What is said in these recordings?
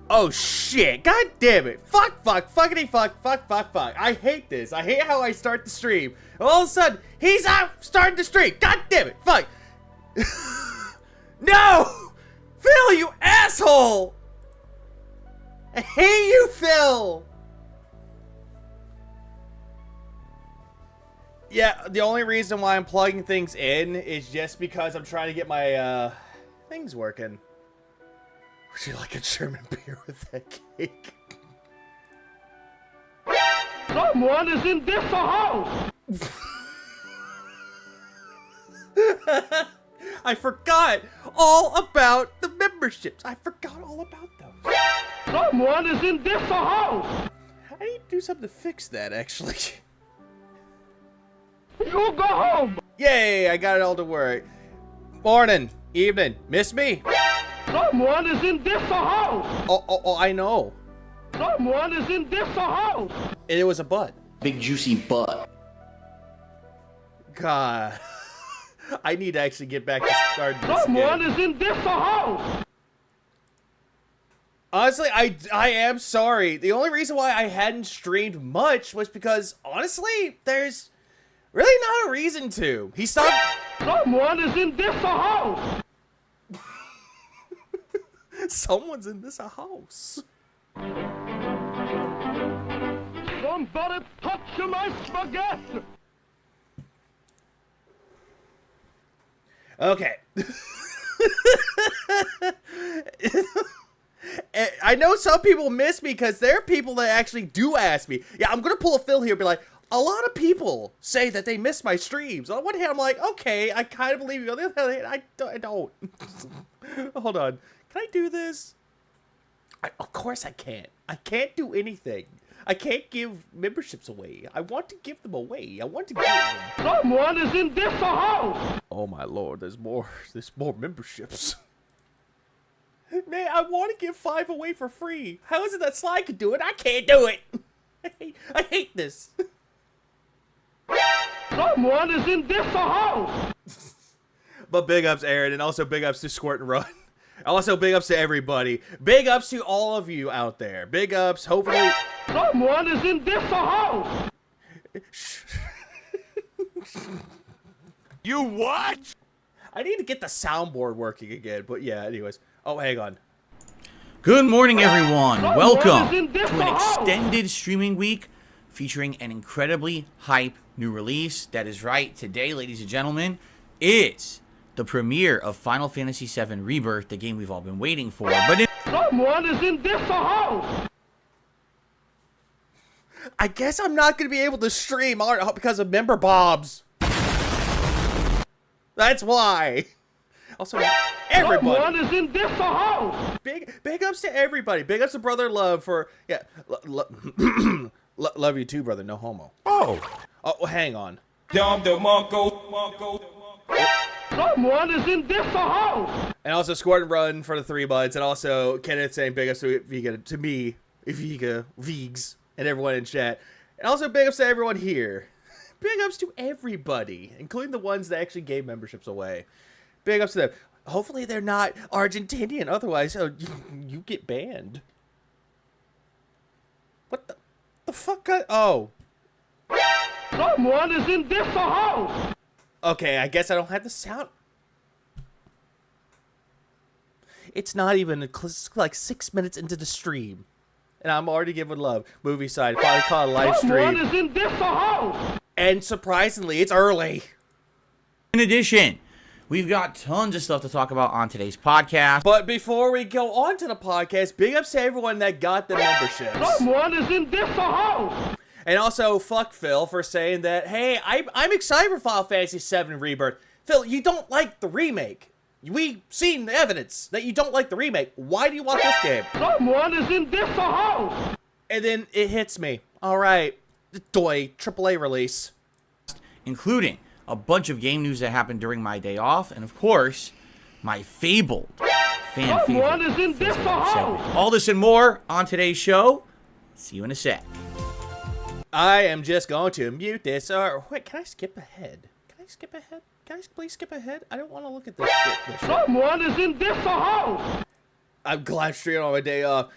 Oh shit, god damn it. Fuck, fuckity fuck. I hate this. I hate how I start the stream. All of a sudden, he's out starting the stream. God damn it, fuck. No! Phil, you asshole! I hate you, Phil! Yeah, the only reason why I'm plugging things in is just because I'm trying to get my, things working. Would you like a German beer with that cake? Someone is in this house! I forgot all about the memberships. I forgot all about those. Someone is in this house! I need to do something to fix that, actually. You go home! Yay, I got it all to work. Morning, evening, miss me? Someone is in this house! Oh, I know. Someone is in this house! And it was a butt. Big juicy butt. God. I need to actually get back to starting this Someone game. is in this house! Honestly, I am sorry. The only reason why I hadn't streamed much was because, honestly, there's really not a reason to. He stopped... Someone is in this house! Someone's in this house. Somebody touch my spaghetti! Okay. I know some people miss me because there are people that actually do ask me. Yeah, I'm going to pull a Phil here and be like, a lot of people say that they miss my streams. On one hand, I'm like, okay, I kind of believe you. On the other hand, I don't. Hold on. Can I do this? Of course I can't. I can't do anything. I can't give memberships away. I want to give them away. I want to give them. Someone is in this house! Oh my lord, there's more memberships. Man, I want to give 5 away for free. How is it that Sly could do it? I can't do it. I hate this. Someone is in this house! But big ups, Aaron, and also big ups to Squirt and Run. Also, big ups to everybody. Big ups to all of you out there. Big ups, hopefully... Someone is in this house! You what? I need to get the soundboard working again, but yeah, anyways. Oh, hang on. Good morning, everyone. Welcome is in this to an house? extended streaming week featuring an incredibly hype new release. That is right. Today, ladies and gentlemen, is the premiere of Final Fantasy VII Rebirth, the game we've all been waiting for. But Someone is in this house! I guess I'm not going to be able to stream because of member bobs. That's why. Also, everybody. Someone is in this house! Big ups to everybody. Big ups to Brother Love for, yeah. Love you too, brother. No homo. Oh. Oh, hang on. Someone is in this house. And also Squirt and Run for the 3 months. And also Kenneth saying big ups to me, Viga, Vigs, and everyone in chat. And also big ups to everyone here. Big ups to everybody, including the ones that actually gave memberships away. Big ups to them. Hopefully they're not Argentinian, otherwise you get banned. What the fuck? Oh. Someone is in this house. Okay, I guess I don't have the sound. It's not even like 6 minutes into the stream. And I'm already giving love. Movie side, probably call it a live Someone stream. is in this house. And surprisingly, it's early. In addition, we've got tons of stuff to talk about on today's podcast. But before we go on to the podcast, big ups to everyone that got the memberships. Someone is in this house. And also, fuck Phil for saying that, hey, I'm excited for Final Fantasy VII Rebirth. Phil, you don't like the remake. We've seen the evidence that you don't like the remake. Why do you want this game? Someone is in this house. And then it hits me. All right, Doi, AAA release. Including a bunch of game news that happened during my day off, and of course, my fabled fan Someone favorite is in this house. segment. All this and more on today's show. See you in a sec. I am just going to mute this. Or wait, can I skip ahead? Can I skip ahead? Can I please skip ahead? I don't want to look at this shit. Someone is in this house. I'm glad streaming on my day off.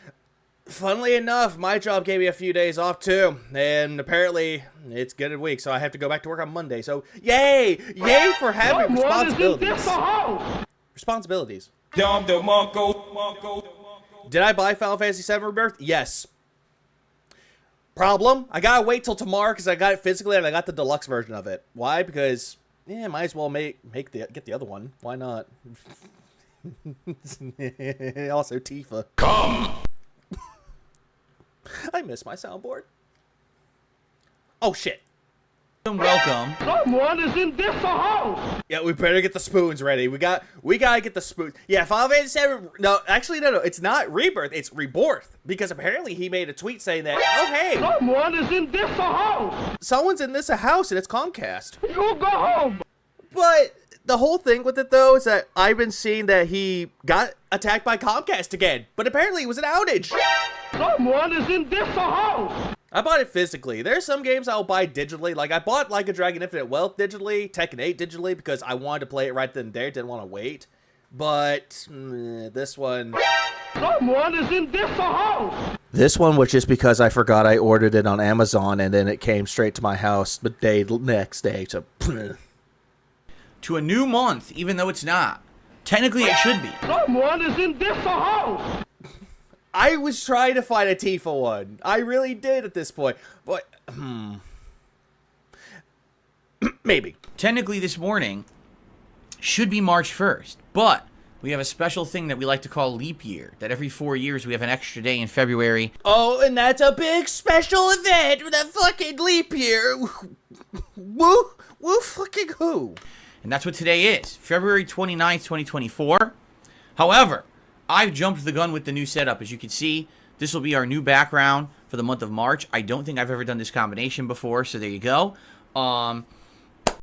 Funnily enough, my job gave me a few days off too, and apparently it's good a week, so I have to go back to work on Monday. So yay, yay for having Someone is in responsibilities. this house. Responsibilities. Did I buy Final Fantasy VII Rebirth? Yes. Problem? I gotta wait till tomorrow because I got it physically and I got the deluxe version of it. Why? Because might as well get the other one. Why not? Also Tifa. Come. I miss my soundboard. Oh shit. Welcome. Someone is in this house. Yeah, we better get the spoons ready. We gotta get the spoons. Yeah, Final Fantasy VII. No, actually, no. It's not Rebirth. It's Rebirth. Because apparently he made a tweet saying that, oh hey, Someone is in this house. someone's in this house and it's Comcast. You go home. But the whole thing with it though is that I've been seeing that he got attacked by Comcast again. But apparently it was an outage. Someone is in this house. I bought it physically. There's some games I'll buy digitally. Like I bought Like a Dragon Infinite Wealth digitally, Tekken 8 digitally because I wanted to play it right then and there. Didn't want to wait. But this one. Someone is in this house. This one was just because I forgot I ordered it on Amazon and then it came straight to my house the next day. So. To a new month, even though it's not. Technically, it should be. Someone is in this house. I was trying to find a Tifa one. I really did at this point. But, maybe. Technically, this morning should be March 1st, but we have a special thing that we like to call leap year, that every 4 years we have an extra day in February. Oh, and that's a big special event with a fucking leap year. Woo fucking who? And that's what today is, February 29th, 2024. However, I've jumped the gun with the new setup. As you can see, this will be our new background for the month of March. I don't think I've ever done this combination before, so there you go.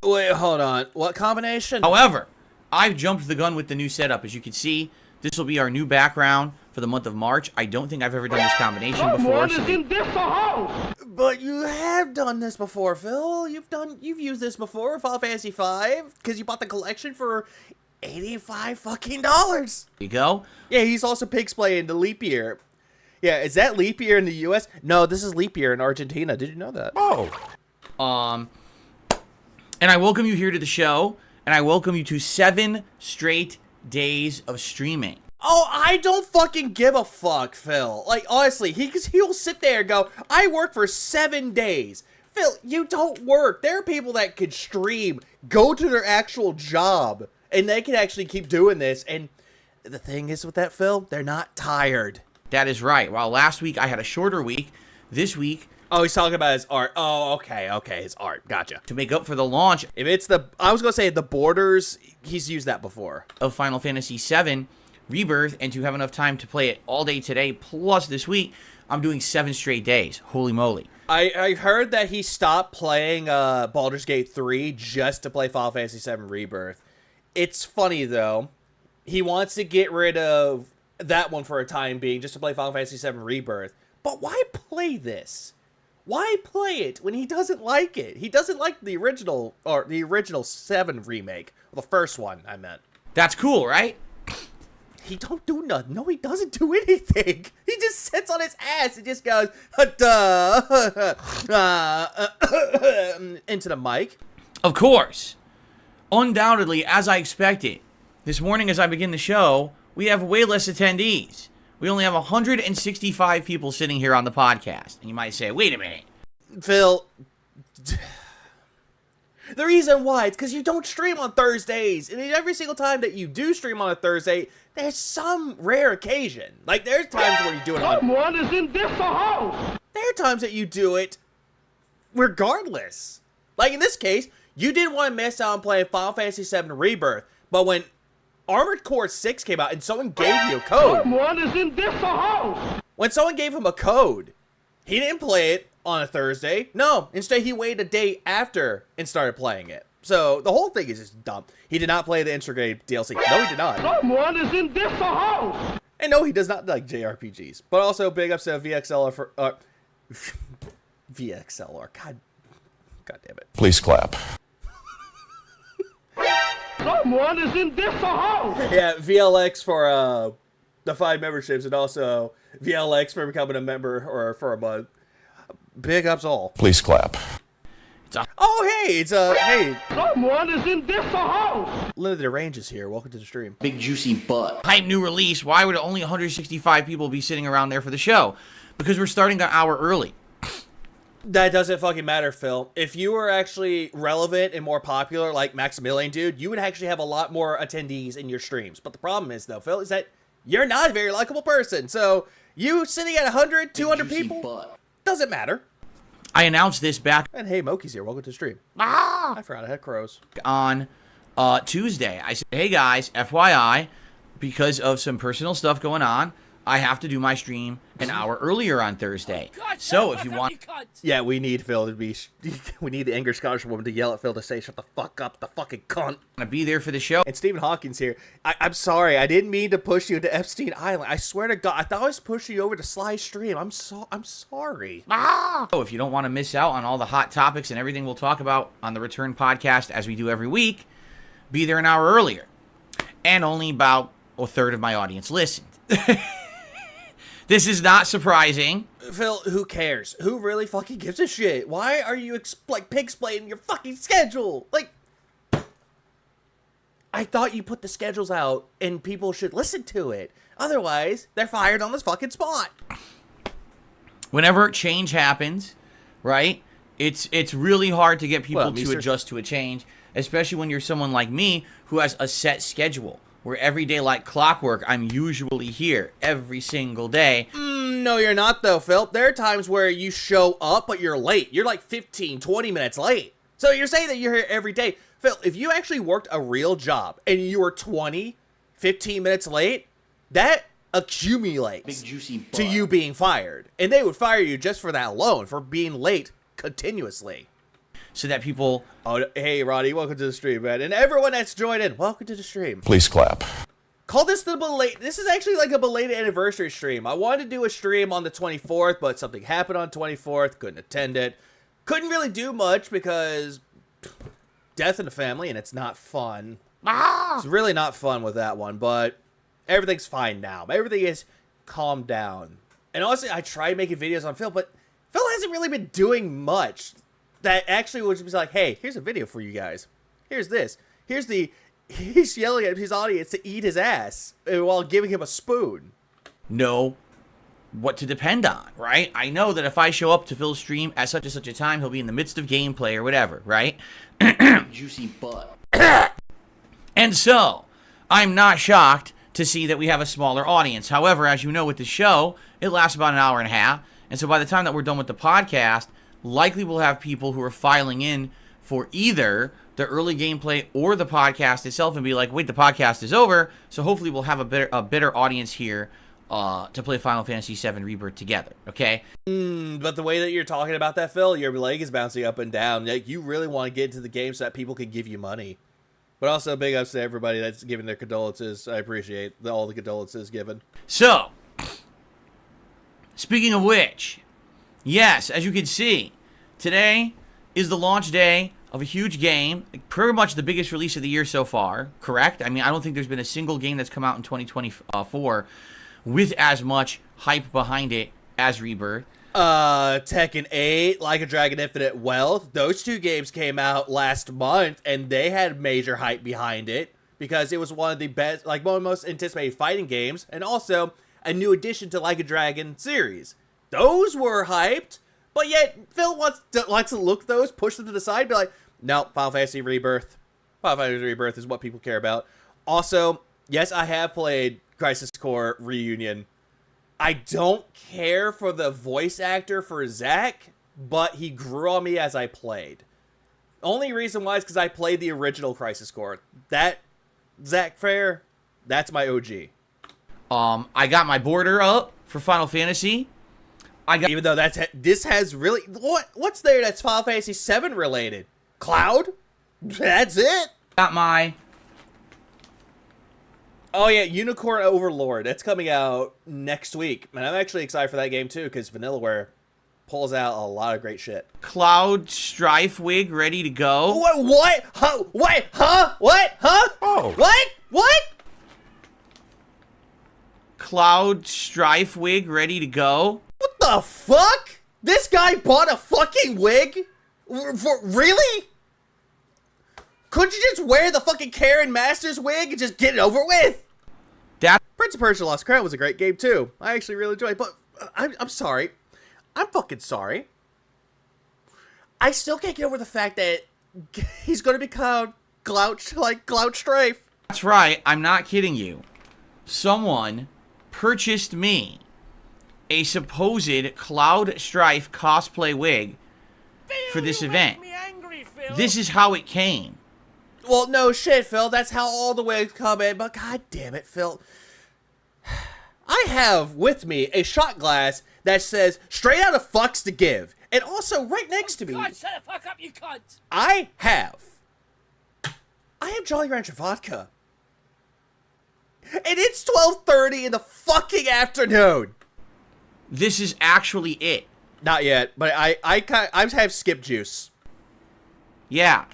Wait, hold on. What combination? However, I've jumped the gun with the new setup. As you can see, this will be our new background for the month of March. I don't think I've ever done this combination before. Someone is in this house. But you have done this before, Phil. You've used this before, Final Fantasy V, because you bought the collection for $85 fucking dollars. There you go. Yeah, he's also pigsplaying the leap year. Yeah, is that leap year in the U.S.? No, this is leap year in Argentina. Did you know that? Oh. And I welcome you here to the show, and I welcome you to 7 straight days of streaming. Oh, I don't fucking give a fuck, Phil. Like, honestly, he'll sit there and go, I work for 7 days. Phil, you don't work. There are people that could stream, go to their actual job, and they can actually keep doing this. And the thing is with that, Phil, they're not tired. That is right. While last week I had a shorter week, this week... Oh, he's talking about his art. Oh, okay, his art. Gotcha. To make up for the launch... If it's I was going to say the borders, he's used that before. ...of Final Fantasy VII Rebirth, and to have enough time to play it all day today, plus this week, I'm doing 7 straight days. Holy moly. I heard that he stopped playing Baldur's Gate 3 just to play Final Fantasy VII Rebirth. It's funny, though. He wants to get rid of that one for a time being, just to play Final Fantasy VII Rebirth. But why play this? Why play it when he doesn't like it? He doesn't like the original, or the original 7 remake. The first one, I meant. That's cool, right? He don't do nothing. No, he doesn't do anything. He just sits on his ass and just goes, into the mic. Of course. Undoubtedly, as I expected, this morning as I begin the show, we have way less attendees. We only have 165 people sitting here on the podcast. And you might say, wait a minute. Phil, the reason why, it's because you don't stream on Thursdays. And every single time that you do stream on a Thursday, there's some rare occasion. Like, there's times where you do it on... Someone is in this house. There are times that you do it regardless. Like, in this case, you didn't want to miss out on playing Final Fantasy VII Rebirth. But when Armored Core 6 came out and someone gave you a code... Someone is in this house. When someone gave him a code, he didn't play it on a Thursday. No, instead he waited a day after and started playing it. So the whole thing is just dumb. He did not play the integrated DLC. No, he did not. Someone is in this house. And no, he does not like JRPGs. But also big ups to VXLR for... VXLR. God damn it. Please clap. Someone is in this house. Yeah, VLX for the 5 memberships, and also VLX for becoming a member or for a month. Big ups all. Please clap. Oh, hey, hey. Someone is in this house. Limited Ranges here. Welcome to the stream. Big juicy butt. Hype new release. Why would only 165 people be sitting around there for the show? Because we're starting an hour early. That doesn't fucking matter, Phil. If you were actually relevant and more popular like Maximilian, dude, you would actually have a lot more attendees in your streams. But the problem is, though, Phil, is that you're not a very likable person. So you sitting at 100, 200 people, doesn't matter. I announced this back And hey, Moki's here. Welcome to the stream. I forgot I had crows. on Tuesday. I said, hey guys, FYI, because of some personal stuff going on, I have to do my stream an hour earlier on Thursday. So if you want... Yeah, we need Phil to be... We need the angry Scottish woman to yell at Phil to say, shut the fuck up, the fucking cunt. to be there for the show, And Stephen Hawking's here. I'm sorry. I didn't mean to push you to Epstein Island. I swear to God. I thought I was pushing you over to Sly Stream. I'm sorry. so if you don't want to miss out on all the hot topics and everything we'll talk about on the Return podcast as we do every week, be there an hour earlier. And only about a third of my audience listened. This is not surprising. Phil, who cares? Who really fucking gives a shit? Why are you pig-splaining your fucking schedule? Like, I thought you put the schedules out and people should listen to it. Otherwise, they're fired on this fucking spot. Whenever change happens, right, it's really hard to get people to Meester. adjust to a change, especially when you're someone like me who has a set schedule, where every day like clockwork, I'm usually here every single day. No, you're not, though, Phil. There are times where you show up, but you're late. You're like 15, 20 minutes late. So you're saying that you're here every day. Phil, if you actually worked a real job and you were 20, 15 minutes late, that accumulates Big juicy butt. to you being fired. And they would fire you just for that alone, for being late continuously. So that people... Oh, hey, Roddy, welcome to the stream, man. And everyone that's joined in, welcome to the stream. Please clap. Call this the belated... This is actually like a belated anniversary stream. I wanted to do a stream on the 24th, but something happened on 24th. Couldn't attend it. Couldn't really do much because... Death in the family, and it's not fun. It's really not fun with that one, but everything's fine now. Everything is calmed down. And honestly, I tried making videos on Phil, but Phil hasn't really been doing much. That actually was just like, hey, here's a video for you guys. Here's this. He's yelling at his audience to eat his ass while giving him a spoon. know what to depend on, right? I know that if I show up to Phil's stream at such and such a time, he'll be in the midst of gameplay or whatever, right? Juicy butt. And so, I'm not shocked to see that we have a smaller audience. However, as you know with the show, it lasts about an hour and a half. And so by the time that we're done with the podcast, likely we'll have people who are filing in for either the early gameplay or the podcast itself and be like, wait, the podcast is over. So hopefully we'll have a better audience here to play Final Fantasy VII Rebirth together, okay? But the way that you're talking about that, Phil, your leg is bouncing up and down. Like, you really want to get into the game so that people can give you money. But also big ups to everybody that's giving their condolences. I appreciate all the condolences given. So, speaking of which, yes, as you can see, today is the launch day of a huge game, pretty much the biggest release of the year so far, correct? I mean, I don't think there's been a single game that's come out in 2024 with as much hype behind it as Rebirth. Tekken 8, Like a Dragon Infinite Wealth, those two games came out last month, and they had major hype behind it, because it was one of the best, like, one of the most anticipated fighting games, and also a new addition to Like a Dragon series. Those were hyped, but yet Phil likes to look those, push them to the side, be like, no, Final Fantasy Rebirth. Final Fantasy Rebirth is what people care about. Also, yes, I have played Crisis Core Reunion. I don't care for the voice actor for Zack, but he grew on me as I played. Only reason why is because I played the original Crisis Core. That Zack Fair, that's my OG. I got my border up for Final Fantasy. Even though this has really what's there that's Final Fantasy VII related? Cloud? That's it. Got my. Oh yeah, Unicorn Overlord. That's coming out next week. And I'm actually excited for that game too, because Vanillaware pulls out a lot of great shit. Cloud Strife wig ready to go. What? Huh? What? Huh? What? Huh? Oh. What? Cloud Strife wig ready to go. What the fuck? This guy bought a fucking wig? Really? Couldn't you just wear the fucking Karen Masters wig and just get it over with? That Prince of Persia Lost Crown was a great game too. I actually really enjoyed it, but I'm sorry. I'm fucking sorry. I still can't get over the fact that he's going to become Cloud Strife. That's right. I'm not kidding you. Someone purchased me a supposed Cloud Strife cosplay wig for this event. This is how it came. Well, no shit, Phil. That's how all the wigs come in. But god damn it, Phil. I have with me a shot glass that says straight out of fucks to give. And also right next to me, God, shut the fuck up, you cunt! I have Jolly Rancher vodka. And it's 12:30 in the fucking afternoon. This is actually it. Not yet, but I have skip juice. Yeah.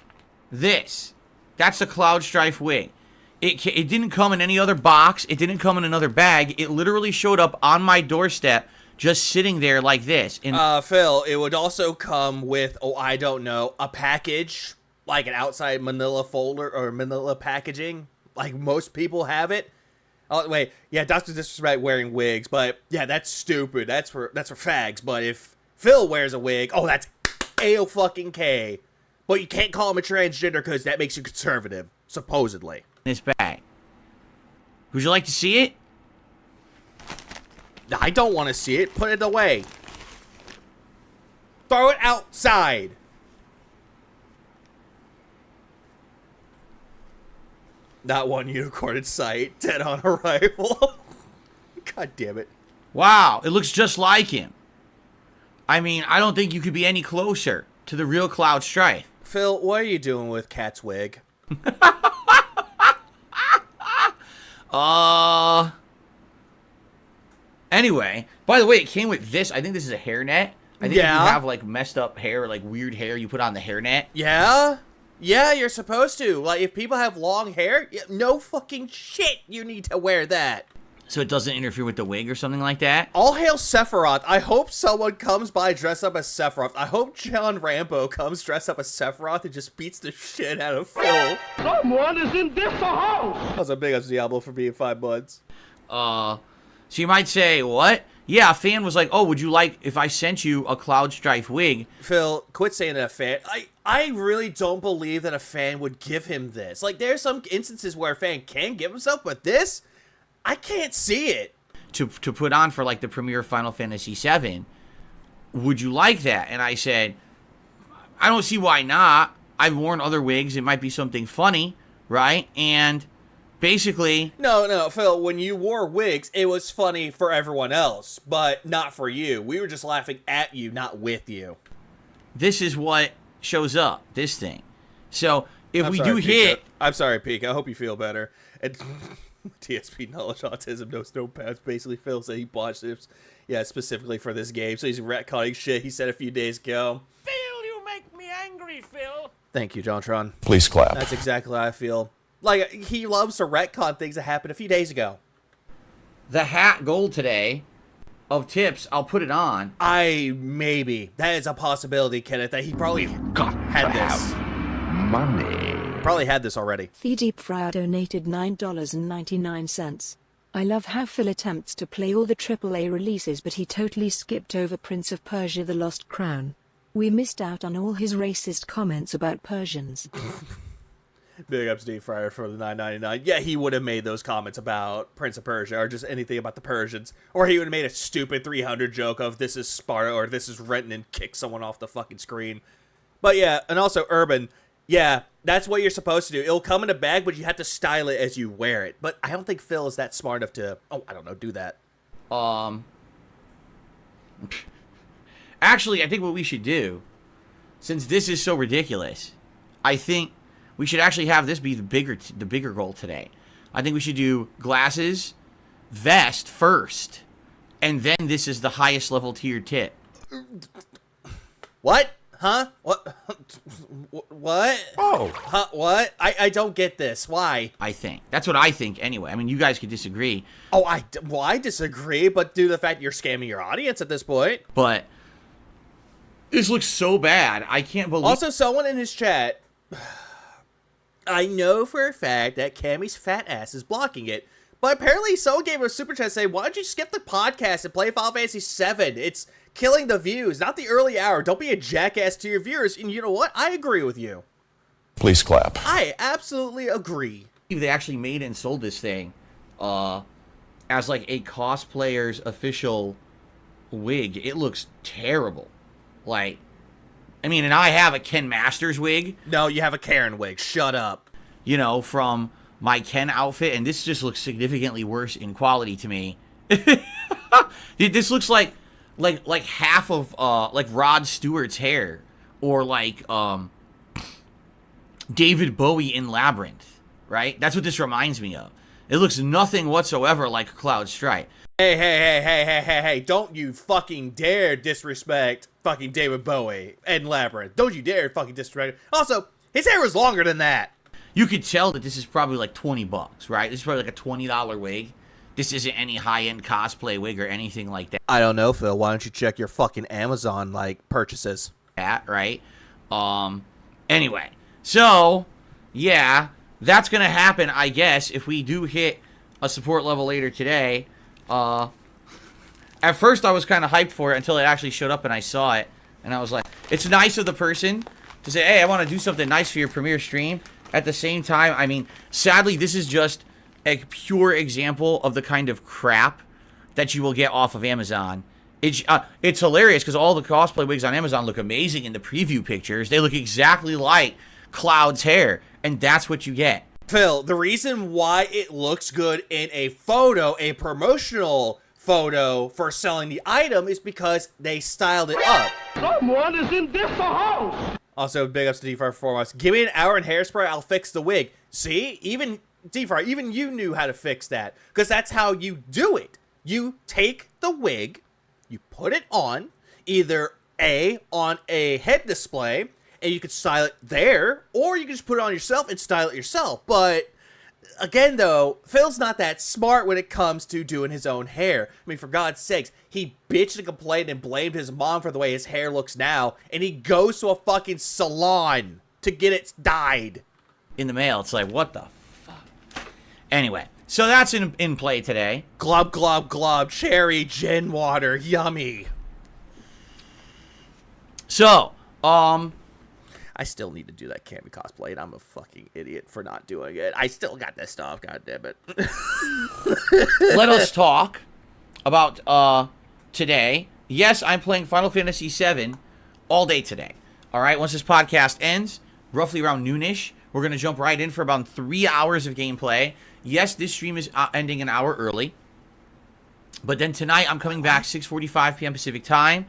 That's the Cloud Strife wig. It didn't come in any other box. It didn't come in another bag. It literally showed up on my doorstep, just sitting there like this. And Phil, it would also come with, I don't know, a package, like an outside manila folder or manila packaging, like most people have it. Oh, wait, yeah, Dr. Disrespect wearing wigs, but yeah, that's stupid. That's for fags. But if Phil wears a wig, that's A-O-fucking-K. But you can't call him a transgender because that makes you conservative, supposedly. this bag. Would you like to see it? I don't want to see it. Put it away. Throw it outside. Not one unicorn in sight. Dead on arrival. God damn it. Wow, it looks just like him. I mean, I don't think you could be any closer to the real Cloud Strife. Phil, what are you doing with Cat's wig? Anyway, by the way, it came with this. I think this is a hairnet. I think if you have like messed up hair, like weird hair, you put on the hairnet. Yeah? Yeah, you're supposed to. Like, if people have long hair, no fucking shit, you need to wear that. So it doesn't interfere with the wig or something like that? All hail Sephiroth. I hope someone comes by dressed up as Sephiroth. I hope John Rambo comes dressed up as Sephiroth and just beats the shit out of Phil. Someone is in this house. That was a big up Diablo for being 5 months. So you might say, what? Yeah, a fan was like, oh, would you like if I sent you a Cloud Strife wig? Phil, quit saying that a fan. I really don't believe that a fan would give him this. Like, there's some instances where a fan can give himself, but this, I can't see it. To put on for, like, the premiere of Final Fantasy VII. Would you like that? And I said, I don't see why not. I've worn other wigs. It might be something funny, right? And basically... No, Phil, when you wore wigs, it was funny for everyone else, but not for you. We were just laughing at you, not with you. This is what shows up, this thing. So, if we do hit... I'm sorry, Pika. I hope you feel better. And TSP knowledge autism knows no paths. Basically, Phil said he bought this, specifically for this game. So he's retconning shit he said a few days ago. Phil, you make me angry, Phil. Thank you, Jontron. Please clap. That's exactly how I feel. Like, he loves to retcon things that happened a few days ago. The hat goal today of tips, I'll put it on. Maybe. That is a possibility, Kenneth, that he probably had this. Money. Probably had this already. The Deep Fryer donated $9.99. I love how Phil attempts to play all the AAA releases, but he totally skipped over Prince of Persia: The Lost Crown. We missed out on all his racist comments about Persians. Big ups Deep Fryer for the $9.99. Yeah, he would have made those comments about Prince of Persia or just anything about the Persians. Or he would have made a stupid 300 joke of this is Sparta or this is Renton and kick someone off the fucking screen. But yeah, and also Urban, yeah, that's what you're supposed to do. It'll come in a bag, but you have to style it as you wear it. But I don't think Phil is that smart enough to, do that. Actually, I think what we should do, since this is so ridiculous, I think we should actually have this be the bigger goal today. I think we should do glasses, vest first, and then this is the highest level tier tip. What? Huh? What? What? Oh. Huh? What? I don't get this. Why? I think. That's what I think anyway. I mean, you guys could disagree. Oh, I disagree, but due to the fact you're scamming your audience at this point. But this looks so bad. I can't believe... Also, someone in his chat... I know for a fact that Cammy's fat ass is blocking it, but apparently someone gave him a super chat saying, why don't you skip the podcast and play Final Fantasy VII? It's killing the views, not the early hour. Don't be a jackass to your viewers. And you know what? I agree with you. Please clap. I absolutely agree. They actually made and sold this thing as like a cosplayer's official wig. It looks terrible. Like... I mean, and I have a Ken Masters wig. No, you have a Karen wig. Shut up. You know, from my Ken outfit, and this just looks significantly worse in quality to me. This looks like half of like Rod Stewart's hair, or like David Bowie in Labyrinth, right? That's what this reminds me of. It looks nothing whatsoever like Cloud Stripe. Hey, don't you fucking dare disrespect fucking David Bowie and Labyrinth. Don't you dare fucking disrespect. Also, his hair was longer than that. You could tell that this is probably like $20, right? This is probably like a $20 wig. This isn't any high-end cosplay wig or anything like that. I don't know, Phil. Why don't you check your fucking Amazon, purchases? Right? Anyway. So, yeah, that's going to happen, I guess, if we do hit a support level later today. At first I was kind of hyped for it until it actually showed up and I saw it, and I was like, it's nice of the person to say, hey, I want to do something nice for your premiere stream. At the same time, I mean, sadly, this is just a pure example of the kind of crap that you will get off of Amazon. It's hilarious because all the cosplay wigs on Amazon look amazing in the preview pictures. They look exactly like Cloud's hair, and that's what you get. Phil, the reason why it looks good in a photo, a promotional photo for selling the item, is because they styled it up. Someone is in this house. Also, big ups to D-Fry for us. Give me an hour in hairspray, I'll fix the wig. See? Even D-Fry, even you knew how to fix that. Because that's how you do it. You take the wig, you put it on, either on a head display, and you could style it there, or you can just put it on yourself and style it yourself. But, again, though, Phil's not that smart when it comes to doing his own hair. I mean, for God's sakes, he bitched and complained and blamed his mom for the way his hair looks now, and he goes to a fucking salon to get it dyed. In the mail, it's like, what the fuck? Anyway, so that's in play today. Glub, glub, glub, cherry gin water, yummy. So, I still need to do that Cammy cosplay, and I'm a fucking idiot for not doing it. I still got this stuff, goddammit. Let us talk about today. Yes, I'm playing Final Fantasy VII all day today. All right, once this podcast ends, roughly around noonish, we're going to jump right in for about 3 hours of gameplay. Yes, this stream is ending an hour early. But then tonight, I'm coming back 6:45 p.m. Pacific time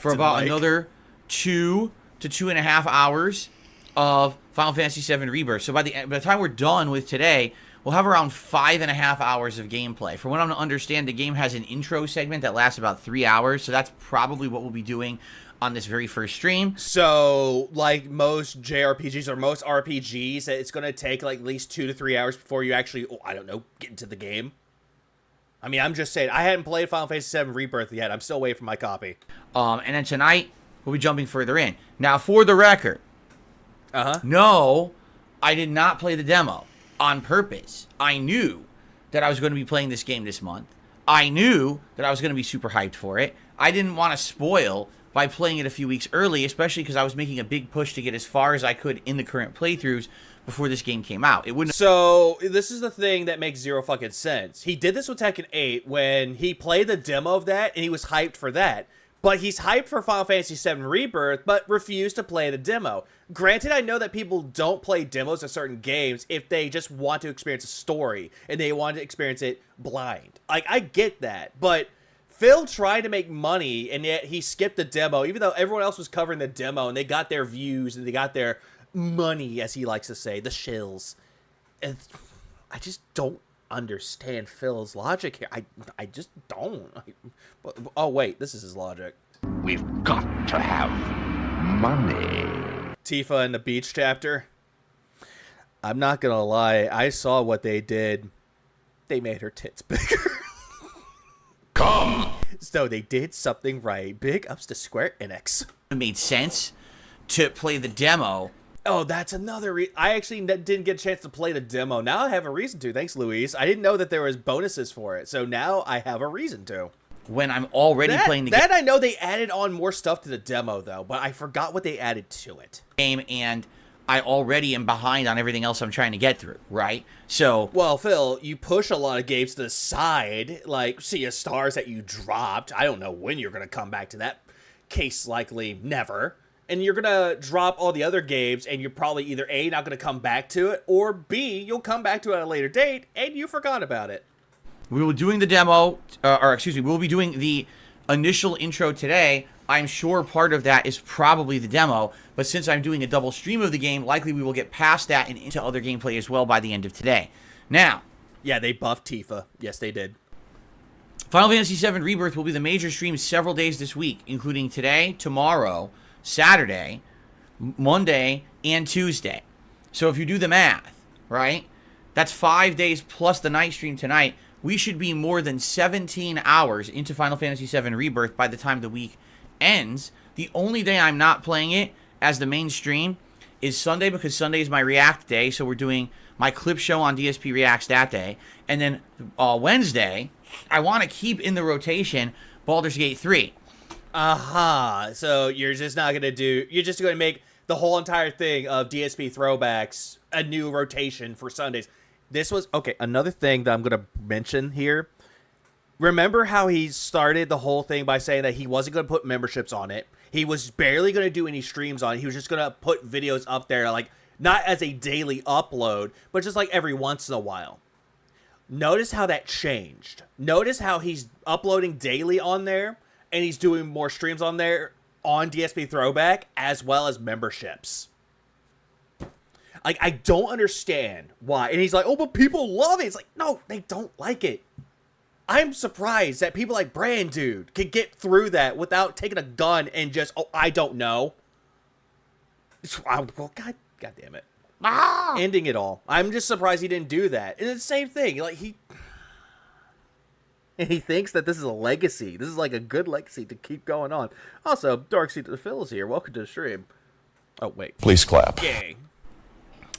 for about another 2 to 2.5 hours of Final Fantasy VII Rebirth. So by the time we're done with today, we'll have around 5.5 hours of gameplay. From what I'm to understand, the game has an intro segment that lasts about 3 hours, so that's probably what we'll be doing on this very first stream. So, like most JRPGs or most RPGs, it's going to take like at least 2 to 3 hours before you actually, I don't know, get into the game. I mean, I'm just saying, I hadn't played Final Fantasy VII Rebirth yet. I'm still waiting for my copy. And then tonight, we'll be jumping further in. Now, for the record, no, I did not play the demo on purpose. I knew that I was going to be playing this game this month. I knew that I was going to be super hyped for it. I didn't want to spoil by playing it a few weeks early, especially because I was making a big push to get as far as I could in the current playthroughs before this game came out. It wouldn't. So this is the thing that makes zero fucking sense. He did this with Tekken 8 when he played the demo of that, and he was hyped for that. But he's hyped for Final Fantasy VII Rebirth, but refused to play the demo. Granted, I know that people don't play demos of certain games if they just want to experience a story, and they want to experience it blind. Like, I get that, but Phil tried to make money, and yet he skipped the demo, even though everyone else was covering the demo, and they got their views, and they got their money, as he likes to say, the shills. And I just don't understand Phil's logic here. I just don't. Oh, wait, this is his logic. We've got to have money. Tifa in the beach chapter. I'm not gonna lie, I saw what they did. They made her tits bigger. Come! So they did something right. Big ups to Square Enix. It made sense to play the demo. Oh, that's another I actually didn't get a chance to play the demo. Now I have a reason to. Thanks, Luis. I didn't know that there was bonuses for it. So now I have a reason to. When I'm already playing the game. I know they added on more stuff to the demo, though. But I forgot what they added to it. Game, and I already am behind on everything else I'm trying to get through, right? So, well, Phil, you push a lot of games to the side, like Sea of Stars that you dropped. I don't know when you're going to come back to that. Case likely never. And you're going to drop all the other games, and you're probably either A, not going to come back to it, or B, you'll come back to it at a later date, and you forgot about it. We will be doing the demo, we'll be doing the initial intro today. I'm sure part of that is probably the demo, but since I'm doing a double stream of the game, likely we will get past that and into other gameplay as well by the end of today. Now, yeah, they buffed Tifa. Yes, they did. Final Fantasy VII Rebirth will be the major stream several days this week, including today, tomorrow, Saturday, Monday, and Tuesday. So if you do the math, right, that's 5 days plus the night stream tonight. We should be more than 17 hours into Final Fantasy VII Rebirth by the time the week ends. The only day I'm not playing it as the main stream is Sunday, because Sunday is my React day, so we're doing my clip show on DSP Reacts that day. And then Wednesday, I want to keep in the rotation Baldur's Gate 3. So you're just not going to do... You're just going to make the whole entire thing of DSP throwbacks a new rotation for Sundays. This was... Okay, another thing that I'm going to mention here. Remember how he started the whole thing by saying that he wasn't going to put memberships on it? He was barely going to do any streams on it. He was just going to put videos up there, like, not as a daily upload, but just like every once in a while. Notice how that changed. Notice how he's uploading daily on there, and he's doing more streams on there on DSP Throwback, as well as memberships. Like, I don't understand why. And he's like, oh, but people love it. It's like, no, they don't like it. I'm surprised that people like Brand Dude can get through that without taking a gun and just, oh, I don't know. Well, God damn it. Ending it all. I'm just surprised he didn't do that. And it's the same thing. Like, he thinks that this is a legacy. This is like a good legacy to keep going on. Also, Darkseid to the Phil is here. Welcome to the stream. Oh, wait. Please clap. Yay.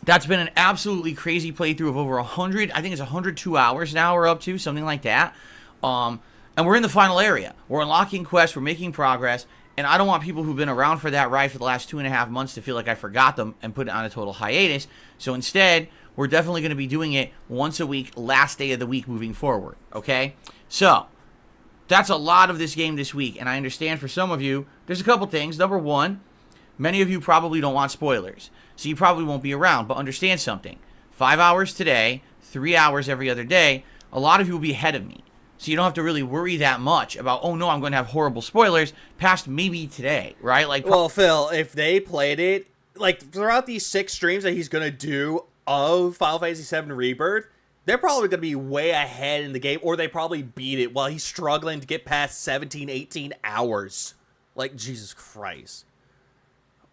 That's been an absolutely crazy playthrough of over 100. I think it's 102 hours now we're up to, something like that. And we're in the final area. We're unlocking quests. We're making progress. And I don't want people who've been around for that ride for the last 2.5 months to feel like I forgot them and put it on a total hiatus. So instead, we're definitely going to be doing it once a week, last day of the week moving forward. Okay? So, that's a lot of this game this week. And I understand for some of you, there's a couple things. Number one, many of you probably don't want spoilers. So you probably won't be around. But understand something. 5 hours today, 3 hours every other day, a lot of you will be ahead of me. So you don't have to really worry that much about, oh no, I'm going to have horrible spoilers past maybe today, right? Like, well, Phil, if they played it like, throughout these 6 streams that he's gonna do of Final Fantasy VII Rebirth, they're probably gonna be way ahead in the game, or they probably beat it while he's struggling to get past 17, 18 hours. Like, Jesus Christ.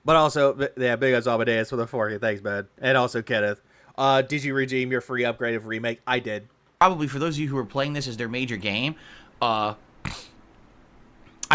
But also, yeah, big ups Amadeus for the 4K. Thanks, man. And also, Kenneth. Did you redeem your free upgrade of Remake? I did. Probably for those of you who are playing this as their major game, I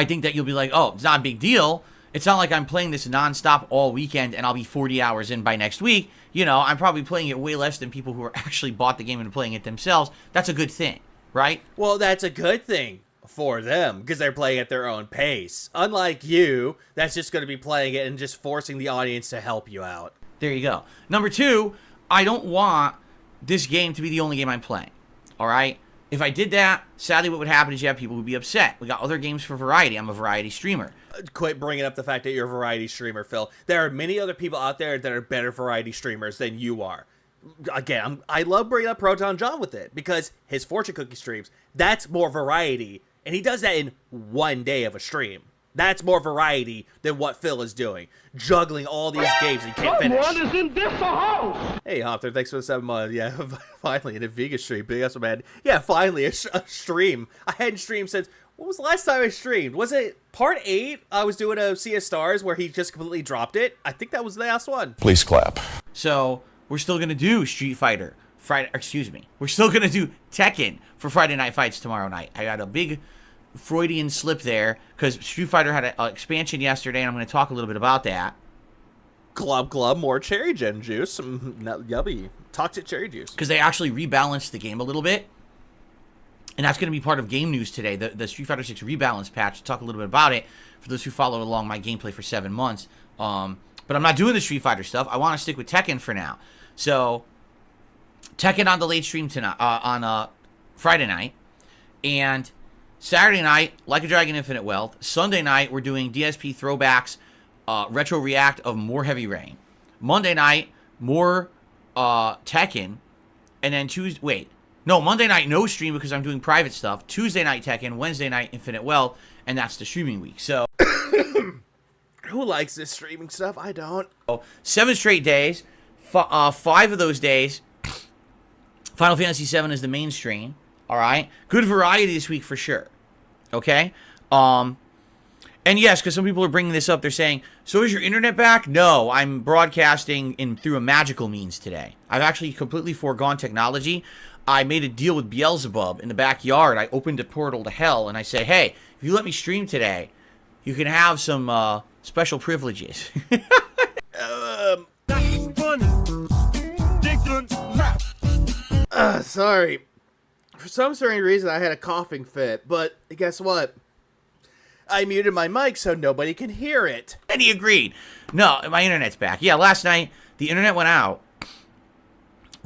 think that you'll be like, oh, it's not a big deal. It's not like I'm playing this nonstop all weekend and I'll be 40 hours in by next week. You know, I'm probably playing it way less than people who are actually bought the game and playing it themselves. That's a good thing, right? Well, that's a good thing for them because they're playing at their own pace. Unlike you, that's just going to be playing it and just forcing the audience to help you out. There you go. Number 2, I don't want this game to be the only game I'm playing. All right? If I did that, sadly what would happen is you have people who would be upset. We got other games for variety. I'm a variety streamer. Quit bringing up the fact that you're a variety streamer, Phil. There are many other people out there that are better variety streamers than you are. Again, I love bringing up Proton John with it because his fortune cookie streams, that's more variety. And he does that in one day of a stream. That's more variety than what Phil is doing. Juggling all these games and he can't finish. Someone is in this house! Hey, Hopter, thanks for the 7 months. Yeah, finally, an Vegan stream. Big up, man. Yeah, finally, a stream. I hadn't streamed since... What was the last time I streamed? Was it part 8? I was doing a Sea of Stars where he just completely dropped it. I think that was the last one. Please clap. So, we're still going to do Street Fighter. We're still going to do Tekken for Friday Night Fights tomorrow night. I got a big Freudian slip there because Street Fighter had an expansion yesterday, and I'm going to talk a little bit about that. Glub, glub, more cherry gem juice. Yummy. Toxic cherry juice. Because they actually rebalanced the game a little bit. And that's going to be part of game news today, the Street Fighter 6 rebalance patch. Talk a little bit about it for those who follow along my gameplay for 7 months. But I'm not doing the Street Fighter stuff. I want to stick with Tekken for now. So, Tekken on the late stream tonight, on Friday night. And Saturday night, Like a Dragon Infinite Wealth. Sunday night, we're doing DSP throwbacks, retro react of more Heavy Rain. Monday night, more Tekken. And then Monday night, no stream because I'm doing private stuff. Tuesday night, Tekken. Wednesday night, Infinite Wealth. And that's the streaming week. So, who likes this streaming stuff? I don't. 7 straight days. 5 of those days, Final Fantasy VII is the main stream. All right? Good variety this week for sure. Okay? And yes, because some people are bringing this up. They're saying, so is your internet back? No, I'm broadcasting through a magical means today. I've actually completely foregone technology. I made a deal with Beelzebub in the backyard. I opened a portal to hell, and I say, hey, if you let me stream today, you can have some special privileges. Sorry. For some strange reason, I had a coughing fit, but guess what? I muted my mic so nobody can hear it. And he agreed. No, my internet's back. Yeah, last night, the internet went out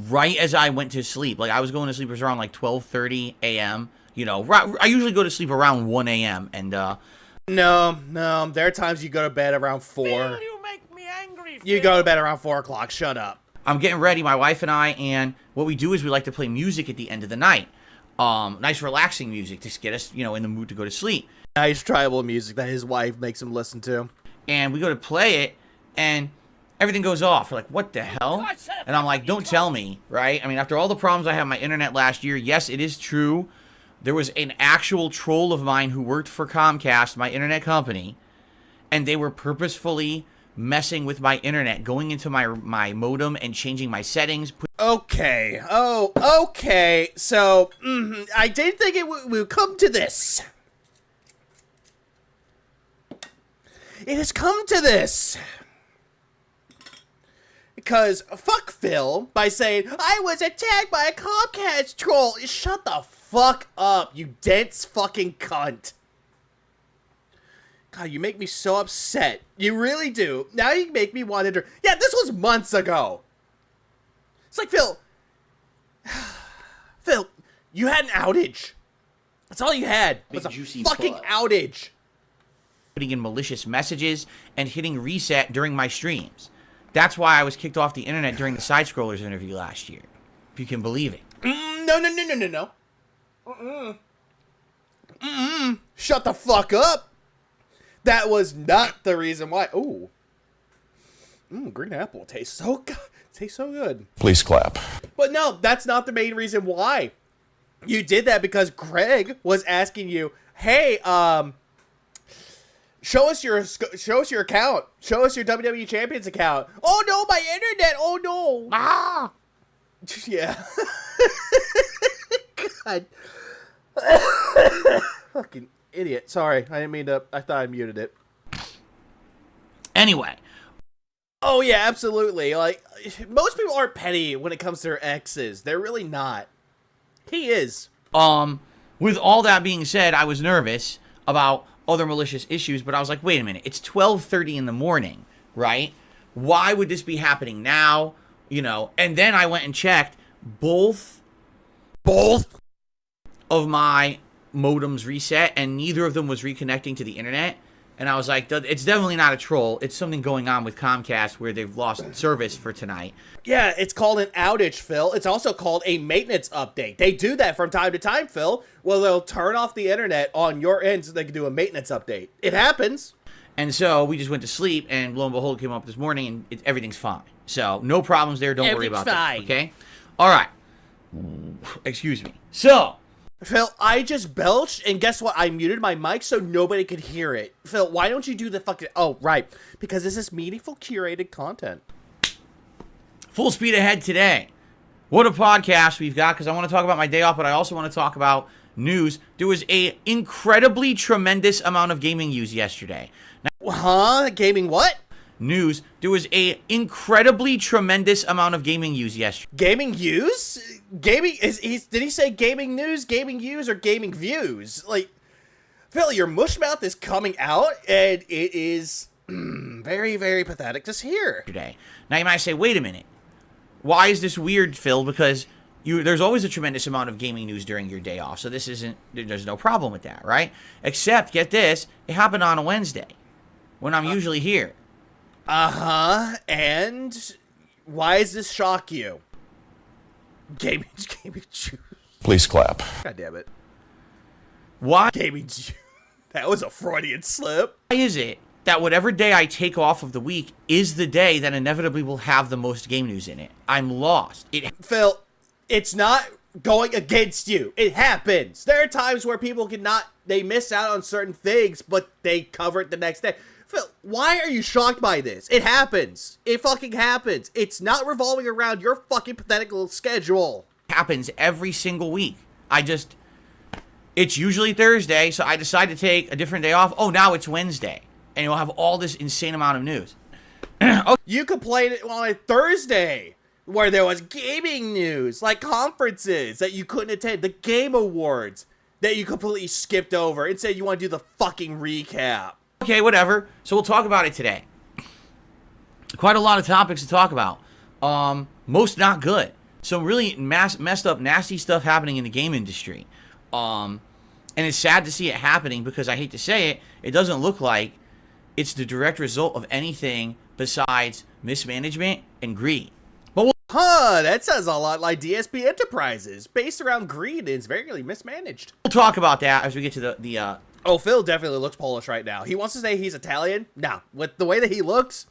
right as I went to sleep. Like, I was going to sleep, it was around like 12:30 a.m. You know, I usually go to sleep around 1 a.m. And, No, there are times you go to bed around 4. Phil, you make me angry, Phil. You go to bed around 4 o'clock, shut up. I'm getting ready, my wife and I, and what we do is we like to play music at the end of the night. Nice relaxing music to get us, in the mood to go to sleep. Nice tribal music that his wife makes him listen to. And we go to play it, and everything goes off. We're like, what the hell? And I'm like, don't tell me, right? I mean, after all the problems I had with my internet last year, yes, it is true. There was an actual troll of mine who worked for Comcast, my internet company, and they were purposefully messing with my internet, going into my modem and changing my settings. Okay. Okay. So, I didn't think it would come to this. It has come to this. Because fuck Phil by saying, I was attacked by a Comcast troll. Shut the fuck up, you dense fucking cunt. God, you make me so upset. You really do. Now you make me want to... Yeah, this was months ago. It's like, Phil... Phil, you had an outage. That's all you had. Was a fucking outage. Putting in malicious messages and hitting reset during my streams. That's why I was kicked off the internet during the Side Scrollers interview last year. If you can believe it. No. Shut the fuck up. That was not the reason why. Ooh. Green apple tastes so good. Tastes so good. Please clap. But no, that's not the main reason why you did that, because Greg was asking you, hey, show us your account. Show us your WWE Champions account. Oh no, my internet. Oh no. Ah. Yeah. God. Fucking idiot. Sorry, I didn't mean to. I thought I muted it. Anyway. Oh yeah, absolutely. Like, most people aren't petty when it comes to their exes. They're really not. He is. With all that being said, I was nervous about other malicious issues, but I was like, wait a minute, it's 12:30 in the morning, right? Why would this be happening now? You know, and then I went and checked both of my modems reset, and neither of them was reconnecting to the internet. And I was like, it's definitely not a troll. It's something going on with Comcast where they've lost service for tonight. Yeah, it's called an outage, Phil. It's also called a maintenance update. They do that from time to time, Phil. Well, they'll turn off the internet on your end so they can do a maintenance update. It happens. And so we just went to sleep, and lo and behold, came up this morning, and everything's fine. So no problems there. Don't worry about that. Okay? All right. Excuse me. So... Phil, I just belched, and guess what? I muted my mic so nobody could hear it. Phil, why don't you do the fucking... Oh, right. Because this is meaningful, curated content. Full speed ahead today. What a podcast we've got, because I want to talk about my day off, but I also want to talk about news. There was a incredibly tremendous amount of gaming news yesterday. Huh? Gaming what? News. There was a incredibly tremendous amount of gaming news yesterday. Gaming news? Gaming did he say gaming news, gaming news, or gaming views? Like, Phil, your mush mouth is coming out, and it is very, very pathetic to hear. Today. Now you might say, wait a minute. Why is this weird, Phil? Because there's always a tremendous amount of gaming news during your day off, so there's no problem with that, right? Except, get this, it happened on a Wednesday, when I'm usually here. Uh-huh, and why does this shock you? Gaming juice. Please clap. God damn it. Why? Gaming juice. That was a Freudian slip. Why is it that whatever day I take off of the week is the day that inevitably will have the most game news in it? I'm lost. Phil, it's not going against you. It happens. There are times where people they miss out on certain things, but they cover it the next day. Phil, why are you shocked by this? It happens. It fucking happens. It's not revolving around your fucking pathetic little schedule. It happens every single week. It's usually Thursday, so I decide to take a different day off. Oh, now it's Wednesday. And you'll have all this insane amount of news. Okay. You complained on a Thursday where there was gaming news, like conferences that you couldn't attend, the Game Awards that you completely skipped over and said you want to do the fucking recap. Okay, whatever. So we'll talk about it today. Quite a lot of topics to talk about. Most not good. Some really messed up, nasty stuff happening in the game industry. And it's sad to see it happening because I hate to say it, it doesn't look like it's the direct result of anything besides mismanagement and greed. But that sounds a lot like DSP Enterprises, based around greed and is very mismanaged. We'll talk about that as we get to the Oh, Phil definitely looks Polish right now. He wants to say he's Italian. No, with the way that he looks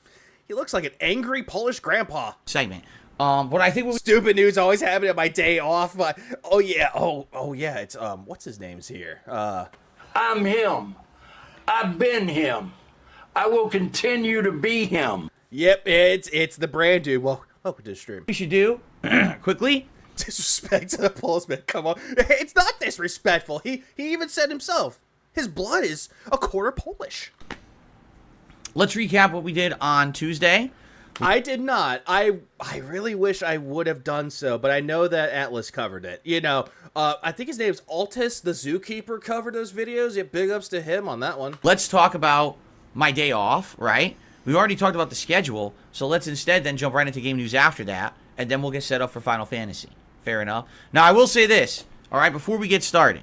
like an angry Polish grandpa. segment. What I think Stupid news always happening on my day off. But oh yeah, it's what's his name's here? I'm him. I've been him. I will continue to be him. Yep, it's the brand dude. Well, welcome to the stream. we should do quickly. Disrespect to the Polish, come on. It's not disrespectful. He even said himself. His blood is a quarter Polish. Let's recap what we did on Tuesday. I did not. I really wish I would have done so, but I know that Atlas covered it. You know, I think his name's Altus, the Zookeeper, covered those videos. Yeah, big ups to him on that one. Let's talk about my day off, right? We already talked about the schedule, so let's instead then jump right into game news after that, and then we'll get set up for Final Fantasy. Fair enough. Now, I will say this. All right, before we get started,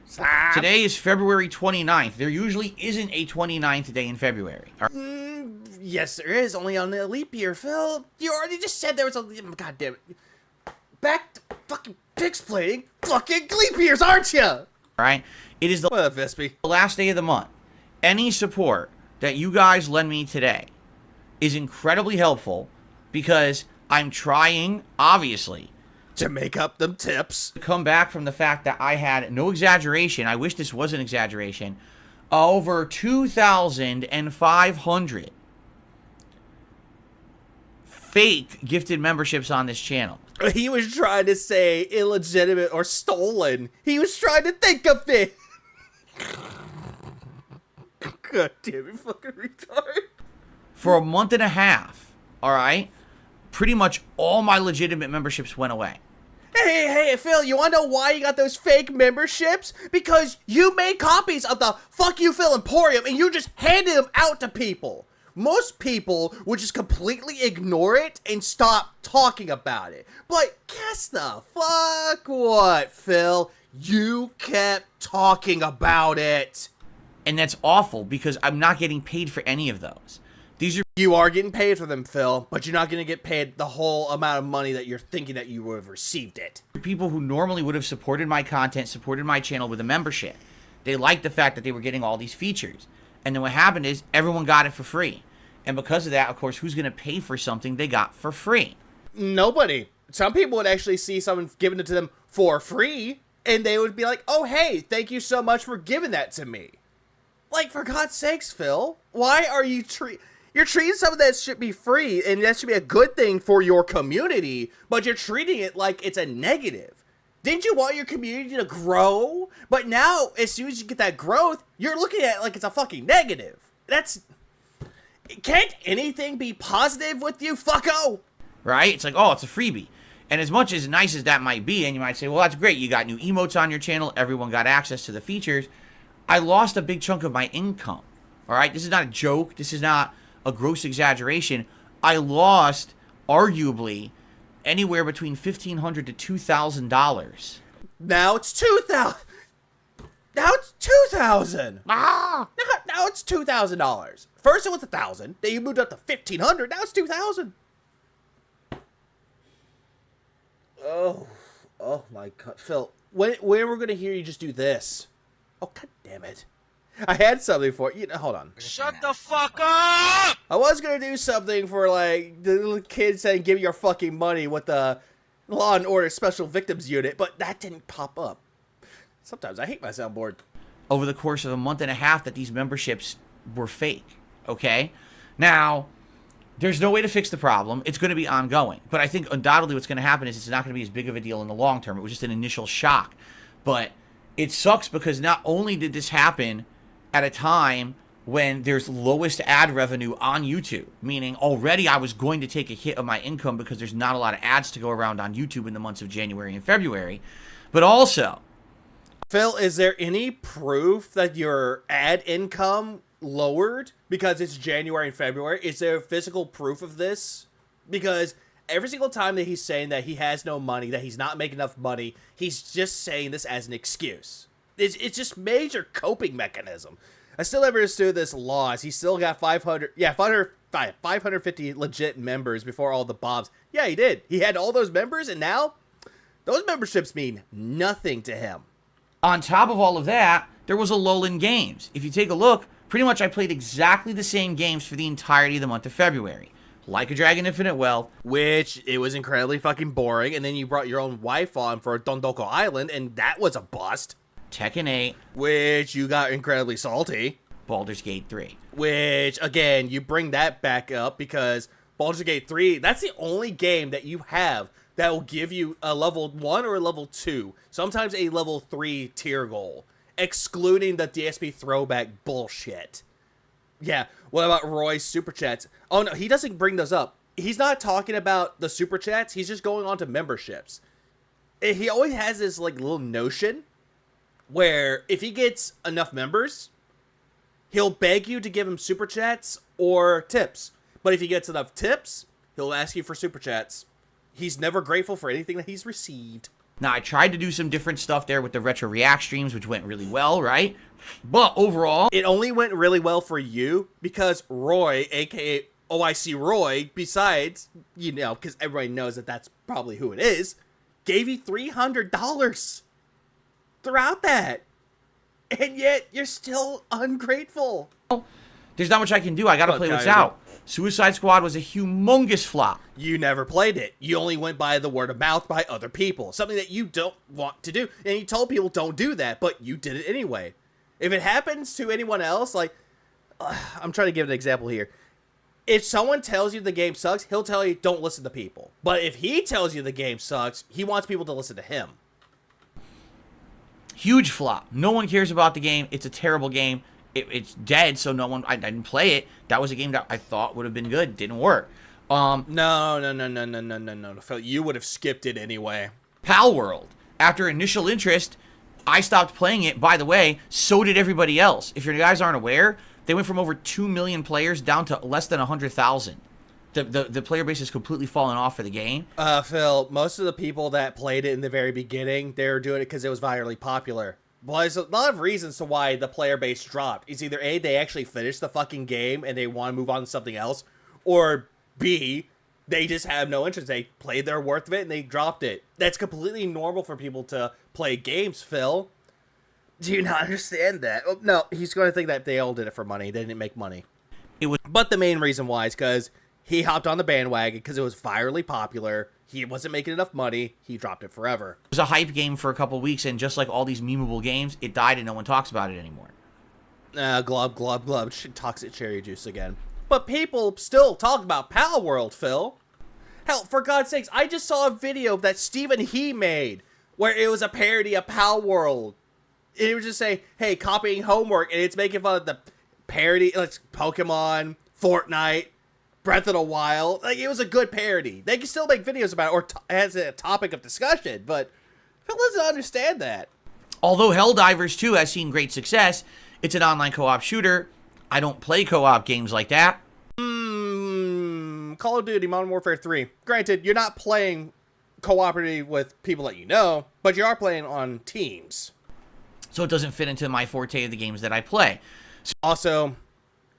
today is February 29th. There usually isn't a 29th day in February. Yes, there is, only on the leap year, Phil. You already just said there was a... God damn it. Back to fucking pix plating fucking leap years, aren't you? All right? It is the What up, Vispy? last day of the month. Any support that you guys lend me today is incredibly helpful because I'm trying, obviously, to make up them tips. to come back from the fact that I had, no exaggeration, I wish this was an exaggeration, over 2,500 fake gifted memberships on this channel. He was trying to say illegitimate or stolen. He was trying to think of it. God damn it, fucking retard. For a month and a half, all right, pretty much all my legitimate memberships went away. Hey, Phil, you wanna know why you got those fake memberships? Because you made copies of the Fuck You Phil Emporium and you just handed them out to people. Most people would just completely ignore it and stop talking about it. But guess the fuck what, Phil? You kept talking about it. And that's awful because I'm not getting paid for any of those. These are You are getting paid for them, Phil, but you're not going to get paid the whole amount of money that you're thinking that you would have received it. people who normally would have supported my content, supported my channel with a membership. They liked the fact that they were getting all these features. And then what happened is everyone got it for free. And because of that, of course, who's going to pay for something they got for free? Nobody. Some people would actually see someone giving it to them for free, and they would be like, oh, hey, thank you so much for giving that to me. Like, for God's sakes, Phil, why are you you're treating something that should be free, and that should be a good thing for your community, but you're treating it like it's a negative. Didn't you want your community to grow? But now, as soon as you get that growth, you're looking at it like it's a fucking negative. Can't anything be positive with you, fucko? Right? It's like, oh, it's a freebie. And as much as nice as that might be, and you might say, well, that's great, you got new emotes on your channel, everyone got access to the features, I lost a big chunk of my income. All right? This is not a joke. This is not a gross exaggeration. I lost, arguably, anywhere between $1,500 to $2,000. Now it's 2,000. Now it's 2,000. Now it's $2,000. First it was 1,000. Then you moved up to 1,500. Now it's 2,000. Oh my God, Phil. When we're gonna hear you just do this? Oh, God damn it! I had something for you. Hold on. Shut the fuck up! I was gonna do something for like the little kids saying, "Give me your fucking money" with the Law and Order Special Victims Unit, but that didn't pop up. Sometimes I hate my soundboard. Over the course of a month and a half that these memberships were fake, okay? Now, there's no way to fix the problem. It's going to be ongoing. But I think undoubtedly what's going to happen is it's not going to be as big of a deal in the long term. It was just an initial shock. But it sucks because not only did this happen at a time when there's lowest ad revenue on YouTube, meaning already I was going to take a hit of my income because there's not a lot of ads to go around on YouTube in the months of January and February, but also, Phil, is there any proof that your ad income lowered because it's January and February? Is there physical proof of this? Because every single time that he's saying that he has no money, that he's not making enough money, he's just saying this as an excuse. It's just major coping mechanism. I still never understood this loss. He still got 550 legit members before all the bobs. Yeah, he did. He had all those members, and now those memberships mean nothing to him. on top of all of that, there was a lull in games. If you take a look, pretty much I played exactly the same games for the entirety of the month of February. Like a Dragon Infinite Wealth. Which, it was incredibly fucking boring, and then you brought your own wife on for Dondoko Island, and that was a bust. Tekken 8. Which you got incredibly salty. Baldur's Gate 3. Which, again, you bring that back up because Baldur's Gate 3, that's the only game that you have that will give you a level 1 or a level 2, sometimes a level 3 tier goal, excluding the DSP throwback bullshit. Yeah, what about Roy's super chats? Oh no, he doesn't bring those up. He's not talking about the super chats, he's just going on to memberships. He always has this like little notion where if he gets enough members, he'll beg you to give him super chats or tips. But if he gets enough tips, he'll ask you for super chats. He's never grateful for anything that he's received. Now, I tried to do some different stuff there with the Retro React streams, which went really well, right? But overall, it only went really well for you because Roy, aka OIC Roy, besides, you know, because everybody knows that that's probably who it is, gave you $300 throughout that. And yet, you're still ungrateful. there's not much I can do. I gotta play what's out. Suicide Squad was a humongous flop. You never played it. You only went by the word of mouth by other people. Something that you don't want to do. And you told people don't do that, but you did it anyway. If it happens to anyone else, like, I'm trying to give an example here. If someone tells you the game sucks, he'll tell you don't listen to people. But if he tells you the game sucks, he wants people to listen to him. Huge flop. No one cares about the game. It's a terrible game. It's dead, so no one. I didn't play it. That was a game that I thought would have been good. Didn't work. No. Phil, you would have skipped it anyway. Pal World. After initial interest, I stopped playing it. By the way, so did everybody else. If you guys aren't aware, they went from over 2 million players down to less than 100,000. The player base has completely fallen off for the game. Phil, most of the people that played it in the very beginning, they were doing it because it was virally popular. Well, there's a lot of reasons to why the player base dropped. It's either A, they actually finished the fucking game and they want to move on to something else, or B, they just have no interest. They played their worth of it and they dropped it. That's completely normal for people to play games, Phil. Do you not understand that? Oh, no, he's going to think that they all did it for money. They didn't make money. But the main reason why is because he hopped on the bandwagon because it was virally popular. He wasn't making enough money. He dropped it forever. It was a hype game for a couple weeks, and just like all these memeable games, it died and no one talks about it anymore. Glub, glub, glub. Toxic cherry juice again. But people still talk about Pal World, Phil. Hell, for God's sakes, I just saw a video that Stephen He made where it was a parody of Pal World. It would just say, hey, copying homework, and it's making fun of the parody, like Pokemon, Fortnite, Breath of the Wild. Like, it was a good parody. They can still make videos about it, or as a topic of discussion, but Phil doesn't understand that. Although Helldivers 2 has seen great success, it's an online co-op shooter. I don't play co-op games like that. Call of Duty Modern Warfare 3. Granted, you're not playing cooperatively with people that you know, but you are playing on teams. So it doesn't fit into my forte of the games that I play. Also,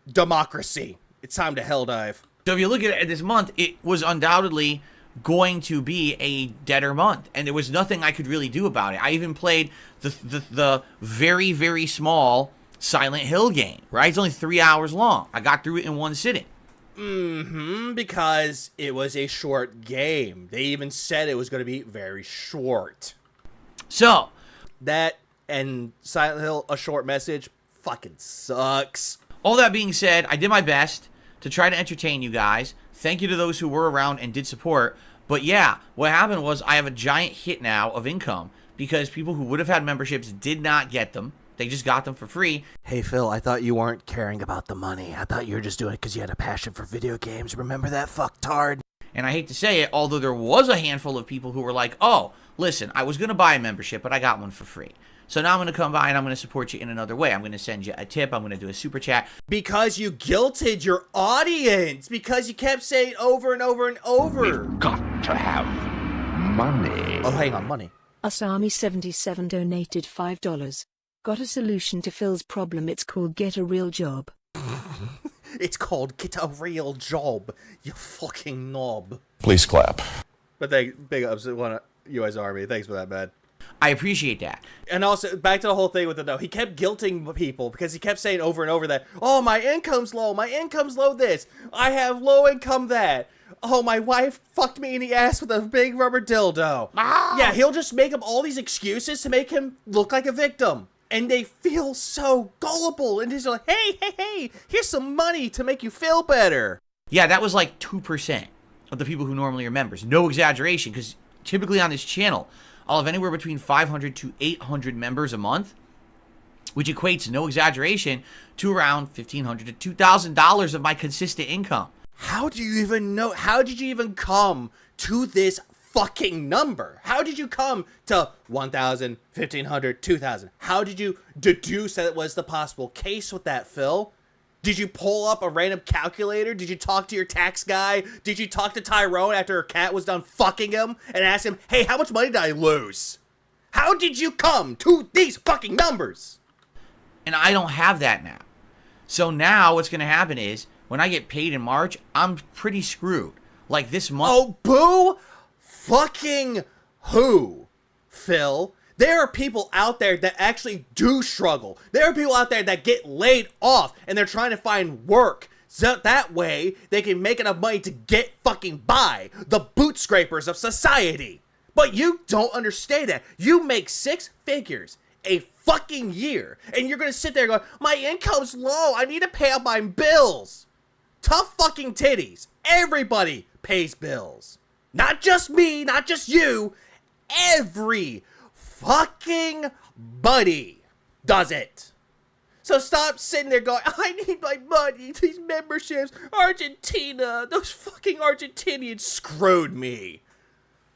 democracy. It's time to helldive. So if you look at it this month, it was undoubtedly going to be a deader month, and there was nothing I could really do about it. I even played the very, very small Silent Hill game, right? It's only 3 hours long. I got through it in one sitting. Because it was a short game. They even said it was going to be very short. So, that and Silent Hill, a short message, fucking sucks. All that being said, I did my best to try to entertain you guys. Thank you to those who were around and did support. But yeah, what happened was I have a giant hit now of income because people who would have had memberships did not get them. They just got them for free. Hey, Phil, I thought you weren't caring about the money. I thought you were just doing it because you had a passion for video games. Remember that, fucktard? And I hate to say it, although there was a handful of people who were like, oh, listen, I was going to buy a membership, but I got one for free. So now I'm going to come by and I'm going to support you in another way. I'm going to send you a tip. I'm going to do a super chat. Because you guilted your audience. Because you kept saying over and over and over. We've got to have money. Oh, hang on, money. Asami77 donated $5. Got a solution to Phil's problem. It's called Get a Real Job. It's called Get a Real Job, you fucking knob. Please clap. But big ups to US Army. Thanks for that, man. I appreciate that. And also, back to the whole thing with he kept guilting people because he kept saying over and over that, oh, my income's low this, I have low income that, oh, my wife fucked me in the ass with a big rubber dildo. Yeah, he'll just make up all these excuses to make him look like a victim. And they feel so gullible, and he's like, hey, here's some money to make you feel better. Yeah, that was like 2% of the people who normally are members. No exaggeration, because typically on this channel, I'll have anywhere between 500 to 800 members a month, which equates, no exaggeration, to around $1,500 to $2,000 of my consistent income. How do you even know? How did you even come to this fucking number? How did you come to 1,000, 1,500, 2,000? How did you deduce that it was the possible case with that, Phil? Did you pull up a random calculator? Did you talk to your tax guy? Did you talk to Tyrone after her cat was done fucking him and ask him, hey, how much money did I lose? How did you come to these fucking numbers? And I don't have that now. So now what's going to happen is when I get paid in March, I'm pretty screwed. Like this month. Oh, boo fucking who, Phil? There are people out there that actually do struggle. There are people out there that get laid off and they're trying to find work So that way, they can make enough money to get fucking by, the boot scrapers of society. But you don't understand that. You make 6 figures a fucking year, and you're gonna sit there going, my income's low, I need to pay out my bills. Tough fucking titties. Everybody pays bills. Not just me, not just you. Every fucking buddy does it. So stop sitting there going, I need my money, these memberships, Argentina, those fucking Argentinians screwed me.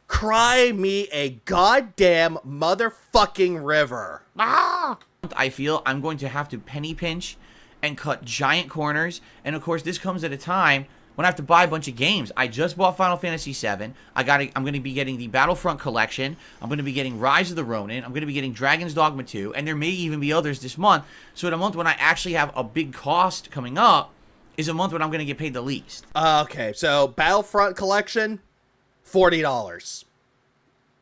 Cry me a goddamn motherfucking river. I feel I'm going to have to penny pinch and cut giant corners, and of course this comes at a time when I have to buy a bunch of games. I just bought Final Fantasy VII. I'm going to be getting the Battlefront collection. I'm going to be getting Rise of the Ronin. I'm going to be getting Dragon's Dogma 2, and there may even be others this month. So in a month when I actually have a big cost coming up is a month when I'm going to get paid the least. Okay, so Battlefront collection, $40.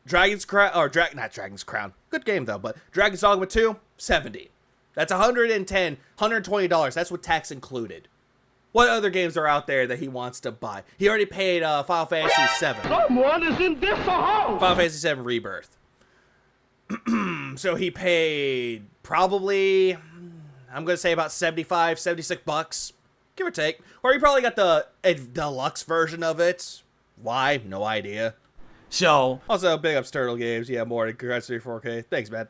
Dragon's Crown, or not Dragon's Crown, good game though, but Dragon's Dogma 2, $70. That's $110, $120. That's with tax included. What other games are out there that he wants to buy? He already paid Final Fantasy VII. Someone is in this house. Final Fantasy VII Rebirth. So he paid probably, I'm going to say about $75, $76, give or take. Or he probably got the deluxe version of it. Why? No idea. So, also, big up Turtle Games. Yeah, more. Congrats to your 4K. Thanks, man.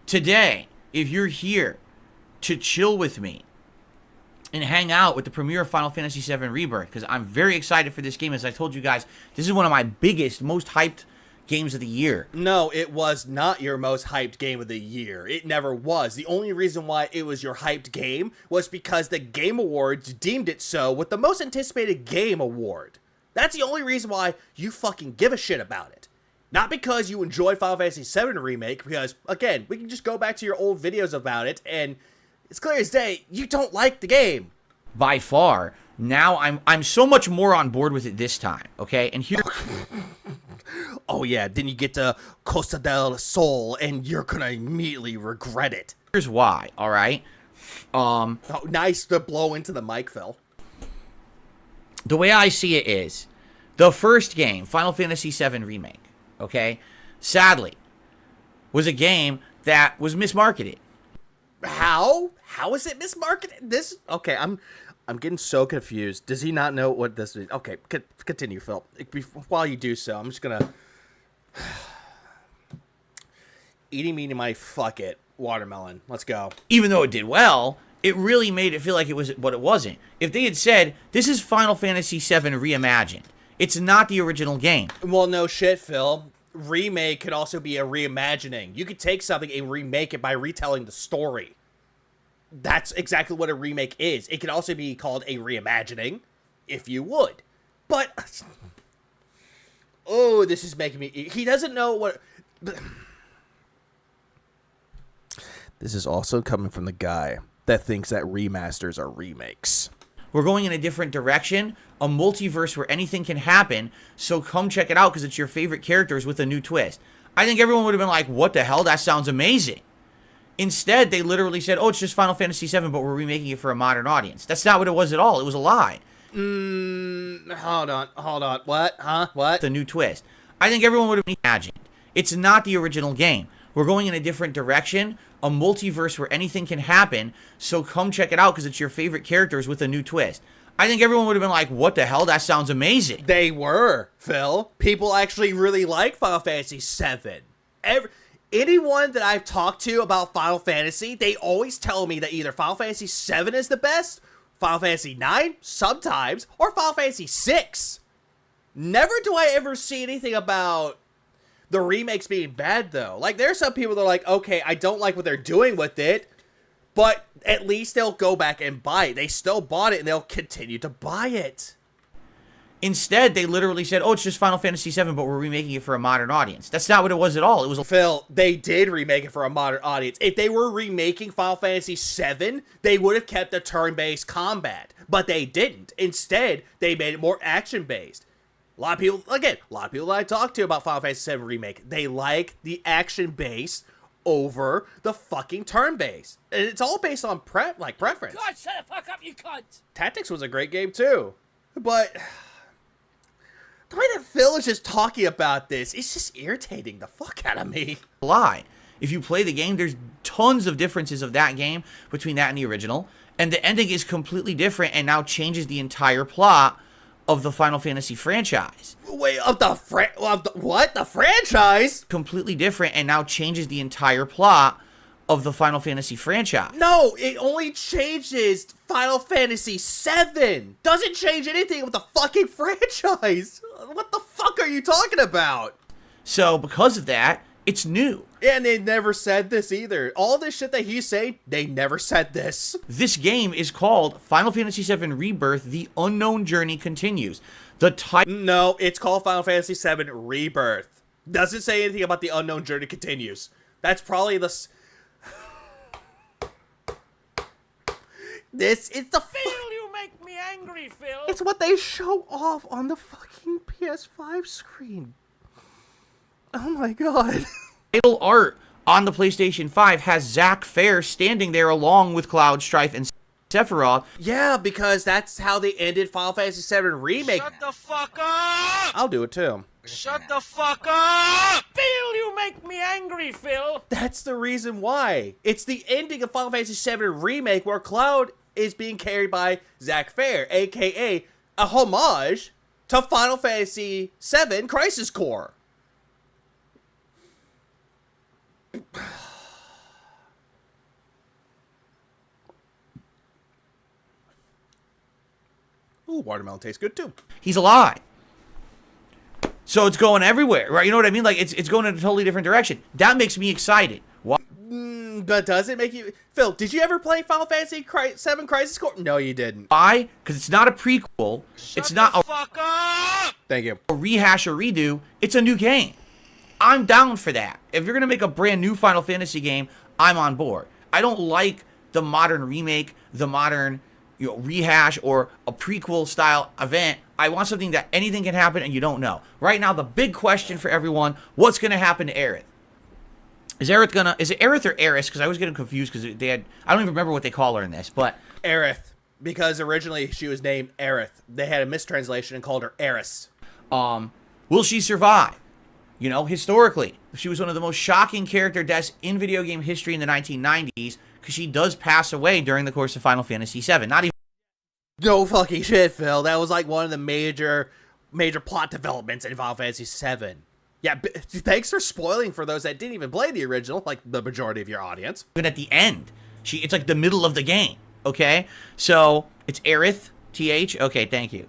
today, if you're here to chill with me and hang out with the premiere of Final Fantasy VII Rebirth, because I'm very excited for this game. As I told you guys, this is one of my biggest, most hyped games of the year. No, it was not your most hyped game of the year. It never was. The only reason why it was your hyped game was because the Game Awards deemed it so with the most anticipated game award. That's the only reason why you fucking give a shit about it. Not because you enjoy Final Fantasy VII Remake, because, again, we can just go back to your old videos about it, and it's clear as day, you don't like the game. By far. Now I'm so much more on board with it this time, okay? And here... Oh yeah, then you get to Costa del Sol, and you're gonna immediately regret it. Here's why, alright? Oh, nice to blow into the mic, Phil. The way I see it is, the first game, Final Fantasy VII Remake, okay, sadly, was a game that was mismarketed. How? How is it mismarketed? This? Okay, I'm getting so confused. Does he not know what this is? Okay, continue, Phil. While you do so, I'm just gonna... Eating meaty my fuck it watermelon. Let's go. Even though it did well, it really made it feel like it was what it wasn't. If they had said, this is Final Fantasy VII reimagined, it's not the original game. Well, no shit, Phil. Remake could also be a reimagining. You could take something and remake it by retelling the story. That's exactly what a remake is. It could also be called a reimagining, if you would. But, oh, this is making me... He doesn't know what... This is also coming from the guy that thinks that remasters are remakes. We're going in a different direction, a multiverse where anything can happen, so come check it out because it's your favorite characters with a new twist. I think everyone would have been like, what the hell? That sounds amazing. Instead, they literally said, oh, it's just Final Fantasy VII, but we're remaking it for a modern audience. That's not what it was at all. It was a lie. Hold on. What? Huh? What? The new twist. I think everyone would have imagined. It's not the original game. We're going in a different direction, a multiverse where anything can happen, so come check it out because it's your favorite characters with a new twist. I think everyone would have been like, what the hell? That sounds amazing. They were, Phil. People actually really like Final Fantasy VII. Anyone that I've talked to about Final Fantasy, they always tell me that either Final Fantasy VII is the best, Final Fantasy IX, sometimes, or Final Fantasy VI. Never do I ever see anything about the remakes being bad, though. Like, there are some people that are like, okay, I don't like what they're doing with it, but at least they'll go back and buy it. They still bought it, and they'll continue to buy it. Instead, they literally said, oh, it's just Final Fantasy VII, but we're remaking it for a modern audience. That's not what it was at all. It was Phil, they did remake it for a modern audience. If they were remaking Final Fantasy VII, they would have kept the turn-based combat, but they didn't. Instead, they made it more action-based. A lot of people that I talk to about Final Fantasy VII Remake, they like the action-based over the fucking turn-based. And it's all based on preference. God, shut the fuck up, you cunt! Tactics was a great game too. But the way that Phil is just talking about this, it's just irritating the fuck out of me. Lie. If you play the game, there's tons of differences of that game between that and the original. And the ending is completely different and now changes the entire plot of the Final Fantasy franchise. Wait, what? The franchise? Completely different and now changes the entire plot of the Final Fantasy franchise. No, it only changes Final Fantasy VII. Doesn't change anything with the fucking franchise. What the fuck are you talking about? So because of that, it's new. And they never said this either. All this shit that he's saying, they never said this. This game is called Final Fantasy VII Rebirth, The Unknown Journey Continues. The title... No, it's called Final Fantasy VII Rebirth. Doesn't say anything about The Unknown Journey Continues. That's probably the... This is the... Phil, you make me angry, Phil! It's what they show off on the fucking PS5 screen. Oh my god. Title art on the PlayStation 5 has Zack Fair standing there along with Cloud, Strife, and Sephiroth. Yeah, because that's how they ended Final Fantasy VII Remake. Shut the fuck up! I'll do it too. Shut the fuck up! Phil, you make me angry, Phil! That's the reason why. It's the ending of Final Fantasy VII Remake where Cloud is being carried by Zack Fair, aka a homage to Final Fantasy VII Crisis Core. Ooh, watermelon tastes good too. He's alive. So it's going everywhere, right? You know what I mean? Like, it's going in a totally different direction. That makes me excited. Why? But does it make you... Phil, did you ever play Final Fantasy VII Crisis Core? No, you didn't. Why? Because it's not a prequel. It's not a Fuck up! Thank you. rehash or redo. It's a new game. I'm down for that. If you're going to make a brand new Final Fantasy game, I'm on board. I don't like the modern remake, the modern rehash, or a prequel style event. I want something that anything can happen and you don't know. Right now, the big question for everyone, what's going to happen to Aerith? Is it Aerith or Eris? Because I was getting confused because I don't even remember what they call her in this, but... Aerith. Because originally she was named Aerith. They had a mistranslation and called her Eris. Will she survive? You know, historically, she was one of the most shocking character deaths in video game history in the 1990s because she does pass away during the course of Final Fantasy VII. Not even... No fucking shit, Phil. That was like one of the major plot developments in Final Fantasy VII. Yeah, thanks for spoiling for those that didn't even play the original, like the majority of your audience. Even at the end, it's like the middle of the game, okay? So, it's Aerith, TH. Okay, thank you.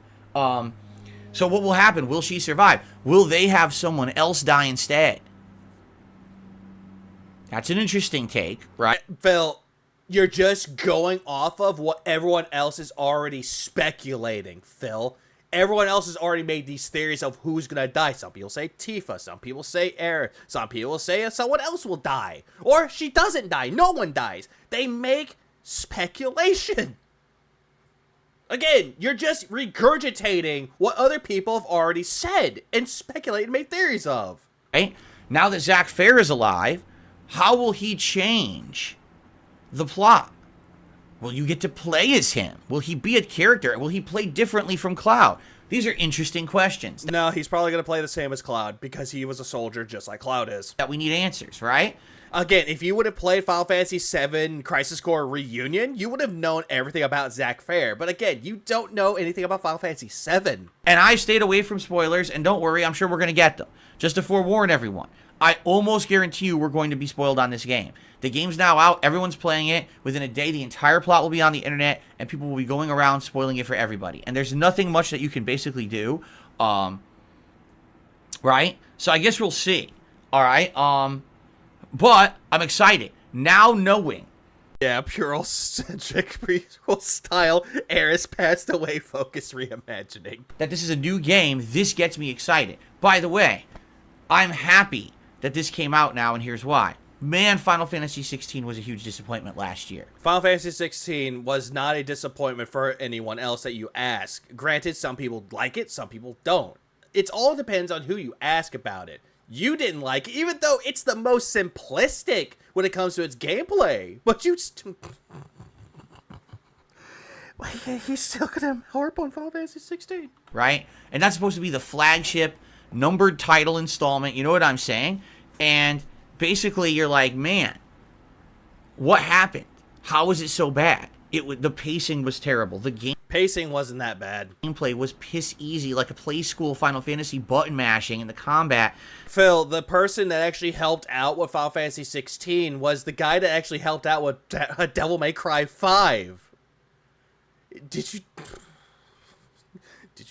So what will happen? Will she survive? Will they have someone else die instead? That's an interesting take, right? Phil, you're just going off of what everyone else is already speculating, Phil. Everyone else has already made these theories of who's gonna die. Some people say Tifa, some people say Aerith, some people say someone else will die. Or she doesn't die, no one dies. They make speculation. Again, you're just regurgitating what other people have already said and speculated and made theories of. Right? Now that Zack Fair is alive, how will he change the plot? Will you get to play as him? Will he be a character? Will he play differently from Cloud? These are interesting questions. No, he's probably going to play the same as Cloud because he was a soldier just like Cloud is. That we need answers, right? Again, if you would have played Final Fantasy VII Crisis Core Reunion, you would have known everything about Zack Fair. But again, you don't know anything about Final Fantasy VII. And I stayed away from spoilers, and don't worry, I'm sure we're going to get them. Just to forewarn everyone, I almost guarantee you we're going to be spoiled on this game. The game's now out, everyone's playing it. Within a day, the entire plot will be on the internet, and people will be going around spoiling it for everybody. And there's nothing much that you can basically do, right? So I guess we'll see, all right? But I'm excited. Now knowing. Yeah, Pure-centric prequel style, Eris passed away focus reimagining. That this is a new game, this gets me excited. By the way, I'm happy that this came out now, and here's why. Man, Final Fantasy 16 was a huge disappointment last year. Final Fantasy 16 was not a disappointment for anyone else that you ask. Granted, some people like it, some people don't. It all depends on who you ask about it. You didn't like it, even though it's the most simplistic when it comes to its gameplay. But you he's still gonna harp on Final Fantasy 16. Right? And that's supposed to be the flagship numbered title installment. You know what I'm saying? And basically you're like, man, what happened? How was it so bad? The pacing was terrible. The Pacing wasn't that bad. gameplay was piss easy, like a play school Final Fantasy button mashing, and the combat. Phil, the person that actually helped out with Final Fantasy 16 was the guy that actually helped out with Devil May Cry 5. Did you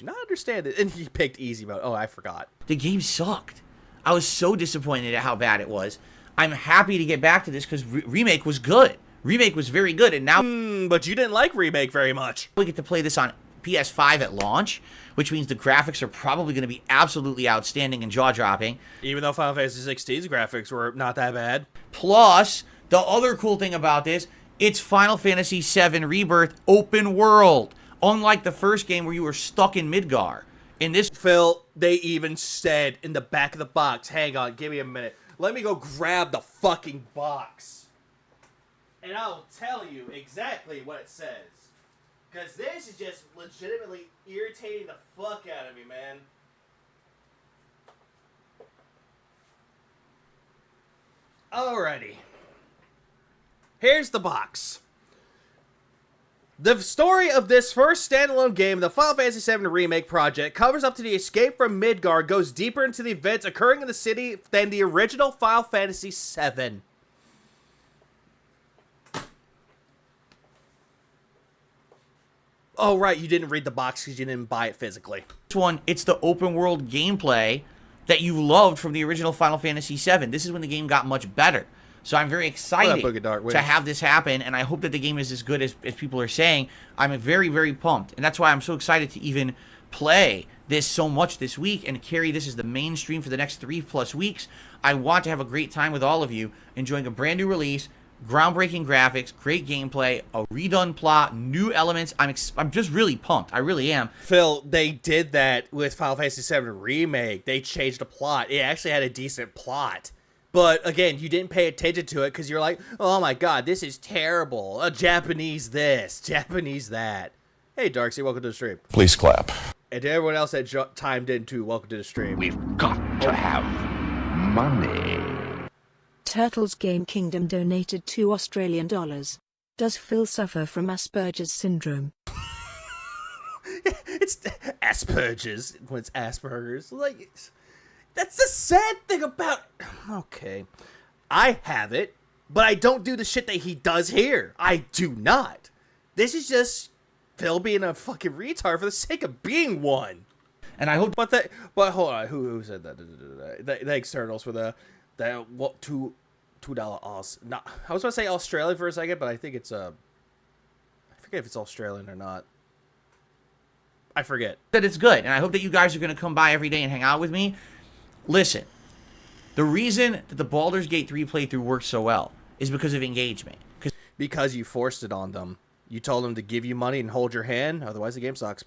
not understand it? And he picked easy mode. Oh, I forgot. The game sucked. I was so disappointed at how bad it was. I'm happy to get back to this because Remake was good. Remake was very good, and now But you didn't like Remake very much. we get to play this on PS5 at launch, which means the graphics are probably going to be absolutely outstanding and jaw-dropping. Even though Final Fantasy 16's graphics were not that bad. Plus, the other cool thing about this, it's Final Fantasy VII Rebirth open world. Unlike the first game where you were stuck in Midgar. In this, Phil, they even said in the back of the box, hang on, give me a minute. Let me go grab the fucking box. And I'll tell you exactly what it says. Because this is just legitimately irritating the fuck out of me, man. Alrighty. Here's the box. The story of this first standalone game, the Final Fantasy VII Remake project, covers up to the escape from Midgar, goes deeper into the events occurring in the city than the original Final Fantasy VII. Oh, right, you didn't read the box because you didn't buy it physically. This one, it's the open world gameplay that you loved from the original Final Fantasy VII. This is when the game got much better. So I'm very excited to have this happen, and I hope that the game is as good as people are saying. I'm very, very pumped, and that's why I'm so excited to even play this so much this week and carry this as the mainstream for the next 3+ weeks. I want to have a great time with all of you, enjoying a brand new release, groundbreaking graphics, great gameplay, a redone plot, new elements. I'm just really pumped. I really am. Phil, they did that with Final Fantasy VII Remake. They changed the plot. It actually had a decent plot. But, again, you didn't pay attention to it because you're like, oh my god, this is terrible. A Japanese this, Japanese that. Hey, Darksy, welcome to the stream. Please clap. And to everyone else that timed in too, welcome to the stream. We've got to have money. Turtles Game Kingdom donated $2 Australian. Does Phil suffer from Asperger's syndrome? It's Asperger's when it's Asperger's. Like, that's the sad thing about... Okay. I have it, but I don't do the shit that he does here. I do not. This is just Phil being a fucking retard for the sake of being one. And I hope... But hold on. Who said that? Thanks, Turtles, for the $2 Aus. Not, I was going to say Australia for a second, but I think it's I forget if it's Australian or not. I forget. That it's good, and I hope that you guys are going to come by every day and hang out with me. Listen, the reason that the Baldur's Gate 3 playthrough worked so well is because of engagement. Because you forced it on them. You told them to give you money and hold your hand, otherwise the game sucks.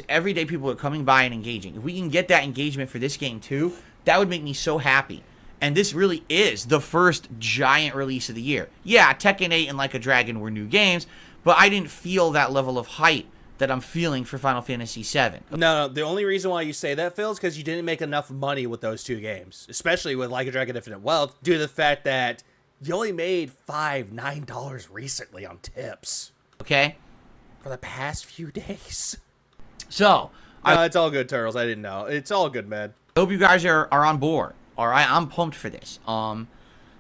Every day people are coming by and engaging. If we can get that engagement for this game too, that would make me so happy. And this really is the first giant release of the year. Yeah, Tekken 8 and Like a Dragon were new games, but I didn't feel that level of hype that I'm feeling for Final Fantasy VII. No, the only reason why you say that, Phil, is because you didn't make enough money with those two games. Especially with Like a Dragon Infinite Wealth, due to the fact that you only made $9 recently on tips. Okay? For the past few days. So, it's all good, Turtles. I didn't know. It's all good, man. I hope you guys are on board. All right? I'm pumped for this.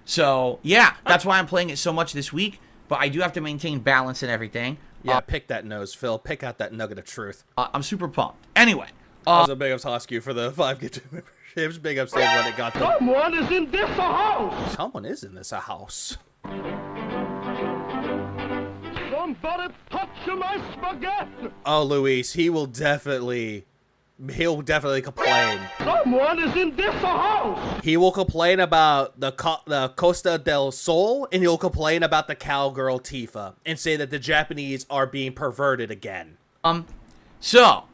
So, yeah, that's why I'm playing it so much this week. But I do have to maintain balance and everything. Yeah, pick that nose, Phil. Pick out that nugget of truth. I'm super pumped. Anyway. Also, big ups Hosku for the 5 gift memberships. Big ups to everyone that got them. Someone is in this house! Someone is in this house. Somebody touch my spaghetti! Oh, Luis, he'll definitely complain. Someone is in this house! He will complain about the Costa del Sol, and he'll complain about the cowgirl Tifa, and say that the Japanese are being perverted again. So,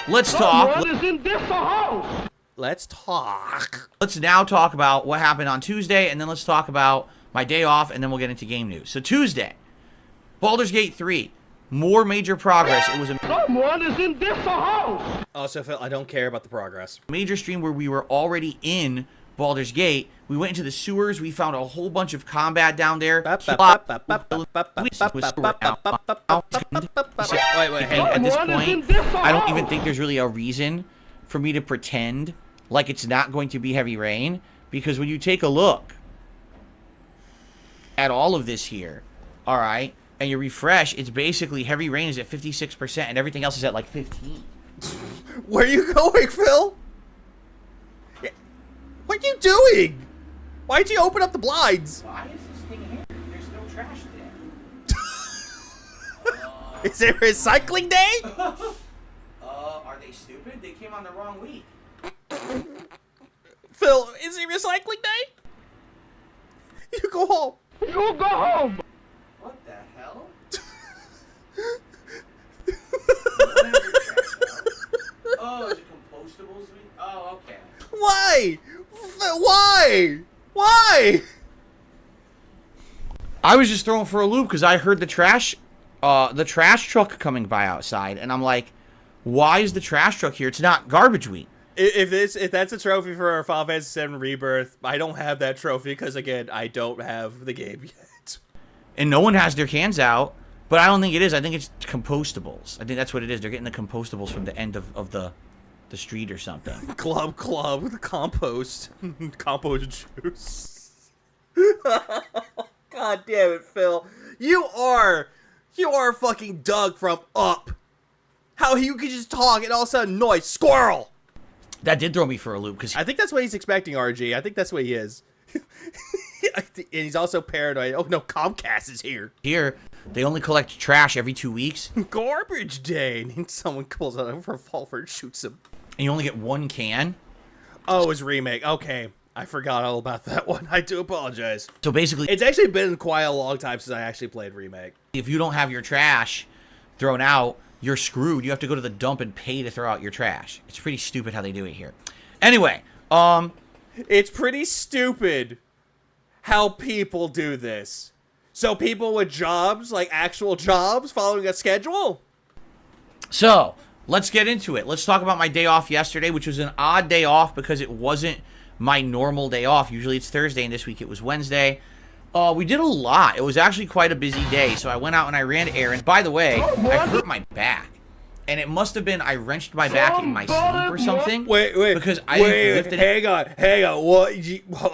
let's talk. Someone is in this house! Let's talk. Let's now talk about what happened on Tuesday, and then let's talk about my day off, and then we'll get into game news. So Tuesday, Baldur's Gate 3, more major progress. It was a Someone is in this house. Also, Phil, I don't care about the progress. major stream where we were already in Baldur's Gate. We went into the sewers. We found a whole bunch of combat down there. Wait, And at this point, I don't even think there's really a reason for me to pretend like it's not going to be Heavy Rain, because when you take a look at all of this here, all right, and you refresh, it's basically Heavy Rain is at 56% and everything else is at like 15. Where are you going, Phil? What are you doing? Why'd you open up the blinds? Why is this thing here? There's no trash there. Is it recycling day? Are they stupid? They came on the wrong week. Phil, is it recycling day? You go home. You go home. What the hell? Oh, is it compostables week? Oh, okay. Why? Why? Why? I was just thrown for a loop because I heard the trash truck coming by outside, and I'm like, why is the trash truck here? It's not garbage week. If that's a trophy for our Final Fantasy VII Rebirth, I don't have that trophy because, again, I don't have the game yet. And no one has their cans out, but I don't think it is. I think it's compostables. I think that's what it is. They're getting the compostables from the end of the street or something. Club, the compost. Compost juice. God damn it, Phil. You are fucking Doug from Up. How you could just talk and all of a sudden noise. Squirrel! That did throw me for a loop because I think that's what he's expecting, RG. I think that's what he is. And he's also paranoid. Oh no, Comcast is here. here they only collect trash every 2 weeks, Garbage day. And someone pulls out a revolver and shoots him. and you only get one can. Oh, it was Remake. Okay. I forgot all about that one. I do apologize. So basically, It's actually been quite a long time since I actually played Remake. if you don't have your trash thrown out, you're screwed. You have to go to the dump and pay to throw out your trash. It's pretty stupid how they do it here. Anyway, It's pretty stupid how people do this. So people with jobs, like actual jobs, following a schedule? so let's get into it. Let's talk about my day off yesterday, which was an odd day off because it wasn't my normal day off. Usually it's Thursday, and this week it was Wednesday. We did a lot. It was actually quite a busy day, so I went out and I ran errands. By the way, I hurt my back, and it must have been I wrenched my back in my sleep or something. Wait, because I didn't lift it. hang on. What?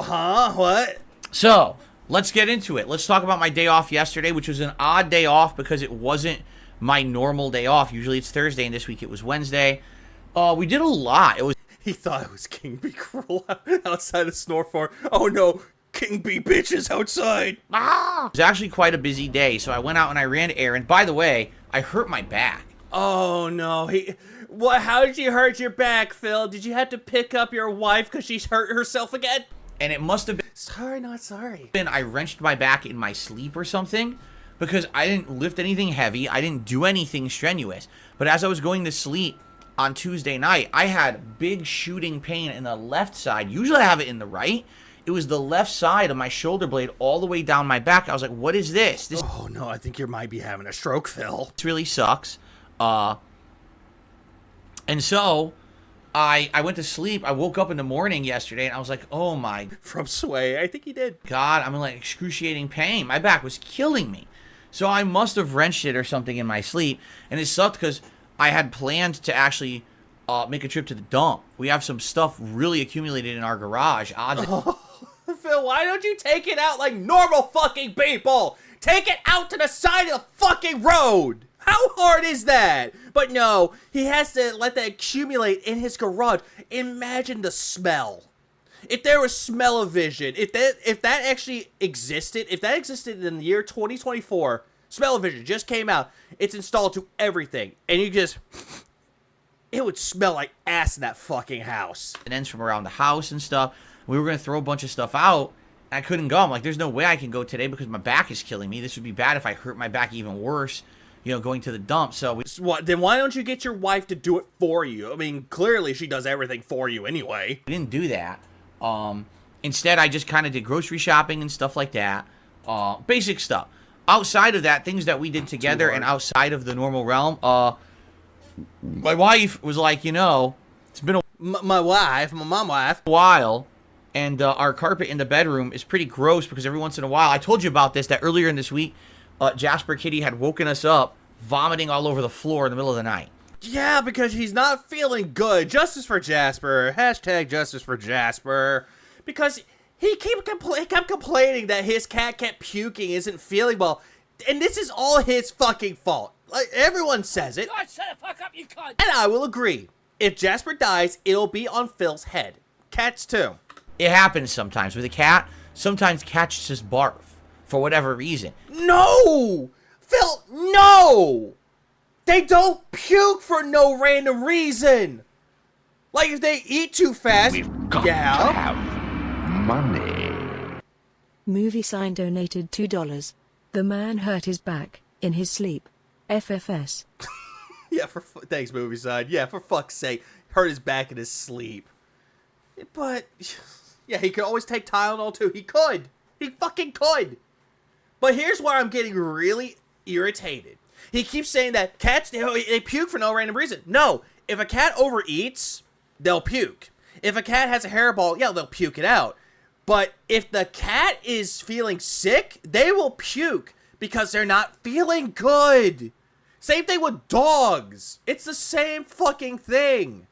Huh? What? So let's get into it. Let's talk about my day off yesterday, which was an odd day off because it wasn't my normal day off. Usually it's Thursday, and this week it was Wednesday. We did a lot. He thought it was King Bee Cruel outside of Snorfor. Oh no, King Bee bitches outside. It was actually quite a busy day, so I went out and I ran errands. By the way, I hurt my back. Oh no, what? How did you hurt your back, Phil? Did you have to pick up your wife because she's hurt herself again? And it must have been Sorry, not sorry. I wrenched my back in my sleep or something because I didn't lift anything heavy. I didn't do anything strenuous. But as I was going to sleep on Tuesday night, I had big shooting pain in the left side. Usually I have it in the right. It was the left side of my shoulder blade all the way down my back. I was like, what is this? This Oh no, I think you might be having a stroke, Phil. really sucks. And so I went to sleep. I woke up in the morning yesterday and I was like, oh my From Sway, I think he did. God, I'm in like excruciating pain. My back was killing me. So I must have wrenched it or something in my sleep. And it sucked because I had planned to actually make a trip to the dump. We have some stuff really accumulated in our garage. Phil, why don't you take it out like normal fucking people? Take it out to the side of the fucking road. How hard is that? But no, he has to let that accumulate in his garage. Imagine the smell. If there was smell-o-vision, if that actually existed, if that existed in the year 2024, smell-o-vision just came out. It's installed to everything, and it would smell like ass in that fucking house. And ends from around the house and stuff. We were going to throw a bunch of stuff out. And I couldn't go. I'm like, there's no way I can go today because my back is killing me. This would be bad if I hurt my back even worse going to the dump. So we Then why don't you get your wife to do it for you? I mean, clearly she does everything for you anyway. didn't do that. Instead, I just kind of did grocery shopping and stuff like that. Basic stuff. Outside of that, things that we did together and outside of the normal realm, my wife was like, it's been a My mom wife. while, and our carpet in the bedroom is pretty gross because every once in a while, I told you about this, that earlier in this week, Jasper Kitty had woken us up vomiting all over the floor in the middle of the night. Yeah, because he's not feeling good. Justice for Jasper. Hashtag justice for Jasper. Because he kept complaining that his cat kept puking, isn't feeling well. And this is all his fucking fault. Like, everyone says it. God, shut the fuck up, you cunt! And I will agree. If Jasper dies, it'll be on Phil's head. Cats too. It happens sometimes with a cat. Sometimes cats just barf for whatever reason. No! Phil, no! They don't puke for no random reason. Like if they eat too fast. We've got to have money. Movie sign donated $2. The man hurt his back in his sleep. FFS. Yeah, thanks, movie side. Yeah, for fuck's sake, hurt his back in his sleep. But yeah, he could always take Tylenol too. He fucking could. But here's where I'm getting really irritated. He keeps saying that cats they puke for no random reason. No, if a cat overeats, they'll puke. If a cat has a hairball, yeah, they'll puke it out. But if the cat is feeling sick, they will puke because they're not feeling good. Same thing with dogs. It's the same fucking thing.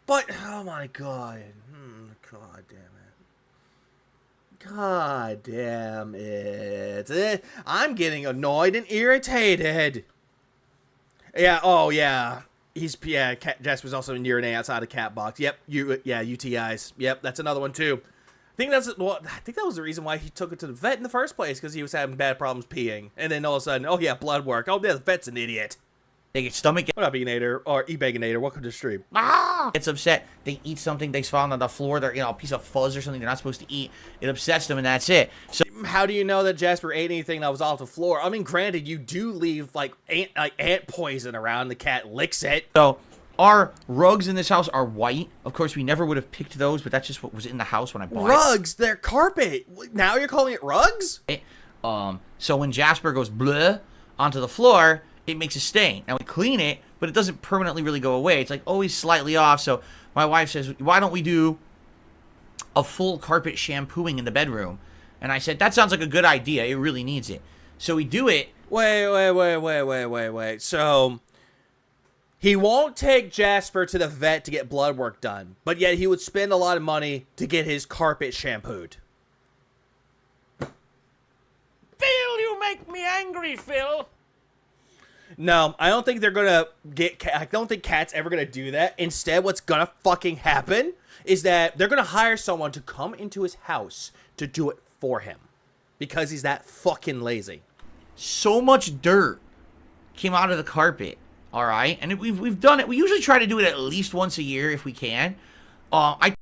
But, oh my god. God damn it. God damn it. I'm getting annoyed and irritated. Yeah, oh yeah. Jasper's also urinating outside a cat box. Yep, UTIs. Yep, that's another one too. I think that was the reason why he took it to the vet in the first place, because he was having bad problems peeing. And then all of a sudden, oh yeah, blood work. Oh yeah, the vet's an idiot. They get stomach What up, Enator? Or E-Baganator, welcome to the stream. gets upset. They eat something they found on the floor. They're, a piece of fuzz or something they're not supposed to eat. It upsets them, and that's it. So How do you know that Jasper ate anything that was off the floor? I mean, granted, you do leave like ant poison around. The cat licks it. Our rugs in this house are white. Of course, we never would have picked those, but that's just what was in the house when I bought Rugs, they're carpet. Now you're calling it rugs? it. So when Jasper goes bleh onto the floor, it makes a stain. Now we clean it, but it doesn't permanently really go away. It's like always slightly off. So my wife says, why don't we do a full carpet shampooing in the bedroom? And I said, that sounds like a good idea. It really needs it. So we do it. Wait. So he won't take Jasper to the vet to get blood work done, but yet he would spend a lot of money to get his carpet shampooed. Phil, you make me angry, Phil! No, I don't think they're gonna I don't think Cat's ever gonna do that. Instead, what's gonna fucking happen is that they're gonna hire someone to come into his house to do it for him, because he's that fucking lazy. So much dirt came out of the carpet. All right, and we've done it. We usually try to do it at least once a year if we can.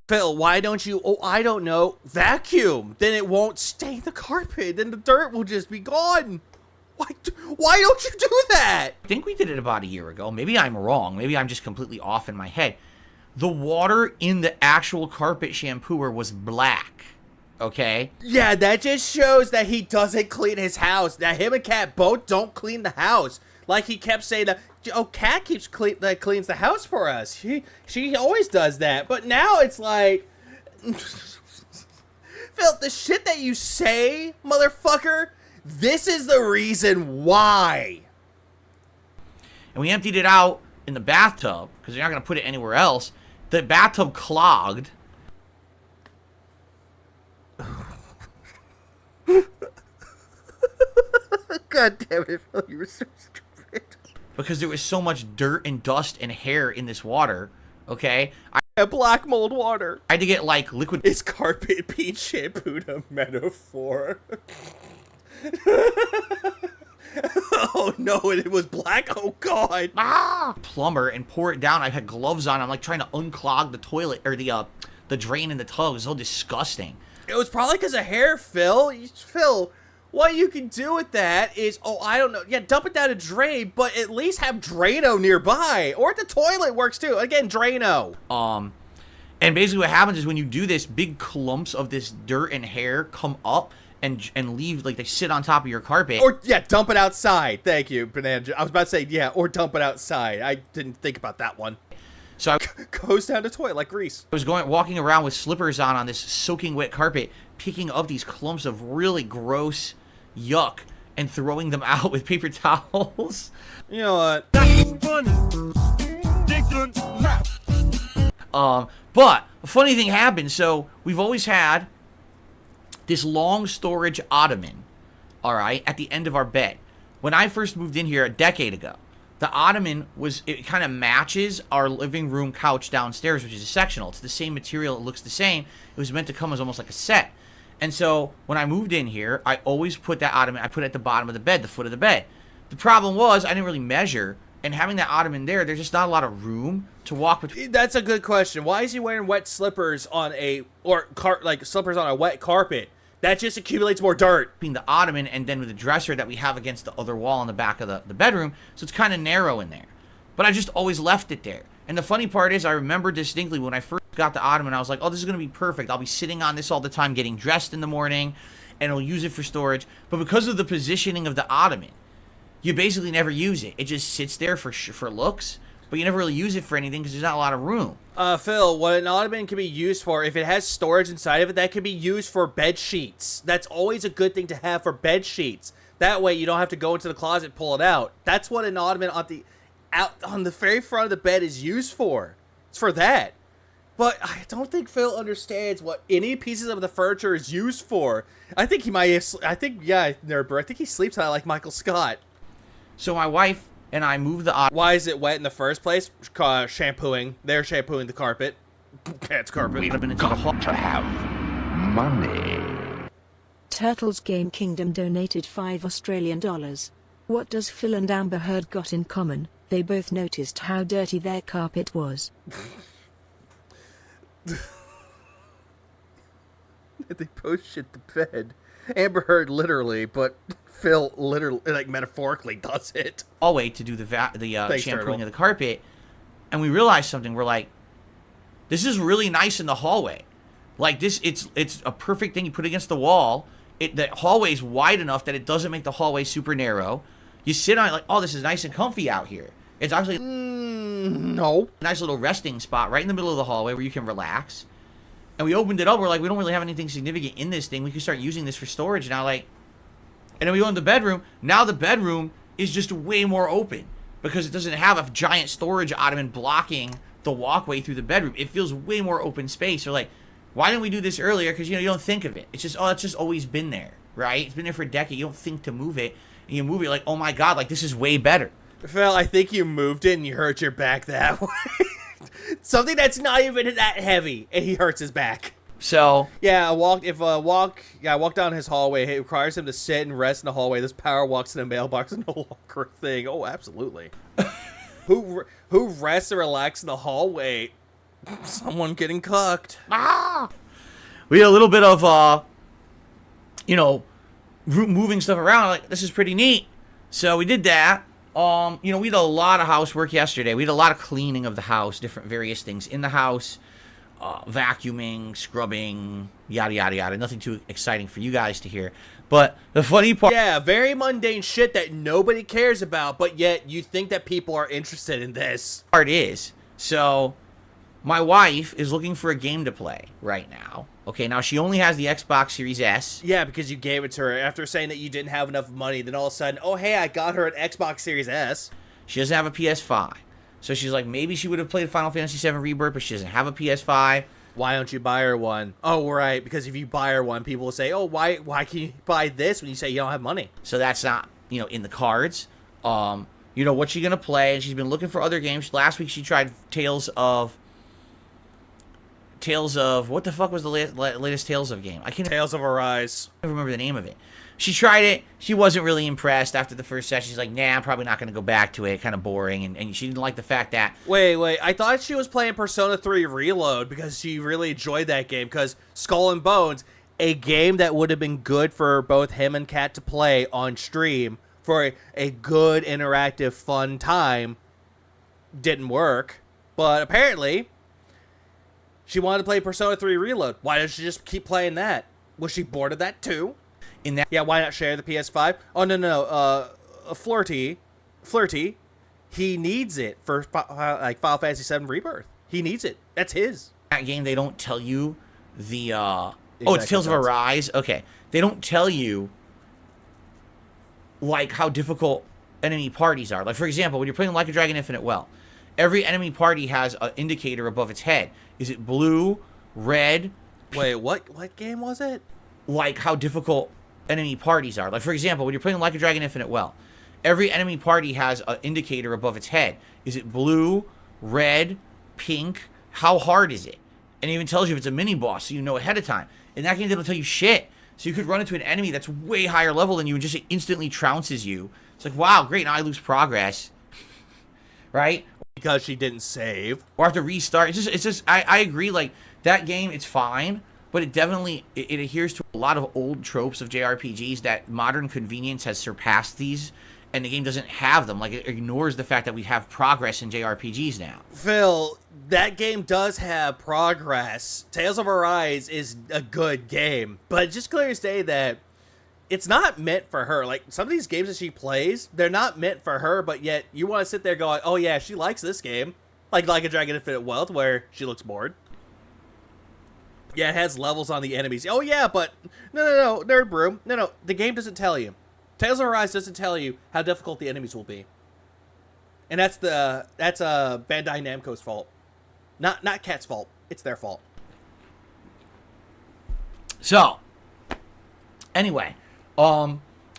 Phil, why don't you? Oh, I don't know. Vacuum. Then it won't stain the carpet. Then the dirt will just be gone. Why don't you do that? I think we did it about a year ago. Maybe I'm wrong. Maybe I'm just completely off in my head. The water in the actual carpet shampooer was black. Okay? Yeah, that just shows that he doesn't clean his house. That him and Cat both don't clean the house. Like he kept saying that, oh, Cat keeps cleans the house for us. She always does that. But now it's like, Phil, the shit that you say, motherfucker, this is the reason why. And we emptied it out in the bathtub because you're not going to put it anywhere else. The bathtub clogged. God damn it, Phil, you were so stupid. Because there was so much dirt and dust and hair in this water. Okay? Black mold water. I had to get like liquid. Is carpet being shampooed a metaphor? Oh no, it was black. Oh god. Plumber and pour it down. I had gloves on. I'm like trying to unclog the toilet or the drain in the tub. It was so disgusting. It was probably because of hair, Phil. Phil, what you can do with that is, I don't know. Yeah, dump it down a drain, but at least have Drano nearby. Or the toilet works too. Again, Drano. And basically what happens is when you do this, big clumps of this dirt and hair come up and leave, like they sit on top of your carpet. Or, yeah, dump it outside. Thank you, Banana. I was about to say, yeah, or dump it outside. I didn't think about that one. So I goes down the toilet like grease. was walking around with slippers on this soaking wet carpet, picking up these clumps of really gross yuck and throwing them out with paper towels. You know what? But a funny thing happened. So we've always had this long storage ottoman, all right, at the end of our bed. When I first moved in here a decade ago, the ottoman it kind of matches our living room couch downstairs, which is a sectional. It's the same material. It looks the same. It was meant to come as almost like a set. And so when I moved in here, I always put that ottoman, I put it at the bottom of the bed, the foot of the bed. The problem was I didn't really measure, and having that ottoman there's just not a lot of room to walk between. That's a good question. Why is he wearing wet slippers on slippers on a wet carpet? That just accumulates more dirt. Between the ottoman and then with the dresser that we have against the other wall in the back of the bedroom, so it's kind of narrow in there. But I just always left it there. And the funny part is I remember distinctly when I first got the ottoman, I was like, oh, this is going to be perfect. I'll be sitting on this all the time getting dressed in the morning, and I'll use it for storage. But because of the positioning of the ottoman, you basically never use it. It just sits there for looks, but you never really use it for anything because there's not a lot of room. Phil, what an ottoman can be used for, if it has storage inside of it, that can be used for bed sheets. That's always a good thing to have for bed sheets. That way you don't have to go into the closet and pull it out. That's what an ottoman on the very front of the bed is used for. It's for that. But I don't think Phil understands what any pieces of the furniture is used for. I think he might have, I think he sleeps on it like Michael Scott. So my wife and I moved the ottoman. Why is it wet in the first place? Shampooing. They're shampooing the carpet. Cat's carpet. We've got to have money. Turtles Game Kingdom donated $5 Australian. What does Phil and Amber Heard got in common? They both noticed how dirty their carpet was. They both shit the bed. Amber Heard literally, but Phil literally, like metaphorically, does it. Hallway to do the shampooing of the carpet, and we realized something. We're like, this is really nice in the hallway. Like this, it's a perfect thing you put against the wall. The hallway's wide enough that it doesn't make the hallway super narrow. You sit on it like, oh, this is nice and comfy out here. It's actually no nice little resting spot right in the middle of the hallway where you can relax. And we opened it up. We're like, we don't really have anything significant in this thing. We can start using this for storage now. And then we go in the bedroom. Now the bedroom is just way more open because it doesn't have a giant storage ottoman blocking the walkway through the bedroom. It feels way more open space. We're like, why didn't we do this earlier? Because you don't think of it. It's just, it's just always been there, right? It's been there for a decade. You don't think to move it. And you move it like, oh my God, like this is way better. Phil, I think you moved it and you hurt your back that way. Something that's not even that heavy, and he hurts his back. So yeah, walk down his hallway. It requires him to sit and rest in the hallway. This power walks in the mailbox and no longer a thing. Oh, absolutely. Who rests and relaxes in the hallway? Someone getting cucked. We had a little bit of moving stuff around. Like, this is pretty neat. So we did that. We did a lot of housework yesterday. We did a lot of cleaning of the house, different various things in the house, vacuuming, scrubbing, yada, yada, yada. Nothing too exciting for you guys to hear. But the funny part... Yeah, very mundane shit that nobody cares about, but yet you think that people are interested in this. Part is, so my wife is looking for a game to play right now. Okay, now she only has the Xbox Series S. Yeah, because you gave it to her after saying that you didn't have enough money. Then all of a sudden, oh, hey, I got her an Xbox Series S. She doesn't have a PS5. So she's like, maybe she would have played Final Fantasy VII Rebirth, but she doesn't have a PS5. Why don't you buy her one? Oh, right, because if you buy her one, people will say, oh, why can you buy this when you say you don't have money? So that's not, in the cards. What's she going to play? And she's been looking for other games. Last week she tried Tales of, what the fuck was the latest Tales of game? Tales of Arise. I don't remember the name of it. She tried it. She wasn't really impressed after the first session. She's like, nah, I'm probably not going to go back to it. Kind of boring. And she didn't like the fact that... Wait. I thought she was playing Persona 3 Reload because she really enjoyed that game because Skull and Bones, a game that would have been good for both him and Kat to play on stream for a good, interactive, fun time didn't work. But apparently, she wanted to play Persona 3 Reload. Why doesn't she just keep playing that? Was she bored of that too? In that, Yeah, why not share the PS5? Oh, no. Flirty, he needs it for like Final Fantasy VII Rebirth. He needs it. That's his. that game, they don't tell you the oh, it's Tales of Arise. Okay, they don't tell you like how difficult enemy parties are. Like, for example, when you're playing Like a Dragon Infinite Well, every enemy party has an indicator above its head. Is it blue, red? Wait, what game was it? Like how difficult enemy parties are. Like, for example, when you're playing Like a Dragon Infinite Well, every enemy party has an indicator above its head. Is it blue, red, pink? How hard is it? And it even tells you if it's a mini boss, so you know ahead of time. In that game, they don't tell you shit. So you could run into an enemy that's way higher level than you and just instantly trounces you. It's like, wow, great, now I lose progress. Right? Because she didn't save. Or have to restart. It's just I agree, like, that game, it's fine, but it definitely, it adheres to a lot of old tropes of JRPGs that modern convenience has surpassed these, and the game doesn't have them. Like, it ignores the fact that we have progress in JRPGs now. Phil, that game does have progress. Tales of Arise is a good game, but it's just clear to say that it's not meant for her. Like, some of these games that she plays, they're not meant for her, but yet you want to sit there going, oh yeah, she likes this game. Like a Dragon Infinite Wealth, where she looks bored. Yeah, it has levels on the enemies. Oh yeah, but no, Nerd Brew. No, the game doesn't tell you. Tales of Arise doesn't tell you how difficult the enemies will be. And that's Bandai Namco's fault. Not Cat's fault. It's their fault. So, anyway,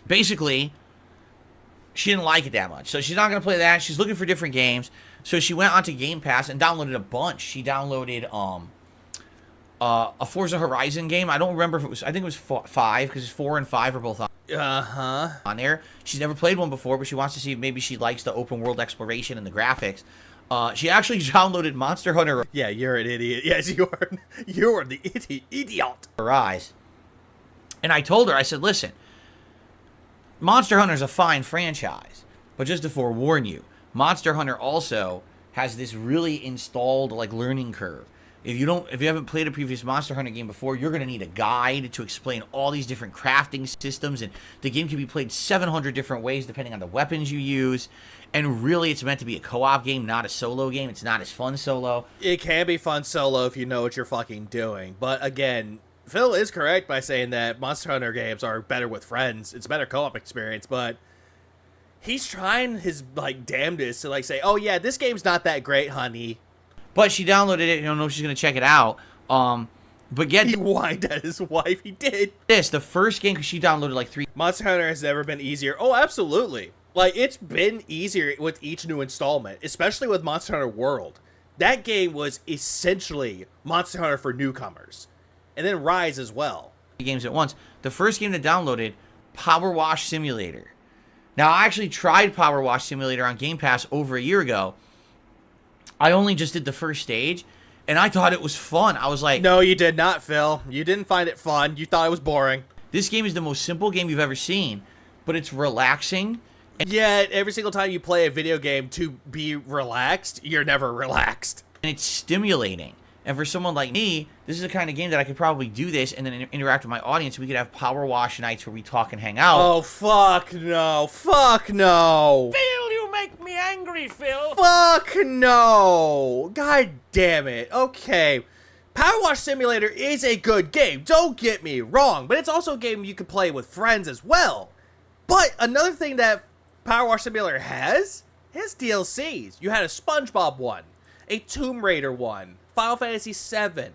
basically, she didn't like it that much. So she's not going to play that. She's looking for different games. So she went onto Game Pass and downloaded a bunch. She downloaded a Forza Horizon game. I don't remember if it was, I think it was 5, because 4 and 5 are both on there. She's never played one before, but she wants to see if maybe she likes the open world exploration and the graphics. She actually downloaded Monster Hunter. Yeah, you're an idiot. Yes, you are. You are the idiot. Rise. And I told her, I said, listen, Monster Hunter is a fine franchise, but just to forewarn you, Monster Hunter also has this really installed like learning curve. If you haven't played a previous Monster Hunter game before, you're going to need a guide to explain all these different crafting systems, and the game can be played 700 different ways depending on the weapons you use. And really, it's meant to be a co-op game, not a solo game. It's not as fun solo. It can be fun solo if you know what you're fucking doing. But again, Phil is correct by saying that Monster Hunter games are better with friends. It's a better co-op experience, but he's trying his like damnedest to like say, "Oh yeah, this game's not that great, honey." But she downloaded it. You don't know if she's going to check it out. But get he whined at his wife. He did. This, the first game, because she downloaded like 3. Monster Hunter has never been easier. Oh, absolutely. Like, it's been easier with each new installment, especially with Monster Hunter World. That game was essentially Monster Hunter for newcomers. And then Rise as well. Games at once. The first game that downloaded, Power Wash Simulator. Now, I actually tried Power Wash Simulator on Game Pass over a year ago. I only just did the first stage, and I thought it was fun. I was like... No, you did not, Phil. You didn't find it fun. You thought it was boring. This game is the most simple game you've ever seen, but it's relaxing. And yet, every single time you play a video game to be relaxed, you're never relaxed. And it's stimulating. And for someone like me, this is the kind of game that I could probably do this and then interact with my audience. We could have Power Wash nights where we talk and hang out. Oh, fuck no. Fuck no. Phil, you make me angry, Phil. Fuck no. God damn it. Okay. Power Wash Simulator is a good game. Don't get me wrong. But it's also a game you can play with friends as well. But another thing that Power Wash Simulator has DLCs. You had a SpongeBob one, a Tomb Raider one, Final Fantasy VII,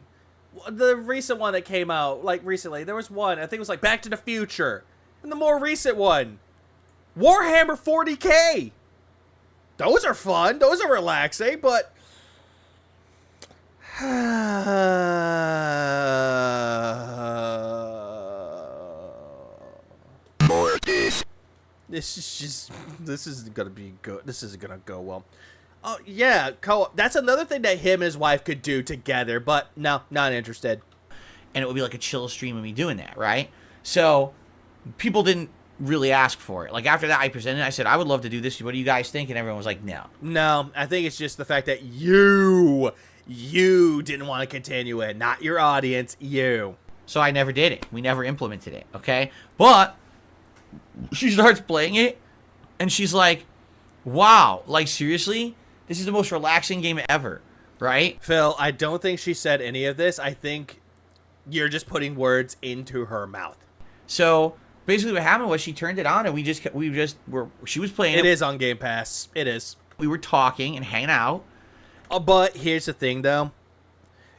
the recent one that came out, like, recently, there was one, I think it was, like, Back to the Future, and the more recent one, Warhammer 40K. Those are fun, those are relaxing, but... More of this. This isn't gonna be good, this isn't gonna go well. Oh, yeah, that's another thing that him and his wife could do together, but no, not interested. and it would be like a chill stream of me doing that, right? So people didn't really ask for it. Like after that, I presented. I said I would love to do this. What do you guys think? And everyone was like, no. No, I think it's just the fact that you didn't want to continue it, not your audience. You. So I never did it. We never implemented it. Okay, but she starts playing it, and she's like, "Wow, like seriously, this is the most relaxing game ever." Right? Phil, I don't think she said any of this. I think you're just putting words into her mouth. So basically what happened was she turned it on and she was playing it. It is on Game Pass. It is. We were talking and hanging out. But here's the thing, though.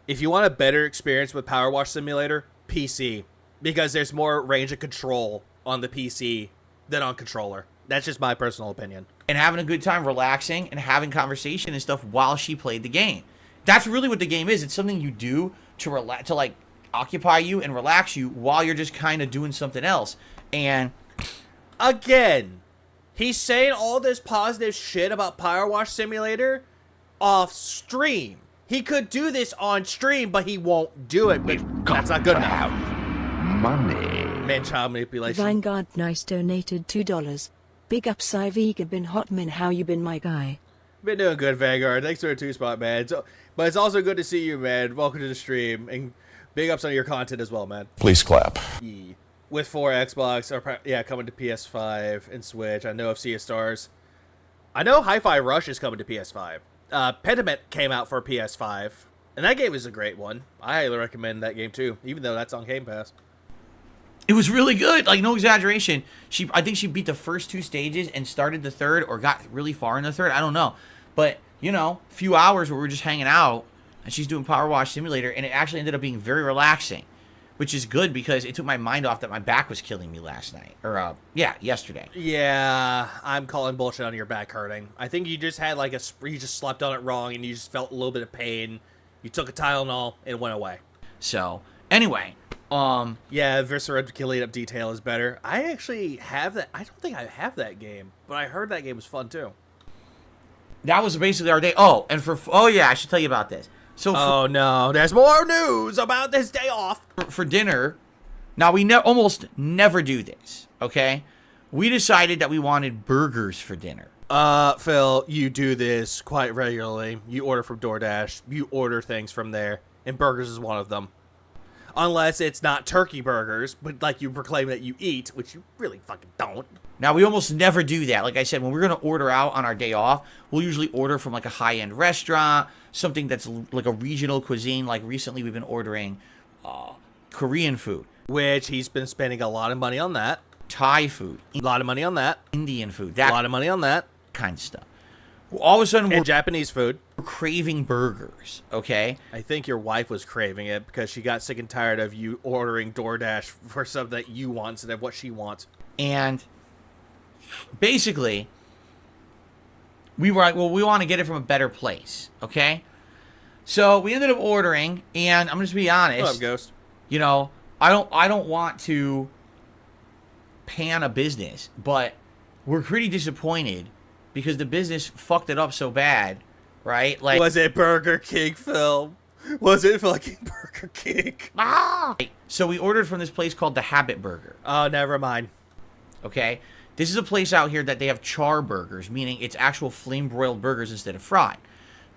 If you want a better experience with Power Wash Simulator, PC. Because there's more range of control on the PC than on controller. That's just my personal opinion. And having a good time, relaxing, and having conversation and stuff while she played the game. That's really what the game is. It's something you do to like occupy you and relax you while you're just kind of doing something else. And again, he's saying all this positive shit about Power Wash Simulator off stream. He could do this on stream, but he won't do it. That's not good enough. Money. Man-child manipulation. Vanguard Nice donated $2. Big up Vega been Hotman, how you been, my guy? Been doing good, Vanguard. Thanks for the 2-spot, man. But it's also good to see you, man. Welcome to the stream. And big ups on your content as well, man. Please clap. Yeah. With 4 Xbox, or coming to PS5 and Switch. I know of Sea of Stars. I know Hi-Fi Rush is coming to PS5. Pentiment came out for PS5. And that game is a great one. I highly recommend that game, too. Even though that's on Game Pass. it was really good. Like, no exaggeration. I think she beat the first 2 stages and started the third, or got really far in the third. I don't know. But, you know, a few hours where we were just hanging out, and she's doing Power Wash Simulator, and it actually ended up being very relaxing, which is good because it took my mind off that my back was killing me last night. Or, yesterday. Yeah, I'm calling bullshit on your back hurting. I think you just had like you just slept on it wrong, and you just felt a little bit of pain. You took a Tylenol, and it went away. So, anyway, yeah, Viscera Killing Up Detail is better. I actually have that. I don't think I have that game, but I heard that game was fun too. That was basically our day. Oh, and I should tell you about this. So, oh no, there's more news about this day off. For dinner, now we almost never do this, okay? We decided that we wanted burgers for dinner. Phil, you do this quite regularly. You order from DoorDash. You order things from there, and burgers is one of them. Unless it's not turkey burgers, but like you proclaim that you eat, which you really fucking don't. Now, we almost never do that. Like I said, when we're going to order out on our day off, we'll usually order from like a high-end restaurant, something that's like a regional cuisine. Like recently we've been ordering Korean food. Which he's been spending a lot of money on that. Thai food. A lot of money on that. Indian food. A lot of money on that. Kind of stuff. All of a sudden, we're Japanese food. Craving burgers, okay? I think your wife was craving it because she got sick and tired of you ordering DoorDash for something that you want instead of what she wants. And basically, we were like, well, we want to get it from a better place, okay? So we ended up ordering, and I'm just be honest. What's up, Ghost? You know, I don't want to pan a business, but we're pretty disappointed because the business fucked it up so bad, right? Like, was it Burger King, Phil? Was it fucking Burger King? So we ordered from this place called the Habit Burger. Oh, never mind. Okay? This is a place out here that they have char burgers, meaning it's actual flame-broiled burgers instead of fried.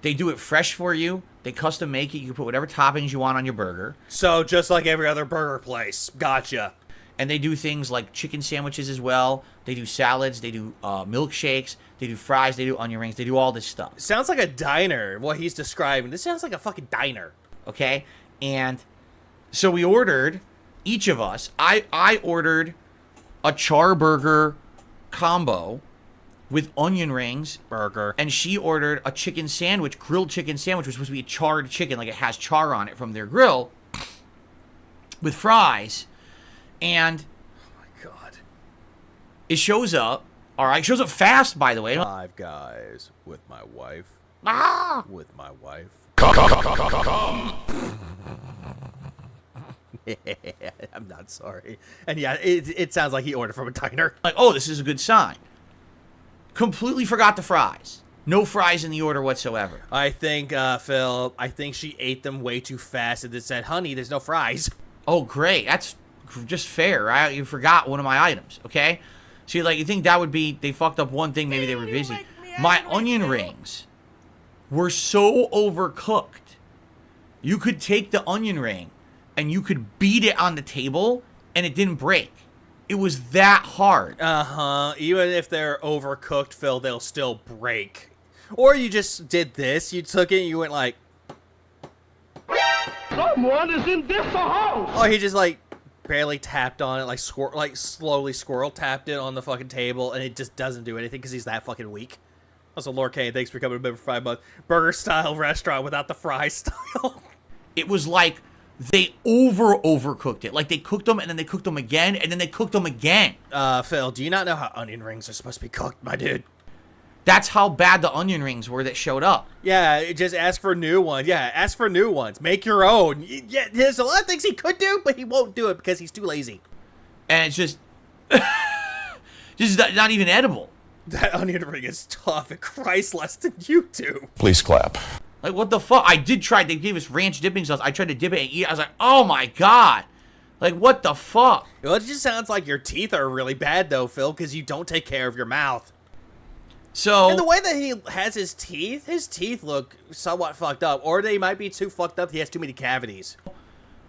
They do it fresh for you. They custom make it. You can put whatever toppings you want on your burger. So just like every other burger place. Gotcha. And they do things like chicken sandwiches as well. They do salads. They do milkshakes. They do fries. They do onion rings. They do all this stuff. Sounds like a diner, what he's describing. This sounds like a fucking diner. Okay? And so we ordered, each of us, I ordered a char burger combo with onion rings. Burger. And she ordered a chicken sandwich, grilled chicken sandwich, which was supposed to be a charred chicken, like it has char on it from their grill, with fries. And oh my god, it shows up. All right, it shows up fast, by the way. Five Guys with my wife. With my wife. I'm not sorry. And yeah, it sounds like he ordered from a diner. Like, oh, this is a good sign. Completely forgot the fries. No fries in the order whatsoever. I think, Phil, she ate them way too fast and then said, honey, there's no fries. Oh, great. That's just fair, right? You forgot one of my items, okay? So you think that would be, they fucked up one thing, maybe they were busy. My onion rings were so overcooked. You could take the onion ring and you could beat it on the table and it didn't break. It was that hard. Uh-huh. Even if they're overcooked, Phil, they'll still break. Or you just did this. You took it and you went like... Someone is in this house. Oh, he just like barely tapped on it, like slowly squirrel tapped it on the fucking table, and it just doesn't do anything because he's that fucking weak. Also, Lord Kane, thanks for coming to member for 5 months. Burger style restaurant without the fry style. It was like they overcooked it. Like they cooked them and then they cooked them again and then they cooked them again. Phil, do you not know how onion rings are supposed to be cooked, my dude? That's how bad the onion rings were that showed up. Yeah, just ask for new ones. Yeah, ask for new ones. Make your own. Yeah, there's a lot of things he could do, but he won't do it because he's too lazy. And it's just... just not even edible. That onion ring is tough. It cries less than you do. Please clap. Like, what the fuck? I did try. They gave us ranch dipping sauce. I tried to dip it and eat it. I was like, oh my god. Like, what the fuck? Well, it just sounds like your teeth are really bad, though, Phil, because you don't take care of your mouth. So... And the way that he has his teeth look somewhat fucked up. Or they might be too fucked up. He has too many cavities.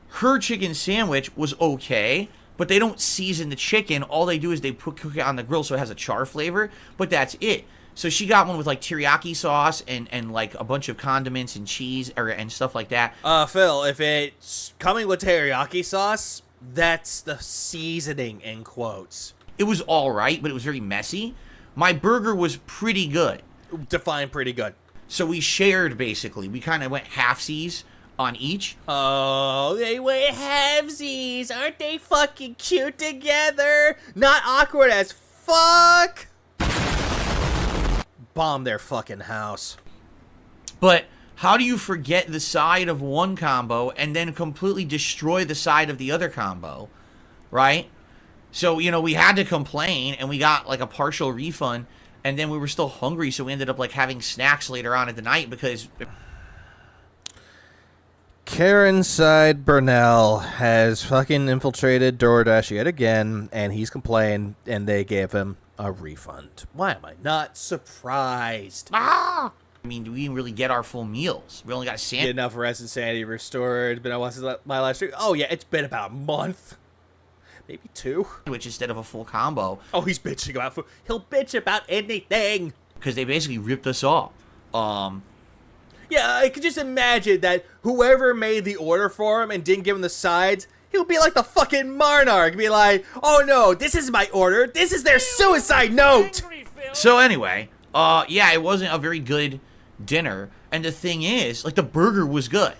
Her chicken sandwich was okay, but they don't season the chicken. All they do is they cook it on the grill so it has a char flavor, but that's it. So she got one with like teriyaki sauce and like a bunch of condiments and cheese and stuff like that. Phil, if it's coming with teriyaki sauce, that's the seasoning in quotes. It was all right, but it was very messy. My burger was pretty good. Define pretty good. So we shared, basically. We kind of went halfsies on each. Oh, they went halvesies. Aren't they fucking cute together? Not awkward as fuck. Bomb their fucking house. But how do you forget the side of one combo and then completely destroy the side of the other combo, right? So, we had to complain, and we got, like, a partial refund, and then we were still hungry, so we ended up, like, having snacks later on in the night because... Karen Side Burnell has fucking infiltrated DoorDash yet again, and he's complained, and they gave him a refund. Why am I not surprised? I mean, we didn't really get our full meals. We only got a sandwich. Get enough rest and sanity restored. Been my last week. Oh, yeah, it's been about a month. Maybe 2. Instead of a full combo. Oh, he's bitching about food. He'll bitch about anything. Because they basically ripped us off. Yeah, I could just imagine that whoever made the order for him and didn't give him the sides, he'll be like the fucking Monarch. Be like, oh no, this is my order. This is their suicide note. So anyway, yeah, it wasn't a very good dinner. And the thing is, like, the burger was good.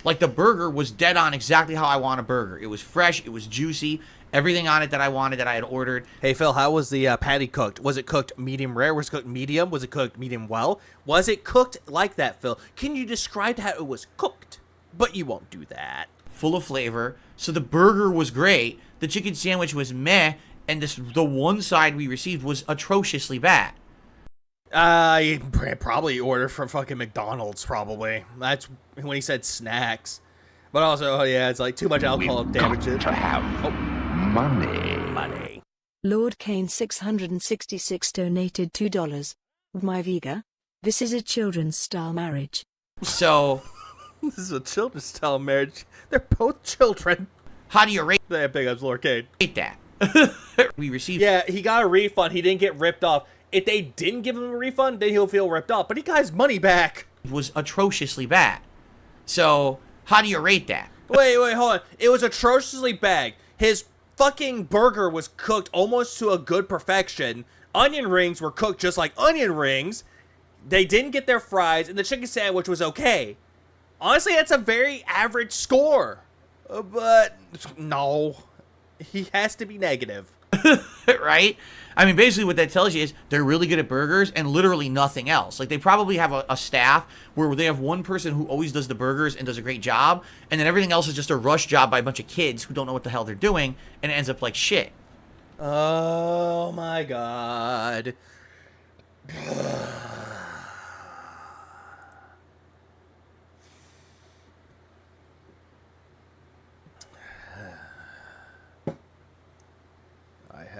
Like, the burger was dead on exactly how I want a burger. It was fresh. It was juicy. Everything on it that I wanted, that I had ordered. Hey, Phil, how was the patty cooked? Was it cooked medium rare? Was it cooked medium? Was it cooked medium well? Was it cooked like that, Phil? Can you describe how it was cooked? But you won't do that. Full of flavor. So the burger was great. The chicken sandwich was meh. And the one side we received was atrociously bad. I probably ordered from fucking McDonald's, probably. That's when he said snacks. But also, oh yeah, it's like too much alcohol damages. To have money. Lord Kane 666 donated $2. My Vega. This is a children's style marriage. So... This is a children's style marriage. They're both children. How do you rate They have big ups, Lord Kane. that? We received... Yeah, he got a refund. He didn't get ripped off. If they didn't give him a refund, then he'll feel ripped off. But he got his money back. was atrociously bad. So, how do you rate that? Wait, hold on. It was atrociously bad. His fucking burger was cooked almost to a good perfection. Onion rings were cooked just like onion rings. They didn't get their fries, and the chicken sandwich was okay. Honestly, that's a very average score. But, no. He has to be negative. Right? I mean, basically what that tells you is they're really good at burgers and literally nothing else. Like, they probably have a staff where they have one person who always does the burgers and does a great job, and then everything else is just a rush job by a bunch of kids who don't know what the hell they're doing, and it ends up like shit. Oh, my God.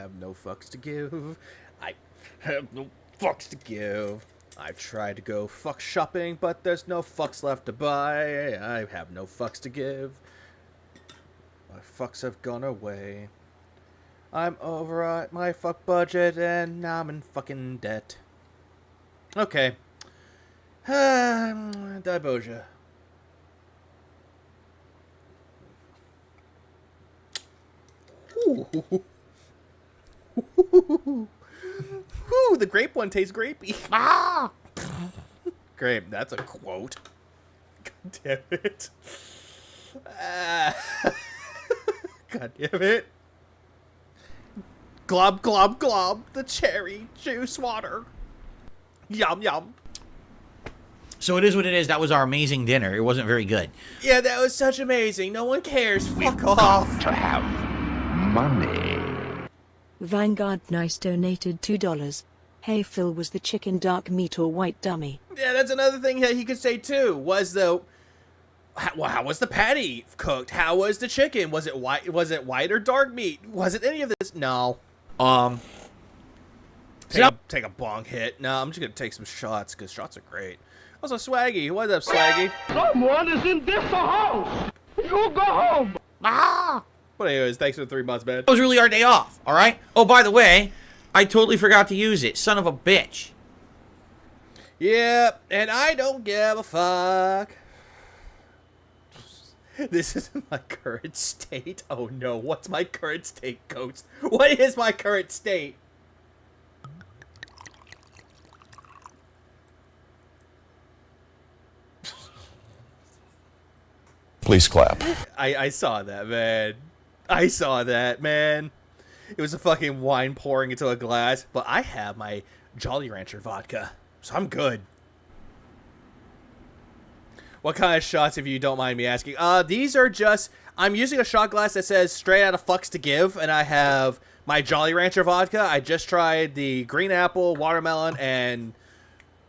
have no fucks to give. I have no fucks to give. I've tried to go fuck shopping, but there's no fucks left to buy. I have no fucks to give. My fucks have gone away. I'm over my fuck budget, and now I'm in fucking debt. Okay. Diboja. Ooh. Ooh, the grape one tastes grapey. Ah! Grape, that's a quote. God damn it. God damn it. Glob, glob, glob. The cherry juice water. Yum, yum. So it is what it is. That was our amazing dinner. It wasn't very good. Yeah, that was such amazing. No one cares. Fuck Got off. to have money. Vanguard Nice donated $2. Hey Phil, was the chicken dark meat or white dummy? Yeah, that's another thing that he could say too. Was the how was the patty cooked? How was the chicken? Was it white? Was it white or dark meat? Was it any of this? No. Take a bong hit. No, I'm just gonna take some shots because shots are great. Also, Swaggy, what's up, Swaggy? Someone is in this house. You go home. But anyways, thanks for the 3 months, man. That was really our day off, all right? Oh, by the way, I totally forgot to use it. Son of a bitch. Yeah, and I don't give a fuck. This is my current state. Oh no, what's my current state, Ghost? What is my current state? Please clap. I saw that, man. I saw that, man. It was a fucking wine pouring into a glass, but I have my Jolly Rancher vodka, so I'm good. What kind of shots, if you don't mind me asking? These are just... I'm using a shot glass that says straight out of fucks to give, and I have my Jolly Rancher vodka. I just tried the green apple, watermelon, and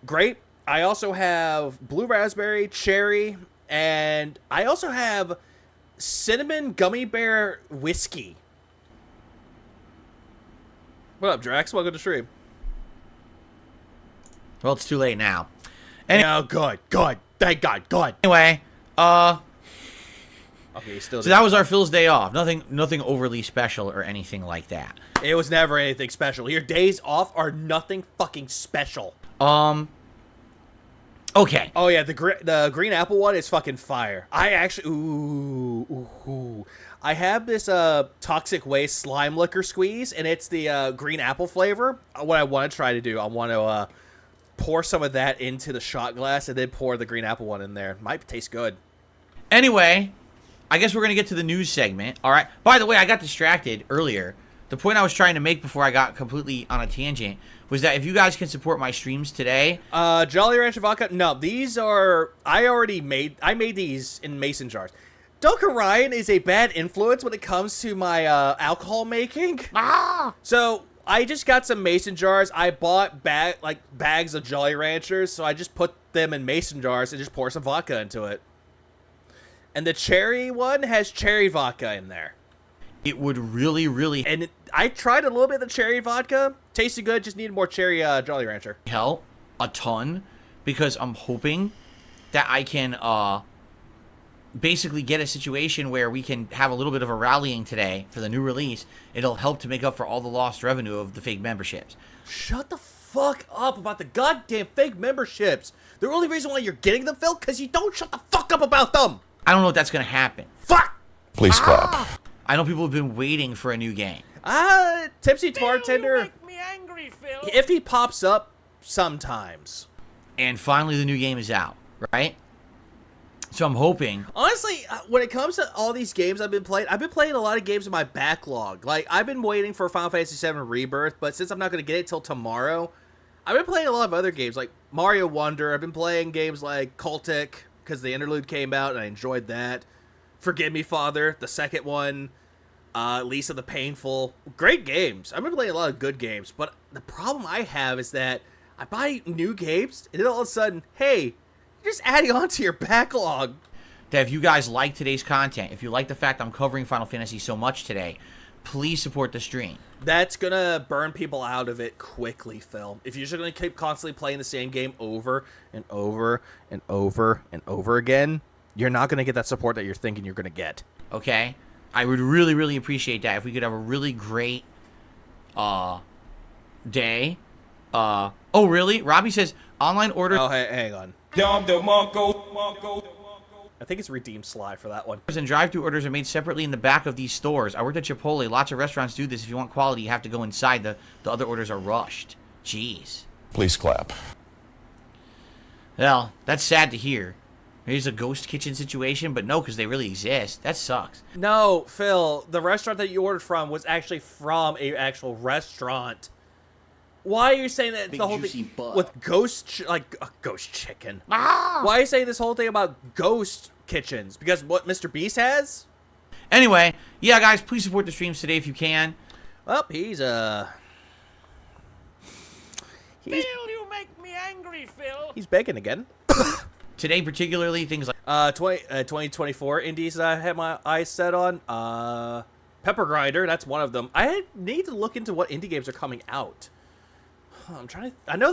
grape. I also have blue raspberry, cherry, and I also have cinnamon gummy bear whiskey. What up, Drax? Welcome to stream. Well, it's too late now. Oh, good. Thank God, good. Anyway, Okay, still. so that was our Phil's day off. Nothing overly special or anything like that. It was never anything special. Your days off are nothing fucking special. Okay. Oh yeah, the green apple one is fucking fire. I actually ooh. I have this toxic waste slime liquor squeeze, and it's the green apple flavor. What I want to try to do, I want to pour some of that into the shot glass and then pour the green apple one in there. Might taste good. Anyway, I guess we're gonna get to the news segment. All right. By the way, I got distracted earlier. The point I was trying to make before I got completely on a tangent was that if you guys can support my streams today, Jolly Rancher vodka. No, these are I made these in mason jars. Duncan Ryan is a bad influence when it comes to my alcohol making. So I just got some mason jars. I bought bags of Jolly Ranchers, so I just put them in mason jars and just pour some vodka into it. And the cherry one has cherry vodka in there. it would really And I tried a little bit of the cherry vodka. Tasted good. Just needed more cherry Jolly Rancher. help a ton, because I'm hoping that I can basically get a situation where we can have a little bit of a rallying today for the new release. It'll help to make up for all the lost revenue of the fake memberships. Shut the fuck up about the goddamn fake memberships. The only reason why you're getting them, Phil, because you don't shut the fuck up about them. I don't know if that's going to happen. Fuck! Please clap. I know people have been waiting for a new game. Tipsy You Bartender, make me angry, Phil. if he pops up, sometimes. And finally the new game is out, right? So I'm hoping... Honestly, when it comes to all these games I've been playing a lot of games in my backlog. Like, I've been waiting for Final Fantasy VII Rebirth, but since I'm not going to get it till tomorrow, I've been playing a lot of other games, like Mario Wonder. I've been playing games like Cultic, because the interlude came out, and I enjoyed that. Forgive Me, Father, the second one. Lisa the Painful. Great games. I've been playing a lot of good games, but the problem I have is that I buy new games, and then all of a sudden, hey, you're just adding on to your backlog. that if you guys like today's content, if you like the fact I'm covering Final Fantasy so much today, please support the stream. That's gonna burn people out of it quickly, Phil. If you're just gonna keep constantly playing the same game over and over and over and over again, you're not gonna get that support that you're thinking you're gonna get. Okay? I would really, really appreciate that if we could have a really great day. Oh, really? Robbie says online order. Oh, hey, hang on. I think it's Redeem Sly for that one. And drive-thru orders are made separately in the back of these stores. I worked at Chipotle. Lots of restaurants do this. If you want quality, you have to go inside. The other orders are rushed. Jeez. Please clap. Well, that's sad to hear. Here's a ghost kitchen situation, but no, because they really exist. That sucks. No, Phil, the restaurant that you ordered from was actually from a actual restaurant. Why are you saying that the whole thing with ghost chicken? Why are you saying this whole thing about ghost kitchens? Because what Mr. Beast has? Anyway, yeah, guys, please support the streams today if you can. Well, he's Phil, you make me angry, Phil. He's begging again. Today, particularly, things like 2024 indies that I had my eyes set on. Pepper Grinder, that's one of them. I need to look into what indie games are coming out. I'm trying to. I know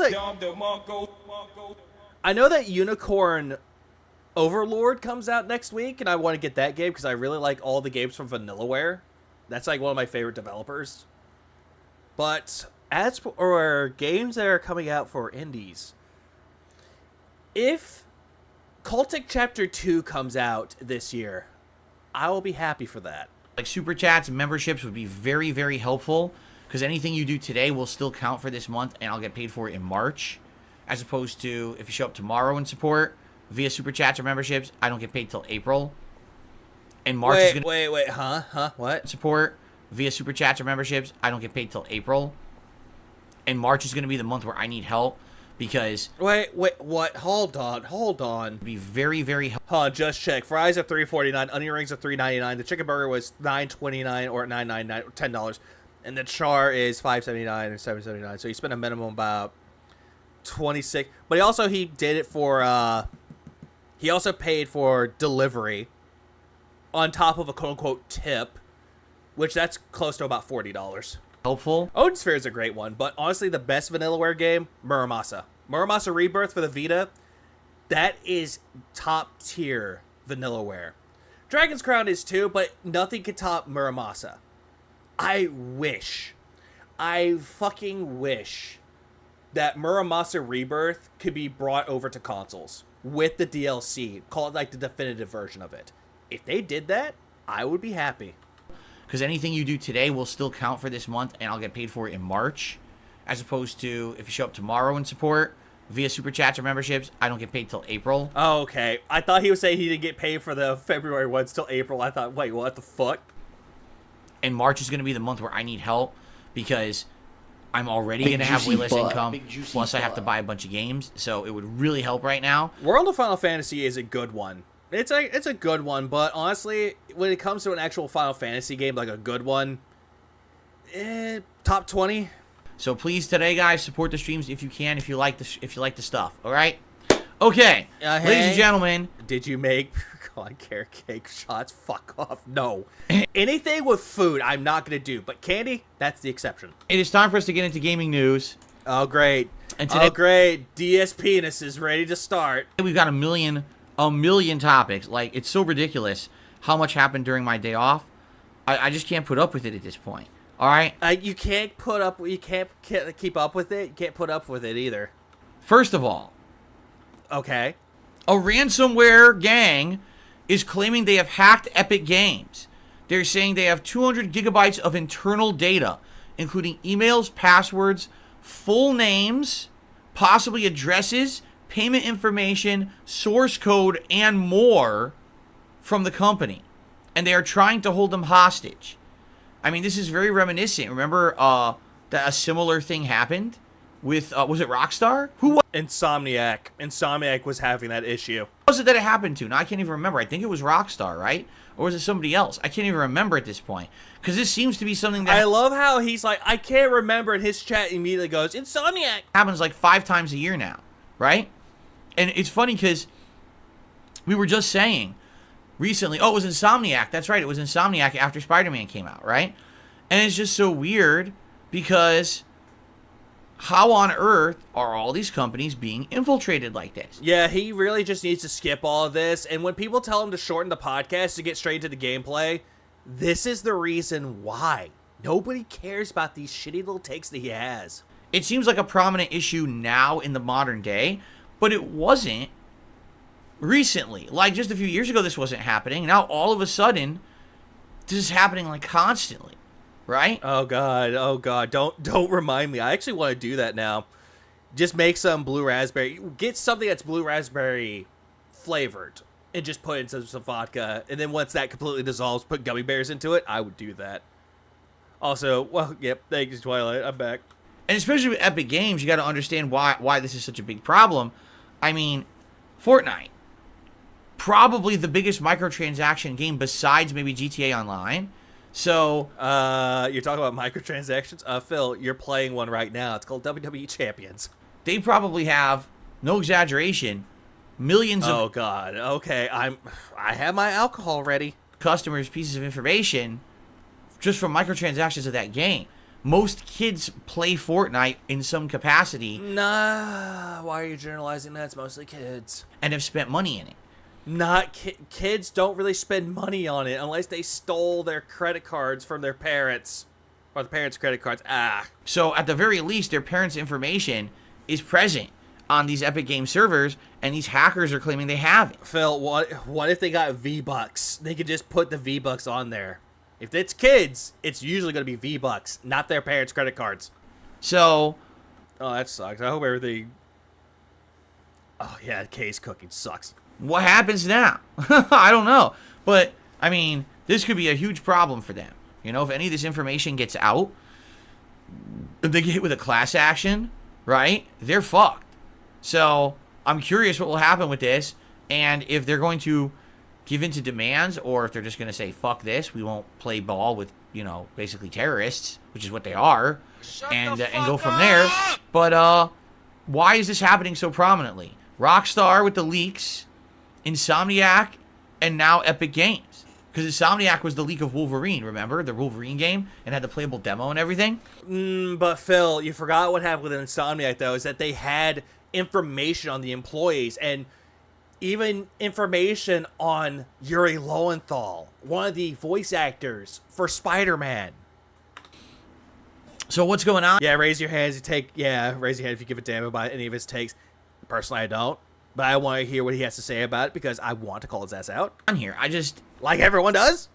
that Unicorn Overlord comes out next week, and I want to get that game because I really like all the games from Vanillaware. That's like one of my favorite developers. But as for games that are coming out for indies, if Cultic Chapter 2 comes out this year, I will be happy for that. like super chats and memberships would be very, very helpful. Because anything you do today will still count for this month, and I'll get paid for it in March. As opposed to if you show up tomorrow and support via super chats or memberships, I don't get paid till April. And March is gonna what? Support via super chats or memberships, I don't get paid till April. And March is gonna be the month where I need help because wait, what? Hold on. Be very, very helpful. Hold on, just check. Fries are $3.49, onion rings are $3.99. The chicken burger was $9.29 or $9.99 or $10. And the char is $5.79 or $7.79. So you spend a minimum about $26. But he did it for he also paid for delivery on top of a quote unquote tip, which that's close to about $40. Helpful. Odin Sphere is a great one, but honestly the best Vanillaware game, Muramasa. Muramasa Rebirth for the Vita, that is top tier Vanillaware. Dragon's Crown is too, but nothing can top Muramasa. I fucking wish that Muramasa Rebirth could be brought over to consoles with the DLC. Call it like the definitive version of it. If they did that, I would be happy. Because anything you do today will still count for this month, and I'll get paid for it in March. As opposed to if you show up tomorrow and support via super chats or memberships, I don't get paid till April. Oh, okay. I thought he was saying he didn't get paid for the February ones till April. I thought, wait, what the fuck? And March is going to be the month where I need help because I'm already going to have wayless income. Plus, I have to buy a bunch of games. So it would really help right now. World of Final Fantasy is a good one. It's a good one, but honestly, when it comes to an actual Final Fantasy game, like a good one, top 20. So please today, guys, support the streams if you can, if you like the stuff. All right. Okay, ladies and gentlemen. Did you make carrot cake shots? Fuck off. No. Anything with food, I'm not going to do. But candy, that's the exception. It is time for us to get into gaming news. Oh, great. And today, DS Penis is ready to start. We've got a million topics. Like, it's so ridiculous how much happened during my day off. I just can't put up with it at this point. All right? You can't keep up with it. You can't put up with it either. First of all. Okay. A ransomware gang is claiming they have hacked Epic Games. They're saying they have 200 gigabytes of internal data, including emails, passwords, full names, possibly addresses, payment information, source code, and more from the company. And they are trying to hold them hostage. I mean, this is very reminiscent. Remember that a similar thing happened with, was it Rockstar? Who was Insomniac. Insomniac was having that issue. Who was it that it happened to? Now, I can't even remember. I think it was Rockstar, right? Or was it somebody else? I can't even remember at this point. Because this seems to be something that... I love how he's like, I can't remember, and his chat immediately goes, Insomniac! Happens like 5 times a year now, right? And it's funny because we were just saying recently, oh, it was Insomniac. That's right, it was Insomniac after Spider-Man came out, right? And it's just so weird because how on earth are all these companies being infiltrated like this? Yeah, he really just needs to skip all of this. And when people tell him to shorten the podcast to get straight to the gameplay, this is the reason why. Nobody cares about these shitty little takes that he has. It seems like a prominent issue now in the modern day, but it wasn't recently. Like just a few years ago, this wasn't happening. Now all of a sudden, this is happening like constantly, right? Oh god, don't remind me. I actually want to do that now. Just make some blue raspberry. Get something that's blue raspberry flavored and just put it in some vodka. And then once that completely dissolves, put gummy bears into it. I would do that. Also, well, yep, thank you, Twilight. I'm back. And especially with Epic Games, you got to understand why this is such a big problem. I mean, Fortnite, probably the biggest microtransaction game besides maybe GTA Online. So, you're talking about microtransactions? Phil, you're playing one right now. It's called WWE Champions. They probably have, no exaggeration, millions of Oh god. Okay, I have my alcohol ready. customers' pieces of information just from microtransactions of that game. Most kids play Fortnite in some capacity Nah, why are you generalizing that? It's mostly kids. and have spent money in it. Not kids don't really spend money on it unless they stole their credit cards from their parents or the parents' credit cards. So at the very least, their parents' information is present on these Epic Games servers, and these hackers are claiming they have it. Phil, what if they got V-Bucks? They could just put the V-Bucks on there. If it's kids, it's usually going to be V-Bucks, not their parents' credit cards. So, Oh, that sucks. I hope everything... Oh, yeah, case cooking sucks. what happens now? I don't know. But, I mean, this could be a huge problem for them. You know, if any of this information gets out, if they get hit with a class action, right, they're fucked. So, I'm curious what will happen with this, and if they're going to give in to demands, or if they're just going to say, fuck this, we won't play ball with, you know, basically terrorists, which is what they are, and go from there. But, why is this happening so prominently? Rockstar with the leaks, Insomniac, and now Epic Games. Because Insomniac was the leak of Wolverine, remember? The Wolverine game, and had the playable demo and everything. But Phil, you forgot what happened with Insomniac, though, is that they had information on the employees, and even information on Yuri Lowenthal, one of the voice actors for Spider-Man. So what's going on? Yeah, raise your hands. Raise your hand if you give a damn about any of his takes. Personally, I don't. But I want to hear what he has to say about it because I want to call his ass out. On here, Like everyone does.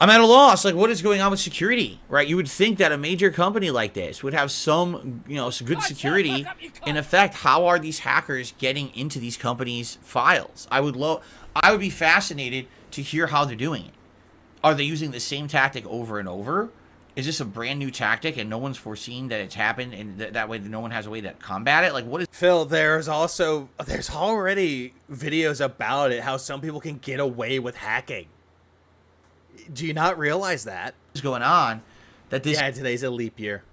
I'm at a loss. Like, what is going on with security, right? You would think that a major company like this would have some, you know, some good security. In effect, how are these hackers getting into these companies' files? I would be fascinated to hear how they're doing it. Are they using the same tactic over and over? Is this a brand new tactic and no one's foreseen that it's happened, and that way no one has a way to combat it? Like, what is... Phil, there's already videos about it, how some people can get away with hacking. Do you not realize that? What's going on? That this... Yeah, today's a leap year.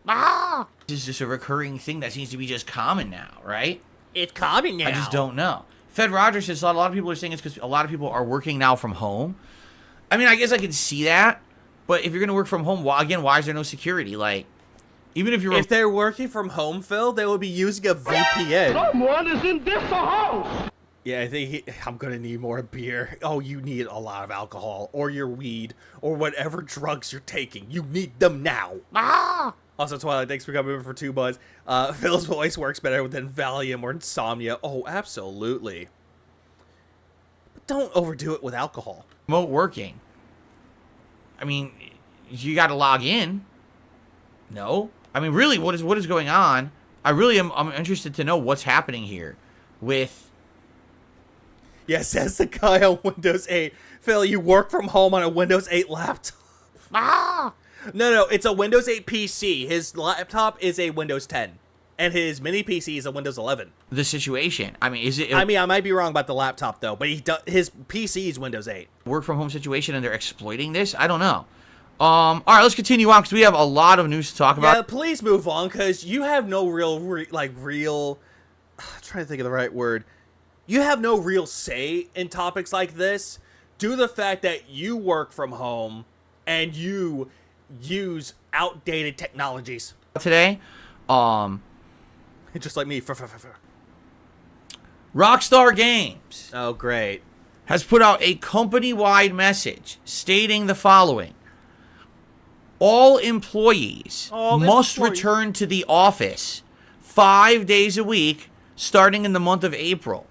This is just a recurring thing that seems to be just common now, right? It's common now. I just don't know. Fed Rogers says a lot of people are saying it's because a lot of people are working now from home. I mean, I guess I can see that. But if you're going to work from home, why is there no security? Like, even if they're working from home, Phil, they will be using a VPN. Someone is in this house. Yeah, I think I'm going to need more beer. Oh, you need a lot of alcohol or your weed or whatever drugs you're taking. You need them now. Also, Twilight, thanks for coming over for 2 months. Phil's voice works better than Valium or Insomnia. Oh, absolutely. But don't overdo it with alcohol. remote working, I mean, you got to log in. No, I mean, really, what is going on? I'm interested to know what's happening here with. Yes, says the guy on Windows 8. Phil, you work from home on a Windows 8 laptop. No, it's a Windows 8 PC. His laptop is a Windows 10. And his mini PC is a Windows 11. The situation. I mean, is it... I mean, I might be wrong about the laptop, though. But his PC is Windows 8. Work from home situation and they're exploiting this? I don't know. All right, let's continue on because we have a lot of news to talk about. Yeah, please move on because you have no real... I'm trying to think of the right word. You have no real say in topics like this due to the fact that you work from home and you use outdated technologies. Today, Just like me. Rockstar Games Oh, great. has put out a company-wide message stating the following. All employees must return to the office 5 days a week starting in the month of April.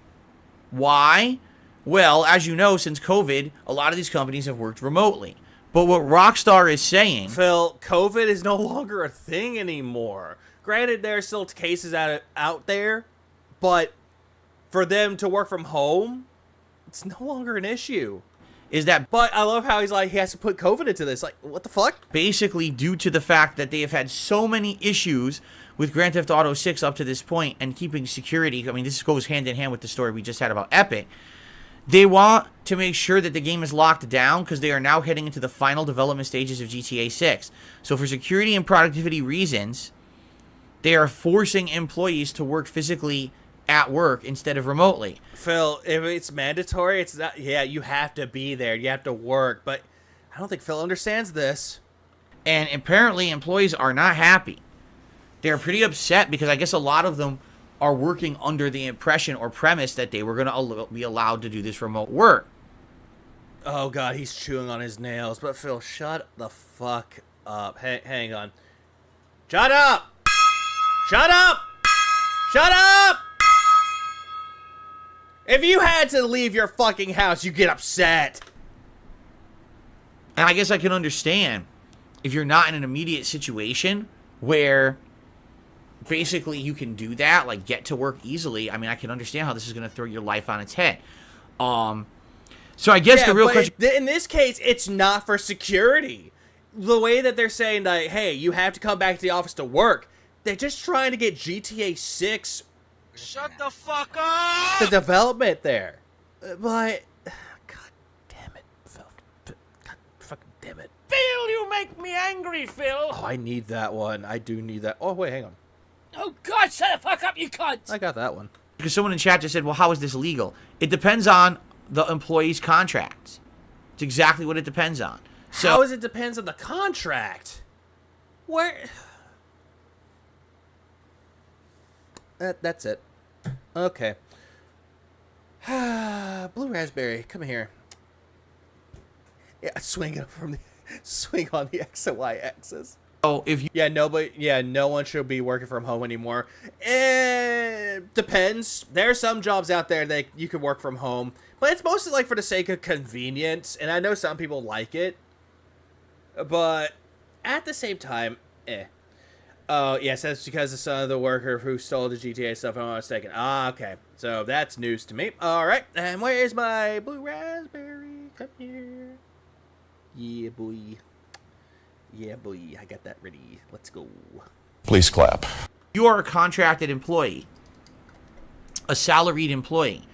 Why? Well, as you know, since COVID, a lot of these companies have worked remotely. But what Rockstar is saying... Phil, COVID is no longer a thing anymore. Granted, there are still cases out there, but for them to work from home, it's no longer an issue. But I love how he's like, he has to put COVID into this. Like, what the fuck? Basically, due to the fact that they have had so many issues with Grand Theft Auto 6 up to this point and keeping security. I mean, this goes hand in hand with the story we just had about Epic. They want to make sure that the game is locked down because they are now heading into the final development stages of GTA 6. So for security and productivity reasons, they are forcing employees to work physically at work instead of remotely. Phil, if it's mandatory, it's not. Yeah, you have to be there. You have to work. But I don't think Phil understands this. And apparently employees are not happy. They're pretty upset because I guess a lot of them are working under the impression or premise that they were going to be allowed to do this remote work. Oh, God, he's chewing on his nails. But Phil, shut the fuck up. Hang on. Shut up! Shut up! Shut up! If you had to leave your fucking house, you get upset. And I guess I can understand if you're not in an immediate situation where basically you can do that, like get to work easily. I mean, I can understand how this is going to throw your life on its head. So I guess the real question... in this case, it's not for security. The way that they're saying that, hey, you have to come back to the office to work, they're just trying to get GTA 6... Shut the fuck up! The development there. But... God damn it, Phil. God fucking damn it. Phil, you make me angry, Phil! Oh, I need that one. I do need that. Oh, wait, hang on. Oh, God, shut the fuck up, you cunt! I got that one. Because someone in chat just said, well, how is this legal? It depends on the employee's contracts. It's exactly what it depends on. So, how is it depends on the contract? Where... That's it. Okay. Blue raspberry, come here. Yeah, swing it from the swing on the X and Y axis. Oh, if you... no one should be working from home anymore. It depends. There are some jobs out there that you can work from home, but it's mostly like for the sake of convenience, and I know some people like it, but at the same time, Oh, yes, that's because the son of the worker who stole the GTA stuff, if I'm not mistaken. Ah, okay. So that's news to me. All right, and where's my blue raspberry? Come here. Yeah, boy. Yeah, boy. I got that ready. Let's go. Please clap. You are a contracted employee, a salaried employee.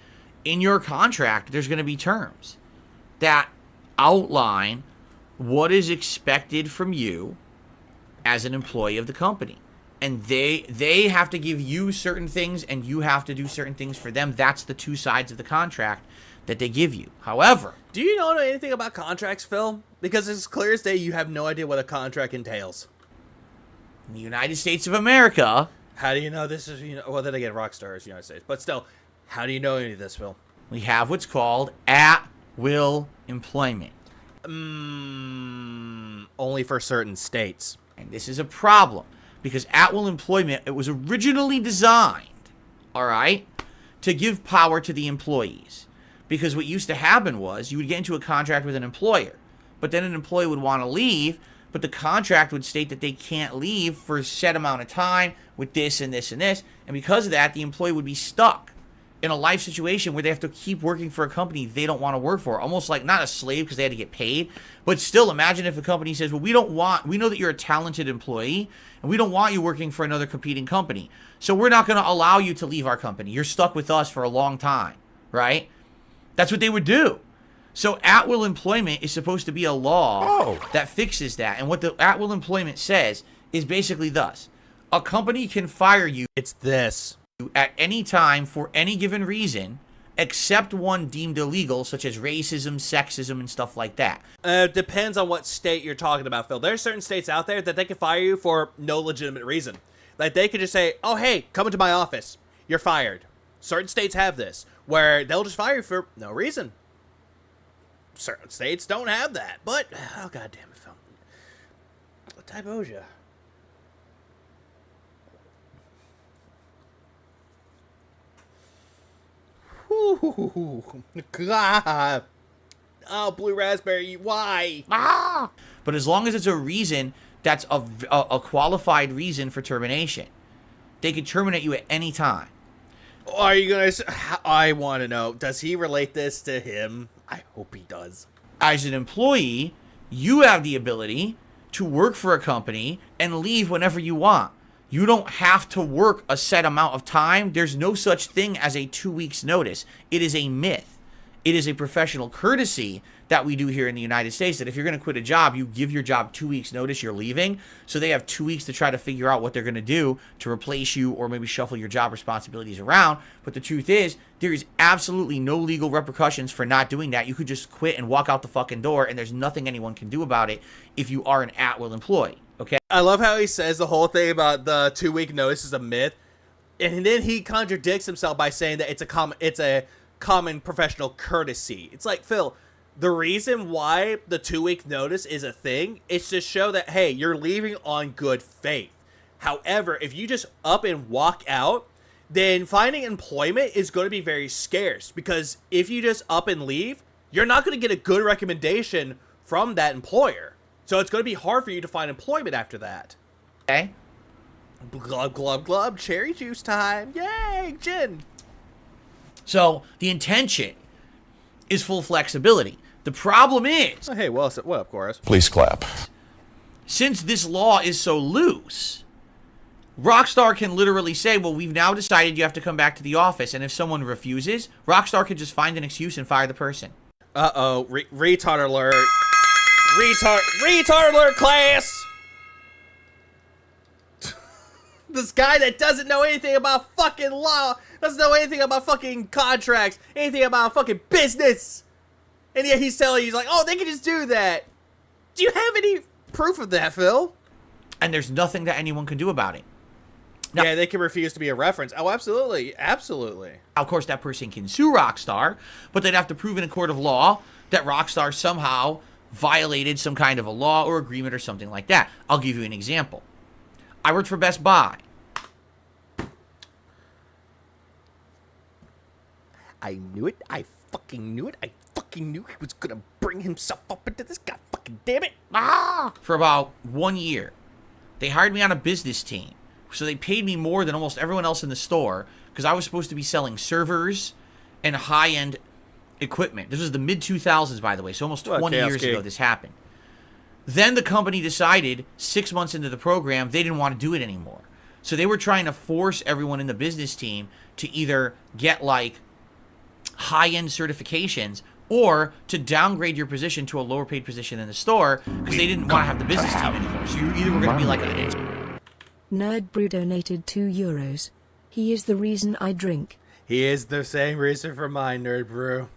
In your contract, there's going to be terms that outline what is expected from you as an employee of the company. And they have to give you certain things and you have to do certain things for them. That's the two sides of the contract that they give you. However... Do you know anything about contracts, Phil? Because it's clear as day you have no idea what a contract entails. In the United States of America... How do you know this is, well, then again, Rockstar is the United States. But still, how do you know any of this, Phil? We have what's called at-will employment. Only for certain states. And this is a problem because at-will employment, it was originally designed, all right, to give power to the employees. Because what used to happen was you would get into a contract with an employer, but then an employee would want to leave, but the contract would state that they can't leave for a set amount of time with this and this and this. And because of that, the employee would be stuck in a life situation where they have to keep working for a company they don't want to work for. Almost like not a slave because they had to get paid, but still imagine if a company says, well, we know that you're a talented employee and we don't want you working for another competing company. So we're not going to allow you to leave our company. You're stuck with us for a long time, right? That's what they would do. So at-will employment is supposed to be a law that fixes that. And what the at-will employment says is basically thus. A company can fire you. It's this. At any time for any given reason, except one deemed illegal, such as racism, sexism, and stuff like that. Depends on what state you're talking about, Phil. There are certain states out there that they can fire you for no legitimate reason. Like, they could just say, oh, hey, come into my office. You're fired. Certain states have this, where they'll just fire you for no reason. Certain states don't have that, but, oh, god damn it, Phil. What type of ya? God. Oh, blue raspberry, why? But as long as it's a reason that's a qualified reason for termination, they could terminate you at any time. Are you gonna? I want to know. Does he relate this to him? I hope he does. As an employee, you have the ability to work for a company and leave whenever you want. You don't have to work a set amount of time. There's no such thing as a 2 weeks notice. It is a myth. It is a professional courtesy that we do here in the United States, that if you're going to quit a job, you give your job 2 weeks notice you're leaving. So they have 2 weeks to try to figure out what they're going to do to replace you or maybe shuffle your job responsibilities around. But the truth is, there is absolutely no legal repercussions for not doing that. You could just quit and walk out the fucking door, and there's nothing anyone can do about it if you are an at-will employee. Okay? I love how he says the whole thing about the 2 week notice is a myth, and then he contradicts himself by saying that it's a common professional courtesy. It's like, Phil, the reason why the 2 week notice is a thing is to show that, hey, you're leaving on good faith. However, if you just up and walk out, then finding employment is going to be very scarce, because if you just up and leave, you're not going to get a good recommendation from that employer. So it's going to be hard for you to find employment after that. Okay? Glub, glub, glub. Cherry juice time. Yay, gin. So the intention is full flexibility. The problem is, Oh, hey, well, what up, Chorus? Please clap. since this law is so loose, Rockstar can literally say, well, we've now decided you have to come back to the office. And if someone refuses, Rockstar can just find an excuse and fire the person. Uh-oh. Retard alert. Retard alert, class! This guy that doesn't know anything about fucking law, doesn't know anything about fucking contracts, anything about fucking business. And yet he's telling you, he's like, oh, they can just do that. Do you have any proof of that, Phil? And there's nothing that anyone can do about it. Now, Yeah, they can refuse to be a reference. Oh, absolutely. Absolutely. of course, that person can sue Rockstar, but they'd have to prove in a court of law that Rockstar somehow violated some kind of a law or agreement or something like that. I'll give you an example. I worked for Best Buy. I knew it. I fucking knew it. I fucking knew he was gonna bring himself up into this. God fucking damn it. For about 1 year. They hired me on a business team. So they paid me more than almost everyone else in the store because I was supposed to be selling servers and high-end equipment. This was the mid-2000s, by the way, so almost 20 years ago this happened. Then the company decided 6 months into the program they didn't want to do it anymore. So they were trying to force everyone in the business team to either get like high-end certifications or to downgrade your position to a lower paid position in the store because they didn't want to have the business team anymore. So you either were going to be like an Nerd Brew donated €2. He is the reason I drink. He is the same reason for mine, Nerd Brew.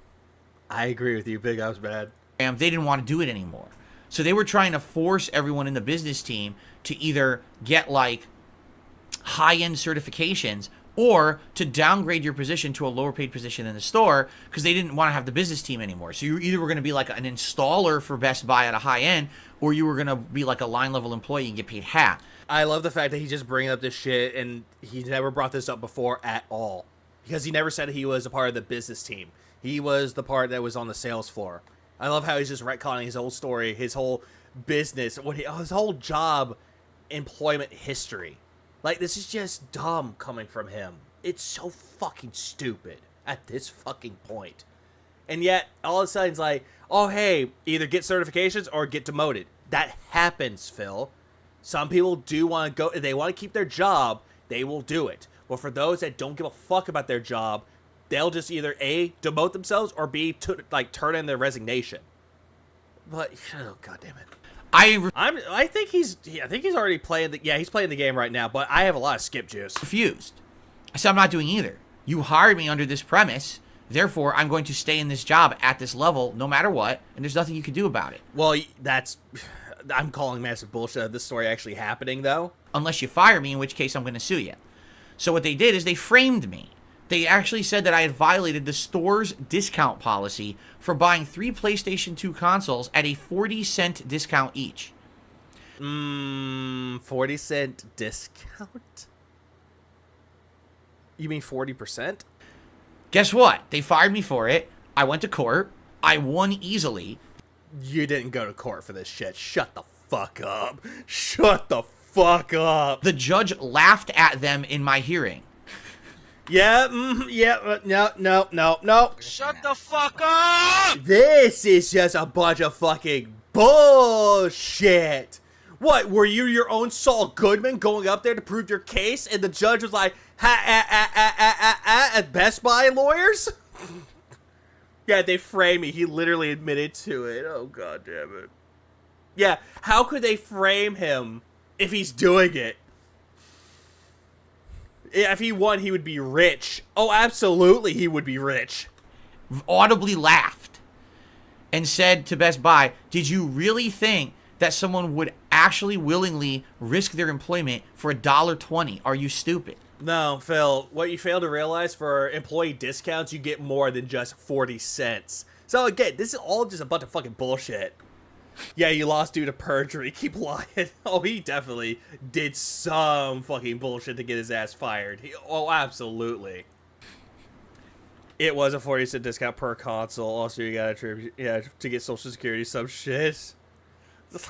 I agree with you. Big Ups, bad. they didn't want to do it anymore. So they were trying to force everyone in the business team to either get like high-end certifications or to downgrade your position to a lower paid position in the store because they didn't want to have the business team anymore. So you either were going to be like an installer for Best Buy at a high end, or you were going to be like a line level employee and get paid half. I love the fact that he's just bringing up this shit, and he never brought this up before at all. Because he never said he was a part of the business team. He was the part that was on the sales floor. I love how he's just retconning his whole story, his whole business, his whole job employment history. Like, this is just dumb coming from him. It's so fucking stupid at this fucking point. And yet, all of a sudden, it's like, oh, hey, either get certifications or get demoted. That happens, Phil. Some people do want to go, if they want to keep their job, they will do it. But for those that don't give a fuck about their job, they'll just either A, demote themselves, or B, turn in their resignation. But, oh, God damn it. I think he's already playing he's playing the game right now, but I have a lot of skip juice. Refused. I said, I'm not doing either. You hired me under this premise Therefore, I'm going to stay in this job at this level no matter what, and there's nothing you can do about it. Well, I'm calling massive bullshit of this story actually happening, though. Unless you fire me, in which case I'm going to sue you. So what they did is they framed me. They actually said that I had violated the store's discount policy for buying 3 PlayStation 2 consoles at a 40-cent discount each. 40-cent discount? You mean 40%? Guess what? They fired me for it. I went to court. I won easily. You didn't go to court for this shit. Shut the fuck up. Shut the fuck up. The judge laughed at them in my hearing. Yeah, no. Shut the fuck up! This is just a bunch of fucking bullshit. What, were you your own Saul Goodman going up there to prove your case, and the judge was like, at Best Buy lawyers? Yeah, they framed me. He literally admitted to it. Oh, god damn it. Yeah, how could they frame him if he's doing it? If he won, he would be rich. Oh, absolutely, he would be rich. Audibly laughed and said to Best Buy, did you really think that someone would actually willingly risk their employment for $1.20? Are you stupid? No, Phil, what you fail to realize, for employee discounts, you get more than just 40 cents. So again, this is all just a bunch of fucking bullshit. Yeah, you lost due to perjury. Keep lying. Oh, he definitely did some fucking bullshit to get his ass fired. Oh, absolutely. It was a 40-cent discount per console. Also, you got to to get Social Security, some shit.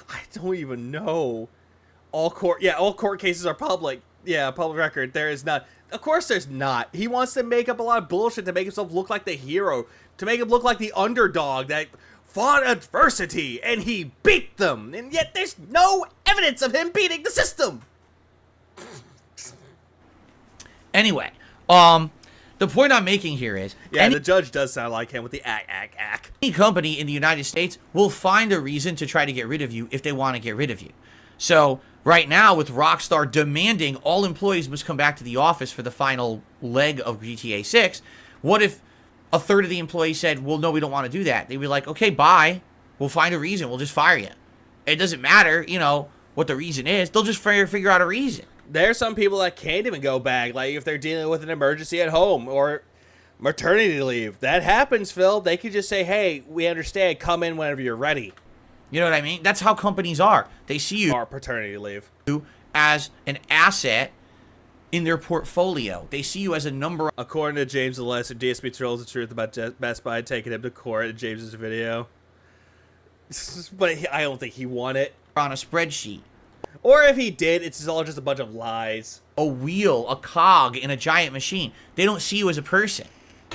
I don't even know. All court cases are public. Yeah, public record. There is not. Of course there's not. He wants to make up a lot of bullshit to make himself look like the hero, to make him look like the underdog that fought adversity and he beat them, and yet there's no evidence of him beating the system. Anyway, the point I'm making here is, the judge does sound like him with the ack. Any company in the United States will find a reason to try to get rid of you if they want to get rid of you. So right now, with Rockstar demanding all employees must come back to the office for the final leg of GTA 6, what if a third of the employees said, well, no, we don't want to do that? They'd be like, okay, bye. We'll find a reason. We'll just fire you. It doesn't matter, what the reason is. They'll just figure out a reason. There's some people that can't even go back, like if they're dealing with an emergency at home or maternity leave. That happens, Phil. They could just say, hey, we understand. Come in whenever you're ready. You know what I mean? That's how companies are. They see you or paternity leave as an asset in their portfolio. They see you as a number. According to James the Lesser, DSP tells the truth about Best Buy taking him to court in James's video. But I don't think he won it. On a spreadsheet. Or if he did, it's all just a bunch of lies. A wheel, a cog in a giant machine. They don't see you as a person.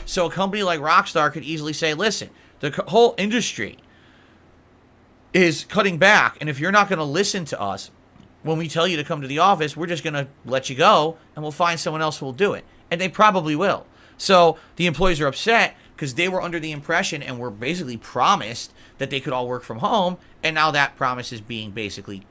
So a company like Rockstar could easily say, listen, the whole industry is cutting back, and if you're not going to listen to us when we tell you to come to the office, we're just going to let you go, and we'll find someone else who will do it. And they probably will. So the employees are upset because they were under the impression and were basically promised that they could all work from home, and now that promise is being basically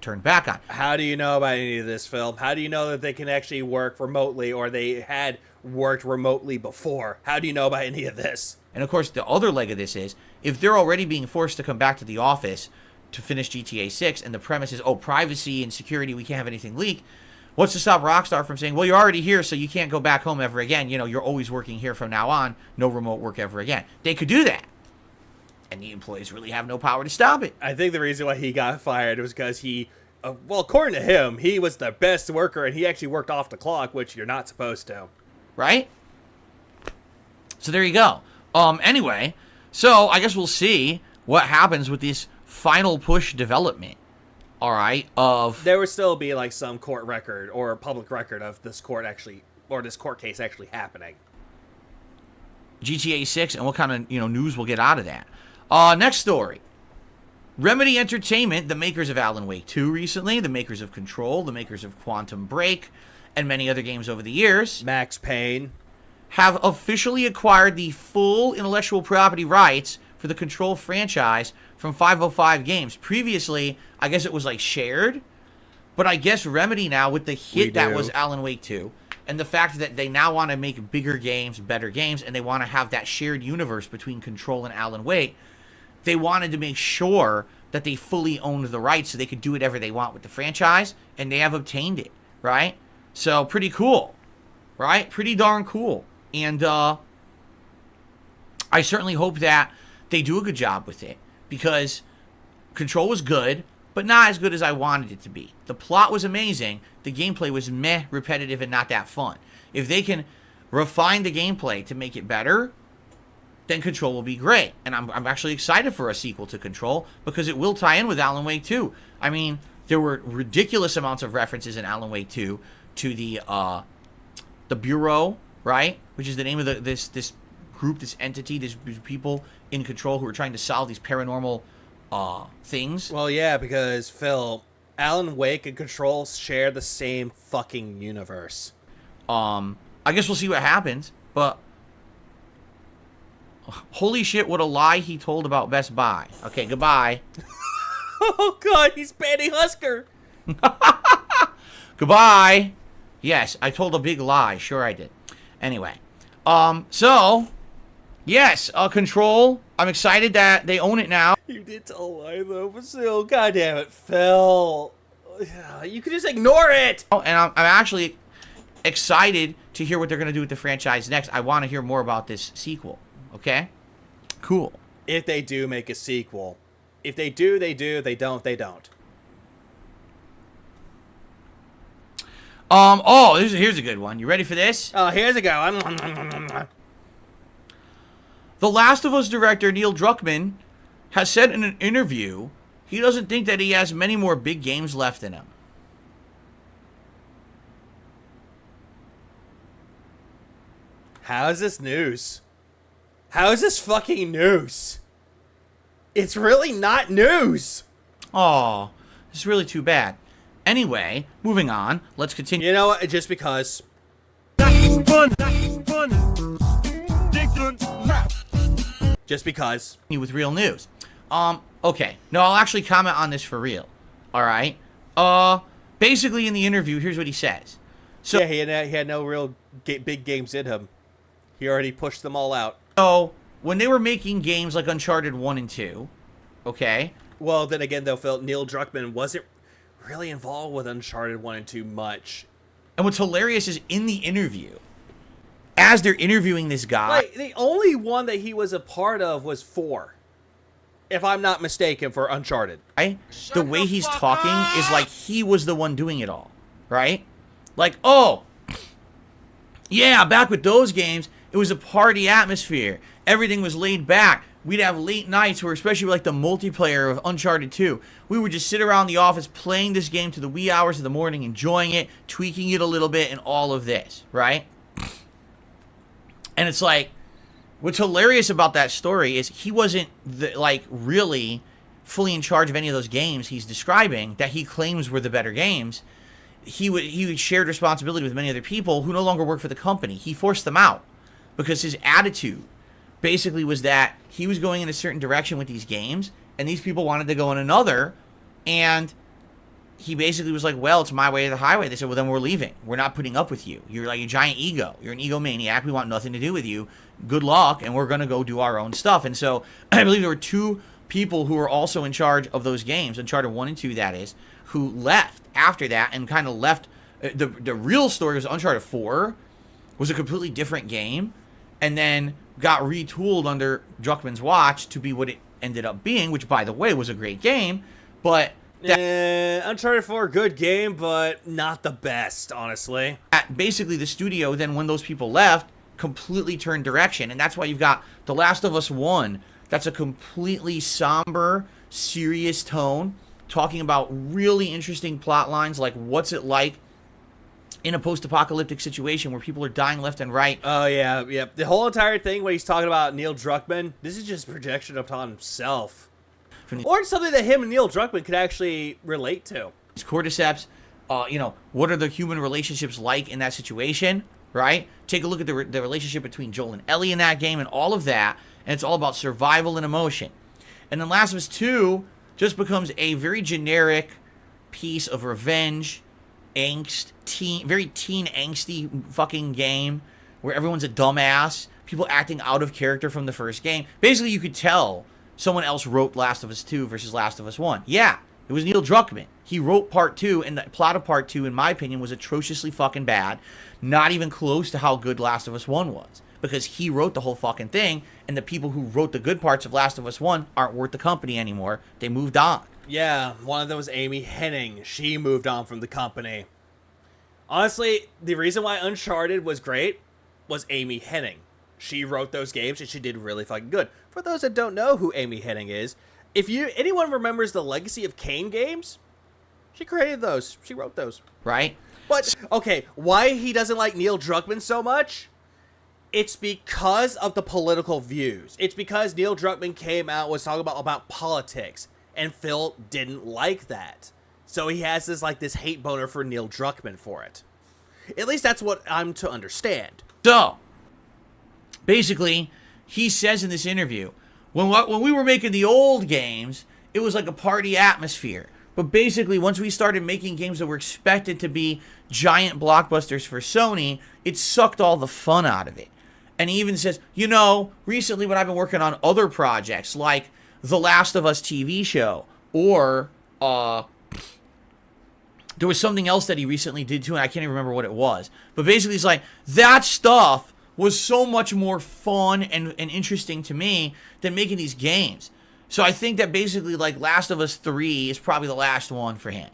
turned back on. How do you know about any of this, Phil? How do you know that they can actually work remotely, or they had worked remotely before? How do you know about any of this? And of course, the other leg of this is, if they're already being forced to come back to the office to finish GTA 6, and the premise is, oh, privacy and security, we can't have anything leak, what's to stop Rockstar from saying, well, you're already here, so you can't go back home ever again. You're always working here from now on. No remote work ever again. They could do that. And the employees really have no power to stop it. I think the reason why he got fired was because he, well, according to him, he was the best worker, and he actually worked off the clock, which you're not supposed to. Right? So there you go. Anyway, so I guess we'll see what happens with this final push development. All right, there would still be like some court record or public record of this court actually, or this court case actually happening. GTA 6 and what kind of news we'll get out of that. Next story. Remedy Entertainment, the makers of Alan Wake 2 recently, the makers of Control, the makers of Quantum Break, and many other games over the years, Max Payne, have officially acquired the full intellectual property rights for the Control franchise from 505 Games. Previously, I guess it was like shared, but I guess Remedy now, with the hit that was Alan Wake 2, and the fact that they now want to make bigger games, better games, and they want to have that shared universe between Control and Alan Wake, they wanted to make sure that they fully owned the rights so they could do whatever they want with the franchise, and they have obtained it, right? So, pretty cool, right? Pretty darn cool. And I certainly hope that they do a good job with it, because Control was good, but not as good as I wanted it to be. The plot was amazing. The gameplay was meh, repetitive, and not that fun. If they can refine the gameplay to make it better, then Control will be great. And I'm actually excited for a sequel to Control, because it will tie in with Alan Wake 2. I mean, there were ridiculous amounts of references in Alan Wake 2 to the Bureau, right? Which is the name of this group, this entity, these people in Control who are trying to solve these paranormal things. Well, yeah, because, Phil, Alan Wake and Control share the same fucking universe. I guess we'll see what happens, but holy shit, what a lie he told about Best Buy. Okay, goodbye. Oh, God, he's banning Husker. Goodbye. Yes, I told a big lie. Sure I did. Anyway, so, yes, Control. I'm excited that they own it now. You did tell a lie, though, but still, goddamn it, Phil. You could just ignore it. And I'm actually excited to hear what they're going to do with the franchise next. I want to hear more about this sequel. Okay? Cool. If they do make a sequel. If they do, they do. If they don't, they don't. Here's a good one. You ready for this? Oh, here's a go. The Last of Us director Neil Druckmann has said in an interview he doesn't think that he has many more big games left in him. How is this news? How is this fucking news? It's really not news. Oh, this is really too bad. Anyway, moving on. Let's continue. You know what? Just because. Just because. With real news. Okay. No, I'll actually comment on this for real. All right. Basically in the interview, here's what he says. So yeah, he had no real big games in him. He already pushed them all out. So when they were making games like Uncharted 1 and 2, okay? Well, then again, though, Phil, Neil Druckmann wasn't really involved with Uncharted 1 and 2 much. And what's hilarious is in the interview, as they're interviewing this guy... Like, the only one that he was a part of was 4. If I'm not mistaken, for Uncharted. The way he's talking is like he was the one doing it all, right? Like, oh, yeah, back with those games, it was a party atmosphere. Everything was laid back. We'd have late nights where, especially like the multiplayer of Uncharted 2, we would just sit around the office playing this game to the wee hours of the morning, enjoying it, tweaking it a little bit, and all of this, right? And it's like, what's hilarious about that story is he wasn't, really fully in charge of any of those games he's describing that he claims were the better games. He shared responsibility with many other people who no longer work for the company. He forced them out because his attitude basically was that he was going in a certain direction with these games, and these people wanted to go in another, and he basically was like, well, it's my way or the highway. They said, well, then we're leaving. We're not putting up with you. You're like a giant ego. You're an egomaniac. We want nothing to do with you. Good luck, and we're going to go do our own stuff. And so I believe there were 2 people who were also in charge of those games, Uncharted 1 and 2, that is, who left after that and kind of left. The real story was Uncharted 4 was a completely different game, and then got retooled under Druckmann's watch to be what it ended up being, which, by the way, was a great game, but... Uncharted 4, good game, but not the best, honestly. Basically, the studio, then when those people left, completely turned direction, and that's why you've got The Last of Us 1. That's a completely somber, serious tone, talking about really interesting plot lines, like what's it like in a post-apocalyptic situation where people are dying left and right. Oh, yeah. The whole entire thing when he's talking about Neil Druckmann, this is just projection upon himself. Or something that him and Neil Druckmann could actually relate to. Cordyceps, what are the human relationships like in that situation, right? Take a look at the relationship between Joel and Ellie in that game and all of that, and it's all about survival and emotion. And then Last of Us 2 just becomes a very generic piece of revenge, very teen angsty fucking game where everyone's a dumbass, people acting out of character from the first game. Basically, you could tell someone else wrote Last of Us 2 versus Last of Us 1. Yeah, it was Neil Druckmann. He wrote Part 2, and the plot of Part 2, in my opinion, was atrociously fucking bad. Not even close to how good Last of Us 1 was. Because he wrote the whole fucking thing, and the people who wrote the good parts of Last of Us 1 aren't worth the company anymore. They moved on. Yeah, one of them was Amy Hennig. She moved on from the company. Honestly, the reason why Uncharted was great was Amy Hennig. She wrote those games, and she did really fucking good. For those that don't know who Amy Hennig is, if anyone remembers the Legacy of Kain games, she created those. She wrote those. Right? But, okay, why he doesn't like Neil Druckmann so much? It's because of the political views. It's because Neil Druckmann came out, was talking about politics, and Phil didn't like that. So he has this hate boner for Neil Druckmann for it. At least that's what I'm to understand. So, basically, he says in this interview, when we were making the old games, it was like a party atmosphere. But basically, once we started making games that were expected to be giant blockbusters for Sony, it sucked all the fun out of it. And he even says, recently when I've been working on other projects, like The Last of Us TV show, or there was something else that he recently did too, and I can't even remember what it was. But basically, it's like, that stuff was so much more fun and interesting to me than making these games. So I think that basically, like, Last of Us 3 is probably the last one for him.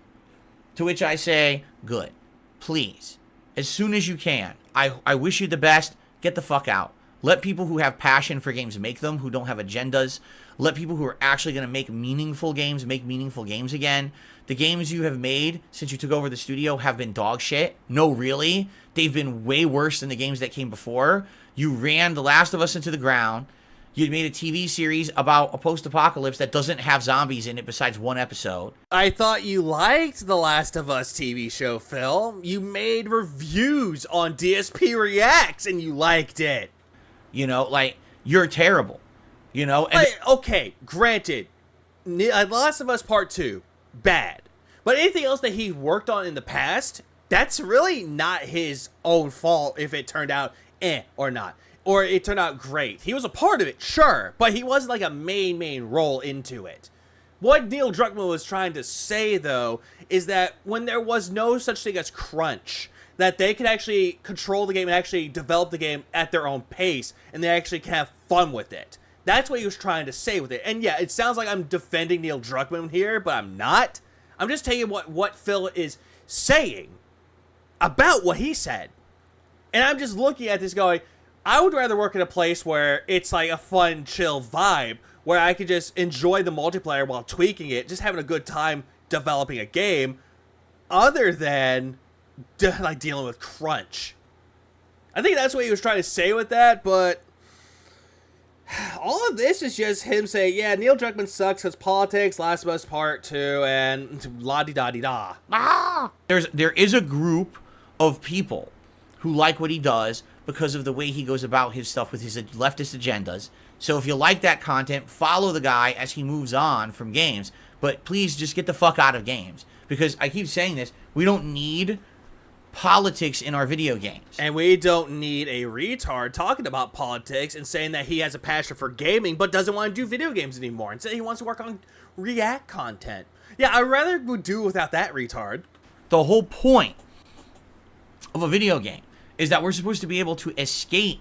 To which I say, good. Please, as soon as you can. I wish you the best. Get the fuck out. Let people who have passion for games make them, who don't have agendas. Let people who are actually going to make meaningful games again. The games you have made since you took over the studio have been dog shit. No, really. They've been way worse than the games that came before. You ran The Last of Us into the ground. You made a TV series about a post-apocalypse that doesn't have zombies in it besides one episode. I thought you liked The Last of Us TV show, Phil. You made reviews on DSP Reacts and you liked it. You're terrible. And okay, granted, The Last of Us Part 2, bad. But anything else that he worked on in the past, that's really not his own fault if it turned out or not. Or it turned out great. He was a part of it, sure, but he wasn't like a main role into it. What Neil Druckmann was trying to say, though, is that when there was no such thing as crunch, that they could actually control the game and actually develop the game at their own pace, and they actually can have fun with it. That's what he was trying to say with it. And yeah, it sounds like I'm defending Neil Druckmann here, but I'm not. I'm just telling you what Phil is saying about what he said. And I'm just looking at this going, I would rather work in a place where it's like a fun, chill vibe, where I could just enjoy the multiplayer while tweaking it, just having a good time developing a game, other than dealing with crunch. I think that's what he was trying to say with that, but all of this is just him saying, yeah, Neil Druckmann sucks because politics, Last of Us Part 2, and la-di-da-di-da. There is a group of people who like what he does because of the way he goes about his stuff with his leftist agendas. So if you like that content, follow the guy as he moves on from games. But please just get the fuck out of games. Because I keep saying this, we don't need politics in our video games. And we don't need a retard talking about politics and saying that he has a passion for gaming but doesn't want to do video games anymore. Instead, he wants to work on React content. Yeah, I'd rather do without that retard. The whole point of a video game is that we're supposed to be able to escape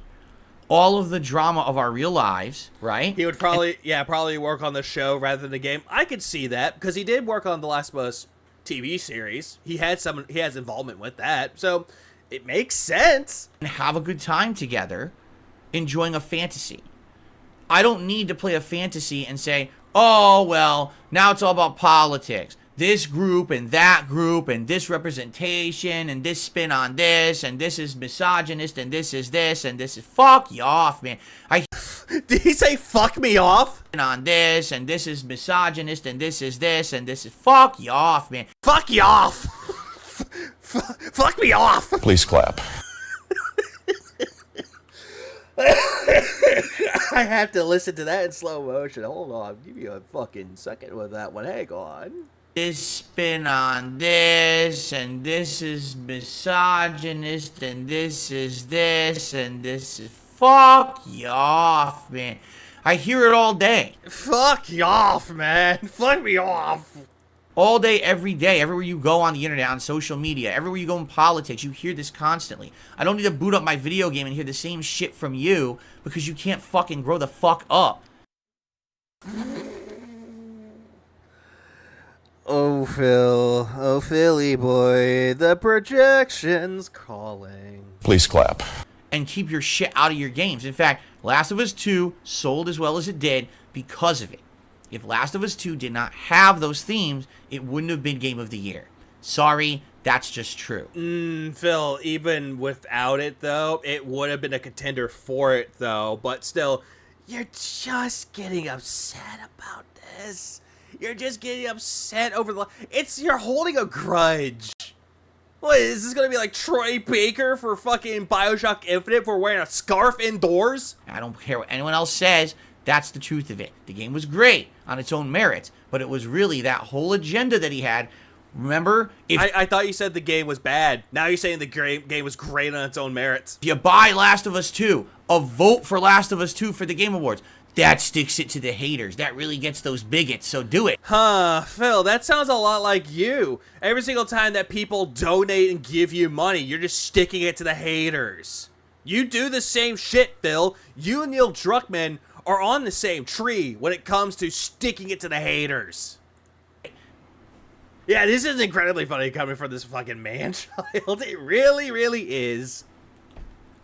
all of the drama of our real lives, right? He would probably work on the show rather than the game. I could see that because he did work on The Last of Us TV series. He has involvement with that, so it makes sense. And have a good time together, enjoying a fantasy. I don't need to play a fantasy and say, oh, well, now it's all about politics. This group and that group and this representation and this spin on this and this is misogynist and this is this and this is... Fuck you off, man. Did he say fuck me off? On this and this is misogynist and this is this and this is... Fuck you off, man. Fuck you off. Fuck me off. Please clap. I have to listen to that in slow motion. Hold on. Give me a fucking second with that one. Hang on. this spin on this, and this is misogynist, and this is this, and this is... Fuck you off, man. I hear it all day. Fuck you off, man. Fuck me off. All day, every day, everywhere you go on the internet, on social media, everywhere you go in politics, you hear this constantly. I don't need to boot up my video game and hear the same shit from you because you can't fucking grow the fuck up. Oh, Phil. Oh, Philly boy. The projection's calling. Please clap. And keep your shit out of your games. In fact, Last of Us 2 sold as well as it did because of it. If Last of Us 2 did not have those themes, it wouldn't have been Game of the Year. Sorry, that's just true. Phil, even without it, though, it would have been a contender for it, though. But still, you're just getting upset about this. You're just getting upset over the... You're holding a grudge. What, is this gonna be like Troy Baker for fucking Bioshock Infinite for wearing a scarf indoors? I don't care what anyone else says. That's the truth of it. The game was great on its own merits, but it was really that whole agenda that he had. Remember? I thought you said the game was bad. Now you're saying the game was great on its own merits. If you buy Last of Us 2, a vote for Last of Us 2 for the Game Awards. That sticks it to the haters. That really gets those bigots, so do it. Huh, Phil, that sounds a lot like you. Every single time that people donate and give you money, you're just sticking it to the haters. You do the same shit, Phil. You and Neil Druckmann are on the same tree when it comes to sticking it to the haters. Yeah, this is incredibly funny coming from this fucking man-child. It really, really is.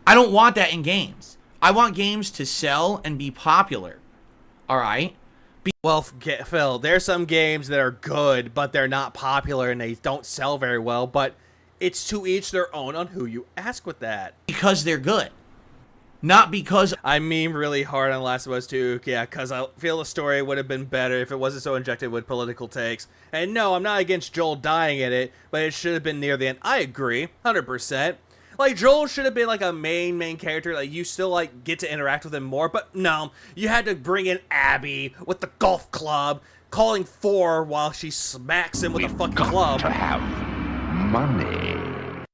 I don't want that in games. I want games to sell and be popular. Alright? Well, Phil, there's some games that are good, but they're not popular and they don't sell very well, but it's to each their own on who you ask with that. Because they're good. Not because... I mean really hard on Last of Us 2, yeah, because I feel the story would have been better if it wasn't so injected with political takes. And no, I'm not against Joel dying in it, but it should have been near the end. I agree, 100%. Like, Joel should have been, like, a main character. Like, you still, like, get to interact with him more. But, no. You had to bring in Abby with the golf club, calling Thor while she smacks him with a fucking club. To have money.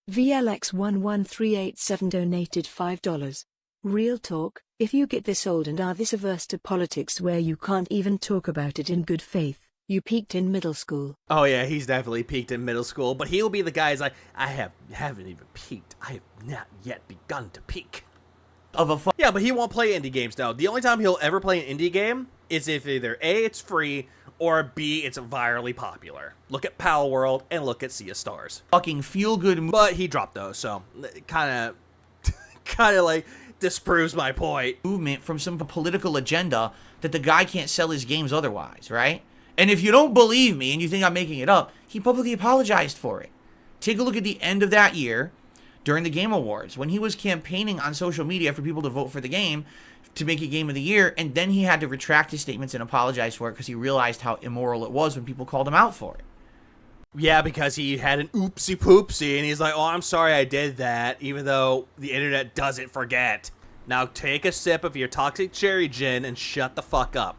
VLX11387 donated $5. Real talk, if you get this old and are this averse to politics where you can't even talk about it in good faith, you peaked in middle school. Oh yeah, he's definitely peaked in middle school, but he'll be the guy who's like, haven't even peaked. I have not yet begun to peak. Yeah, but he won't play indie games now. The only time he'll ever play an indie game is if either A, it's free, or B, it's virally popular. Look at Pal World and look at Sea of Stars. Fucking feel-good... But he dropped those, so kind of like disproves my point. Movement from some political agenda that the guy can't sell his games otherwise, right? And if you don't believe me and you think I'm making it up, he publicly apologized for it. Take a look at the end of that year during the Game Awards when he was campaigning on social media for people to vote for the game to make it Game of the Year, and then he had to retract his statements and apologize for it because he realized how immoral it was when people called him out for it. Yeah, because he had an oopsie poopsie, and he's like, oh, I'm sorry I did that, even though the internet doesn't forget. Now take a sip of your toxic cherry gin and shut the fuck up.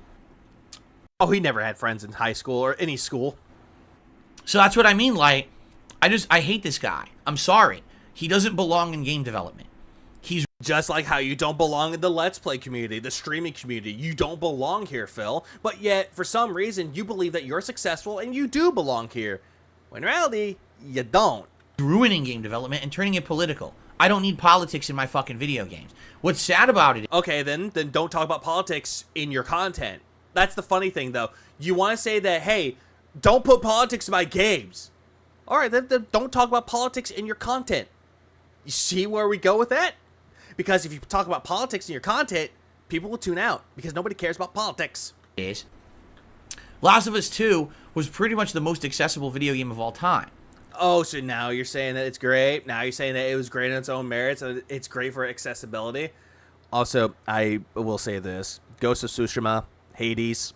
Oh, he never had friends in high school or any school. So that's what I mean, like, I hate this guy. I'm sorry. He doesn't belong in game development. He's just like how you don't belong in the Let's Play community, the streaming community. You don't belong here, Phil. But yet, for some reason, you believe that you're successful and you do belong here. When in reality, you don't. Ruining game development and turning it political. I don't need politics in my fucking video games. What's sad about it... Okay, then don't talk about politics in your content. That's the funny thing, though. You want to say that, hey, don't put politics in my games. All right, then don't talk about politics in your content. You see where we go with that? Because if you talk about politics in your content, people will tune out because nobody cares about politics. Is Last of Us 2 was pretty much the most accessible video game of all time. Oh, so now you're saying that it's great? Now you're saying that it was great on its own merits and it's great for accessibility? Also, I will say this. Ghost of Tsushima, Hades,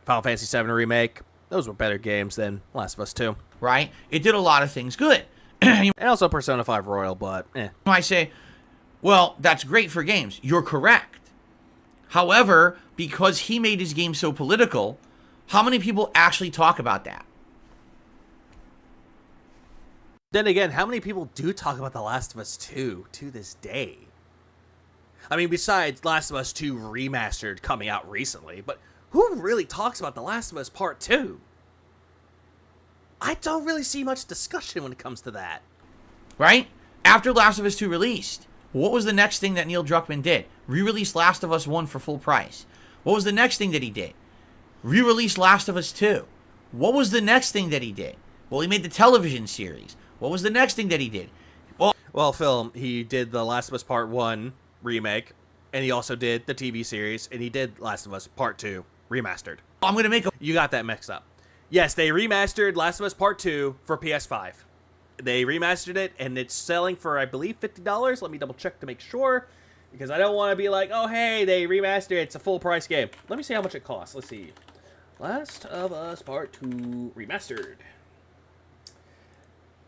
Final Fantasy VII Remake, those were better games than Last of Us 2. Right? It did a lot of things good. And also Persona 5 Royal, but I say, well, that's great for games. You're correct. However, because he made his game so political, How many people actually talk about that? Then again, how many people do talk about The Last of Us 2 to this day? I mean, besides Last of Us 2 Remastered coming out recently, but who really talks about The Last of Us Part 2? I don't really see much discussion when it comes to that. Right? After Last of Us 2 released, what was the next thing that Neil Druckmann did? Re-release Last of Us 1 for full price. What was the next thing that he did? Re-release Last of Us 2. What was the next thing that he did? Well, he made the television series. What was the next thing that he did? Well, Phil, he did The Last of Us Part 1 remake, and he also did the TV series, and he did Last of Us Part 2 remastered. I'm going to make a... You got that mixed up. Yes, they remastered Last of Us Part 2 for PS5. They remastered it, and it's selling for, I believe, $50. Let me double check to make sure, because I don't want to be like, oh, hey, they remastered it. It's a full price game. Let me see how much it costs. Let's see. Last of Us Part 2 remastered.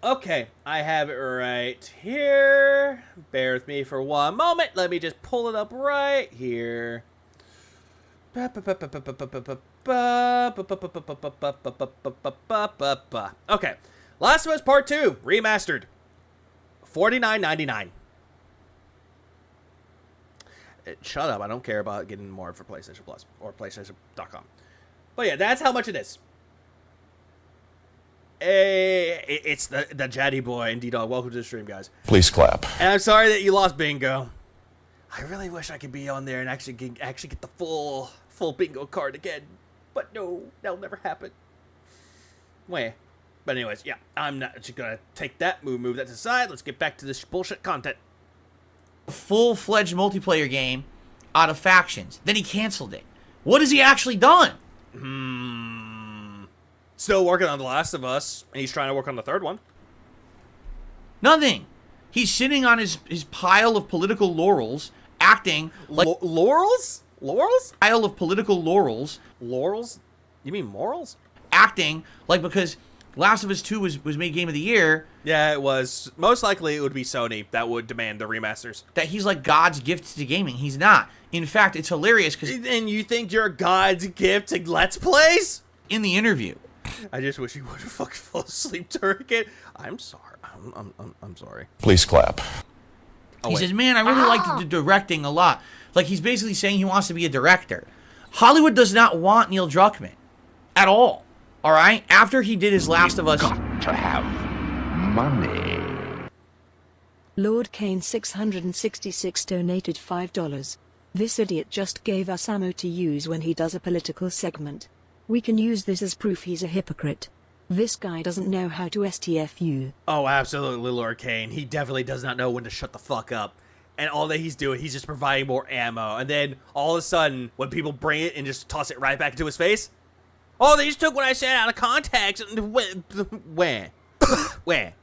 Okay, I have it right here. Bear with me for one moment. Let me just pull it up right here. Okay, Last of Us Part 2 remastered, $49.99. Shut up! I don't care about getting more for PlayStation Plus or PlayStation.com. But yeah, that's how much it is. It's the Jaddy boy and D-Dog. Welcome to the stream, guys. Please clap. And I'm sorry that you lost bingo. I really wish I could be on there and actually get the full bingo card again. But no, that'll never happen. Wait. But anyways, yeah, I'm not just gonna take that, move that to the side. Let's get back to this bullshit content. Full-fledged multiplayer game out of factions. Then he canceled it. What has he actually done? Still working on The Last of Us, and he's trying to work on the third one. Nothing. He's sitting on his pile of political laurels, acting like... Laurels? Laurels? Pile of political laurels. Laurels? You mean morals? Acting like because Last of Us 2 was made Game of the Year... Yeah, it was. Most likely it would be Sony that would demand the remasters. That he's like God's gift to gaming. He's not. In fact, it's hilarious because... And you think you're God's gift to Let's Plays? In the interview... I just wish he would have fucking fall asleep during it. I'm sorry. I'm sorry. Please clap. He says, man, I really like the directing a lot. Like, he's basically saying he wants to be a director. Hollywood does not want Neil Druckmann. At all. All right? After he did his Last of Us... Got to have money. Lord Kane 666 donated $5. This idiot just gave us ammo to use when he does a political segment. We can use this as proof he's a hypocrite. This guy doesn't know how to STFU. Oh, absolutely, Lord Kane. He definitely does not know when to shut the fuck up. And all that he's doing, he's just providing more ammo. And then, all of a sudden, when people bring it and just toss it right back into his face, oh, they just took what I said out of context. Where? Where?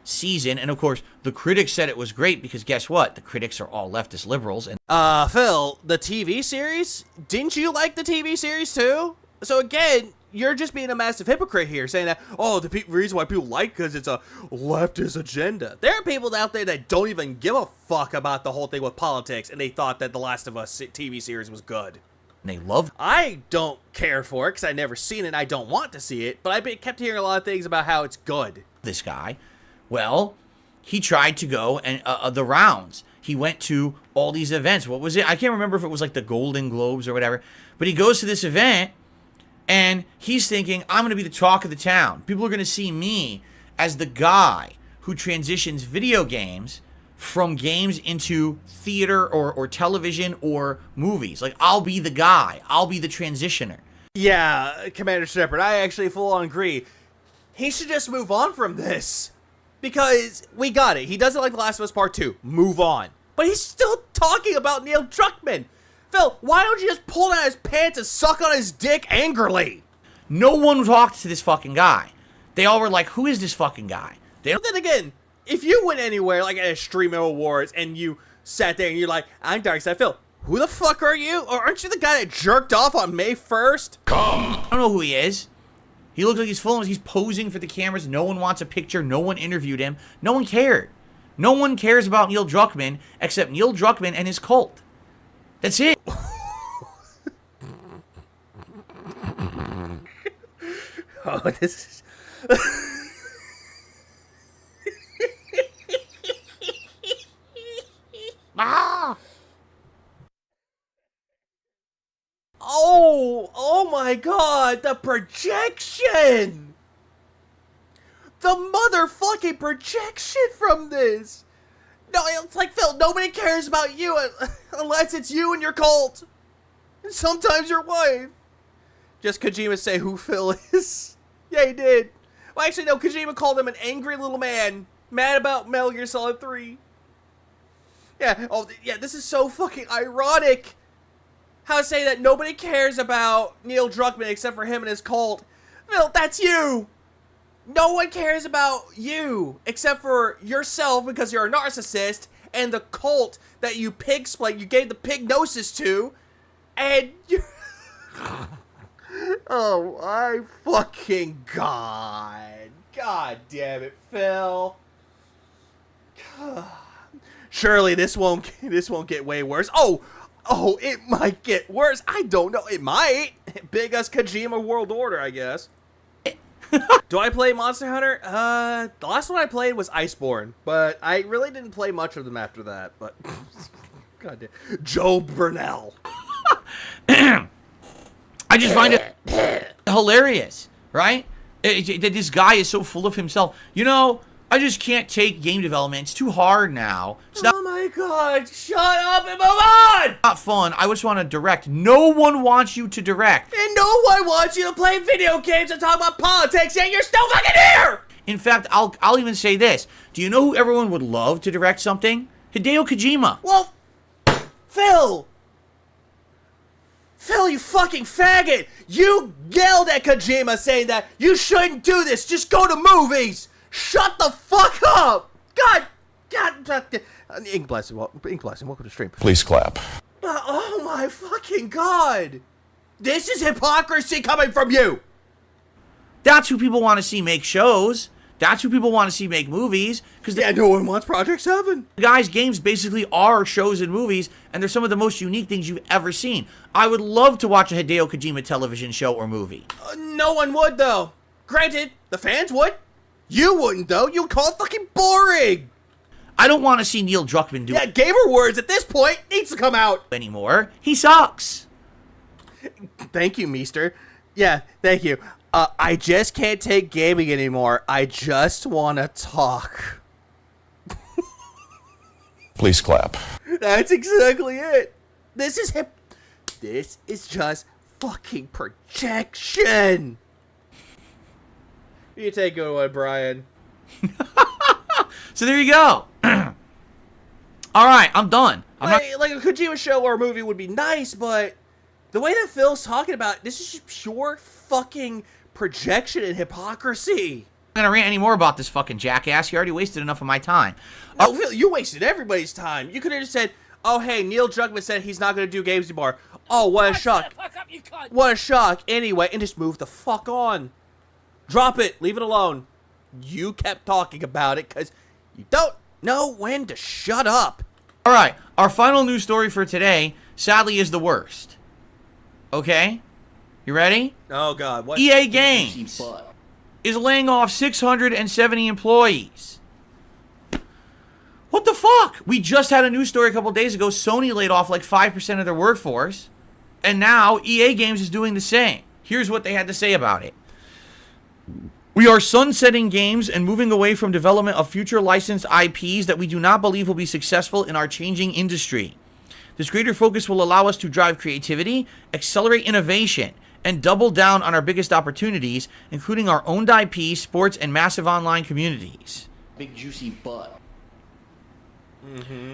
Season, and of course, the critics said it was great because guess what? The critics are all leftist liberals. And Phil, the TV series? Didn't you like the TV series too? So again, you're just being a massive hypocrite here, saying that, oh, the reason why people like because it's a leftist agenda. There are people out there that don't even give a fuck about the whole thing with politics, and they thought that The Last of Us TV series was good. they love. I don't care for it because I never seen it. I don't want to see it, but I kept hearing a lot of things about how it's good. This guy, well, he tried to go and the rounds. He went to all these events. What was it? I can't remember if it was like the Golden Globes or whatever. But he goes to this event, and he's thinking, I'm going to be the talk of the town. People are going to see me as the guy who transitions video games from games into theater or television or movies. Like, I'll be the guy. I'll be the transitioner. Yeah, Commander Shepard, I actually full on agree. He should just move on from this. Because we got it. He doesn't like The Last of Us Part 2. Move on. But he's still talking about Neil Druckmann. Phil, why don't you just pull down his pants and suck on his dick angrily? No one talked to this fucking guy. They all were like, who is this fucking guy? Then again, if you went anywhere, like at a Streamer Awards, and you sat there and you're like, I'm Darkside Phil, who the fuck are you? Or aren't you the guy that jerked off on May 1st? I don't know who he is. He looks like he's full of, he's posing for the cameras. No one wants a picture. No one interviewed him. No one cared. No one cares about Neil Druckmann except Neil Druckmann and his cult. That's it. Oh, this is... Oh my god, the projection! The motherfucking projection from this! No, it's like, Phil, nobody cares about you unless it's you and your cult. And sometimes your wife. Just Kojima say who Phil is. Yeah, he did. Well, actually, no, Kojima called him an angry little man. Mad about Metal Gear Solid 3. Yeah, oh, yeah, this is so fucking ironic. How to say that nobody cares about Neil Druckmann except for him and his cult. Phil, that's you. No one cares about you except for yourself because you're a narcissist and the cult that you pig split, you gave the pignosis to, and you. Oh my fucking god! God damn it, Phil. Surely this won't get way worse. Oh, it might get worse. I don't know. It might. Big as Kojima World Order, I guess. Do I play Monster Hunter? The last one I played was Iceborne, but I really didn't play much of them after that. But God damn, Joe Burnell. I just find it hilarious, right? That this guy is so full of himself. You know, I just can't take game development. It's too hard now. It's not. Oh my god, shut up and move on! Not fun. I just want to direct. No one wants you to direct. And no one wants you to play video games and talk about politics, yet you're still fucking here! In fact, I'll even say this. Do you know who everyone would love to direct something? Hideo Kojima. Well, Phil, you fucking faggot! You yelled at Kojima saying that you shouldn't do this, just go to movies! Shut the fuck up! God, ink blessing, welcome to stream. Please clap. Oh my fucking god! This is hypocrisy coming from you! That's who people want to see make shows. That's who people want to see make movies. Because yeah, no one wants Project 7. Guys, games basically are shows and movies, and they're some of the most unique things you've ever seen. I would love to watch a Hideo Kojima television show or movie. No one would, though. Granted, the fans would. You wouldn't, though. You'd call it fucking boring. I don't want to see Neil Druckmann do it. Gamer Words at this point needs to come out. Anymore. He sucks. Thank you, Meester. Yeah, thank you. I just can't take gaming anymore. I just want to talk. Please clap. That's exactly it. This is just fucking projection. You take good one, Brian. So there you go. All right, I'm done. Like a Kojima show or a movie would be nice, but the way that Phil's talking about it, this is just pure fucking projection and hypocrisy. I'm not gonna rant anymore about this fucking jackass. He already wasted enough of my time. No, Phil, you wasted everybody's time. You could have just said, oh, hey, Neil Druckmann said he's not gonna do games anymore. Oh, what a shock. What a shock. Anyway, and just move the fuck on. Drop it. Leave it alone. You kept talking about it because you don't know when to shut up. All right, our final news story for today, sadly, is the worst. Okay? You ready? Oh, God. What? EA Games is laying off 670 employees. What the fuck? We just had a news story a couple days ago. Sony laid off like 5% of their workforce. And now EA Games is doing the same. Here's what they had to say about it. We are sunsetting games and moving away from development of future licensed IPs that we do not believe will be successful in our changing industry. This greater focus will allow us to drive creativity, accelerate innovation, and double down on our biggest opportunities, including our owned IP, sports, and massive online communities. Big juicy butt.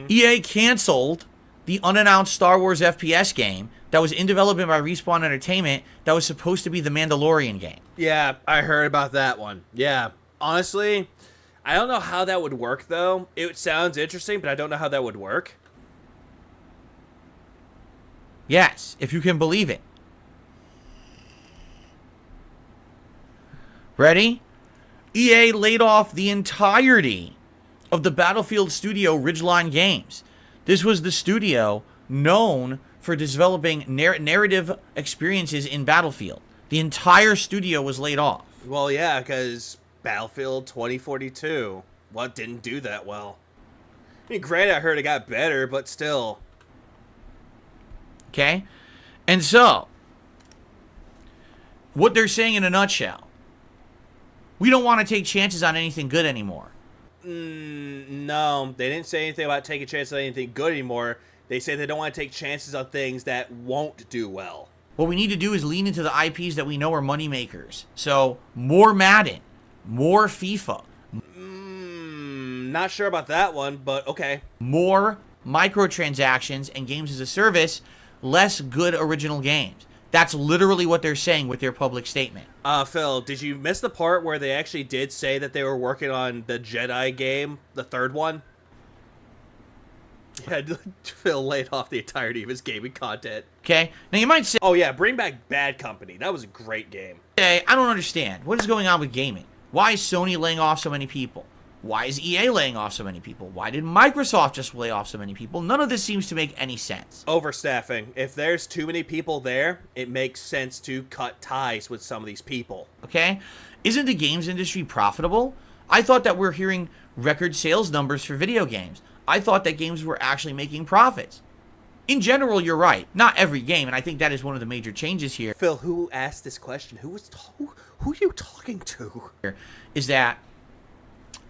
EA canceled the unannounced Star Wars FPS game that was in development by Respawn Entertainment that was supposed to be the Mandalorian game. Yeah, I heard about that one. Yeah, honestly, I don't know how that would work, though. It sounds interesting, but I don't know how that would work. Yes, if you can believe it. Ready? EA laid off the entirety of the Battlefield studio Ridgeline Games. This was the studio known for developing narrative experiences in Battlefield. The entire studio was laid off. Well, yeah, because Battlefield 2042, didn't do that well. I mean, granted, I heard it got better, but still. Okay? And so, what they're saying in a nutshell, we don't want to take chances on anything good anymore. No, they didn't say anything about taking chances on anything good anymore. They say they don't want to take chances on things that won't do well. What we need to do is lean into the IPs that we know are money makers. So, more Madden, more FIFA. Not sure about that one, but okay. More microtransactions and games as a service, less good original games. That's literally what they're saying with their public statement. Phil, did you miss the part where they actually did say that they were working on the Jedi game, the third one? Yeah, Phil laid off the entirety of his gaming content. Okay? Now you might say, oh yeah, bring back Bad Company. That was a great game. okay, I don't understand. What is going on with gaming? Why is Sony laying off so many people? Why is EA laying off so many people? Why did Microsoft just lay off so many people? None of this seems to make any sense. Overstaffing. If there's too many people there, it makes sense to cut ties with some of these people. Okay? Isn't the games industry profitable? I thought that we're hearing record sales numbers for video games. I thought that games were actually making profits. In general, you're right. Not every game, and I think that is one of the major changes here. Phil, who asked this question? Who are you talking to? Is that,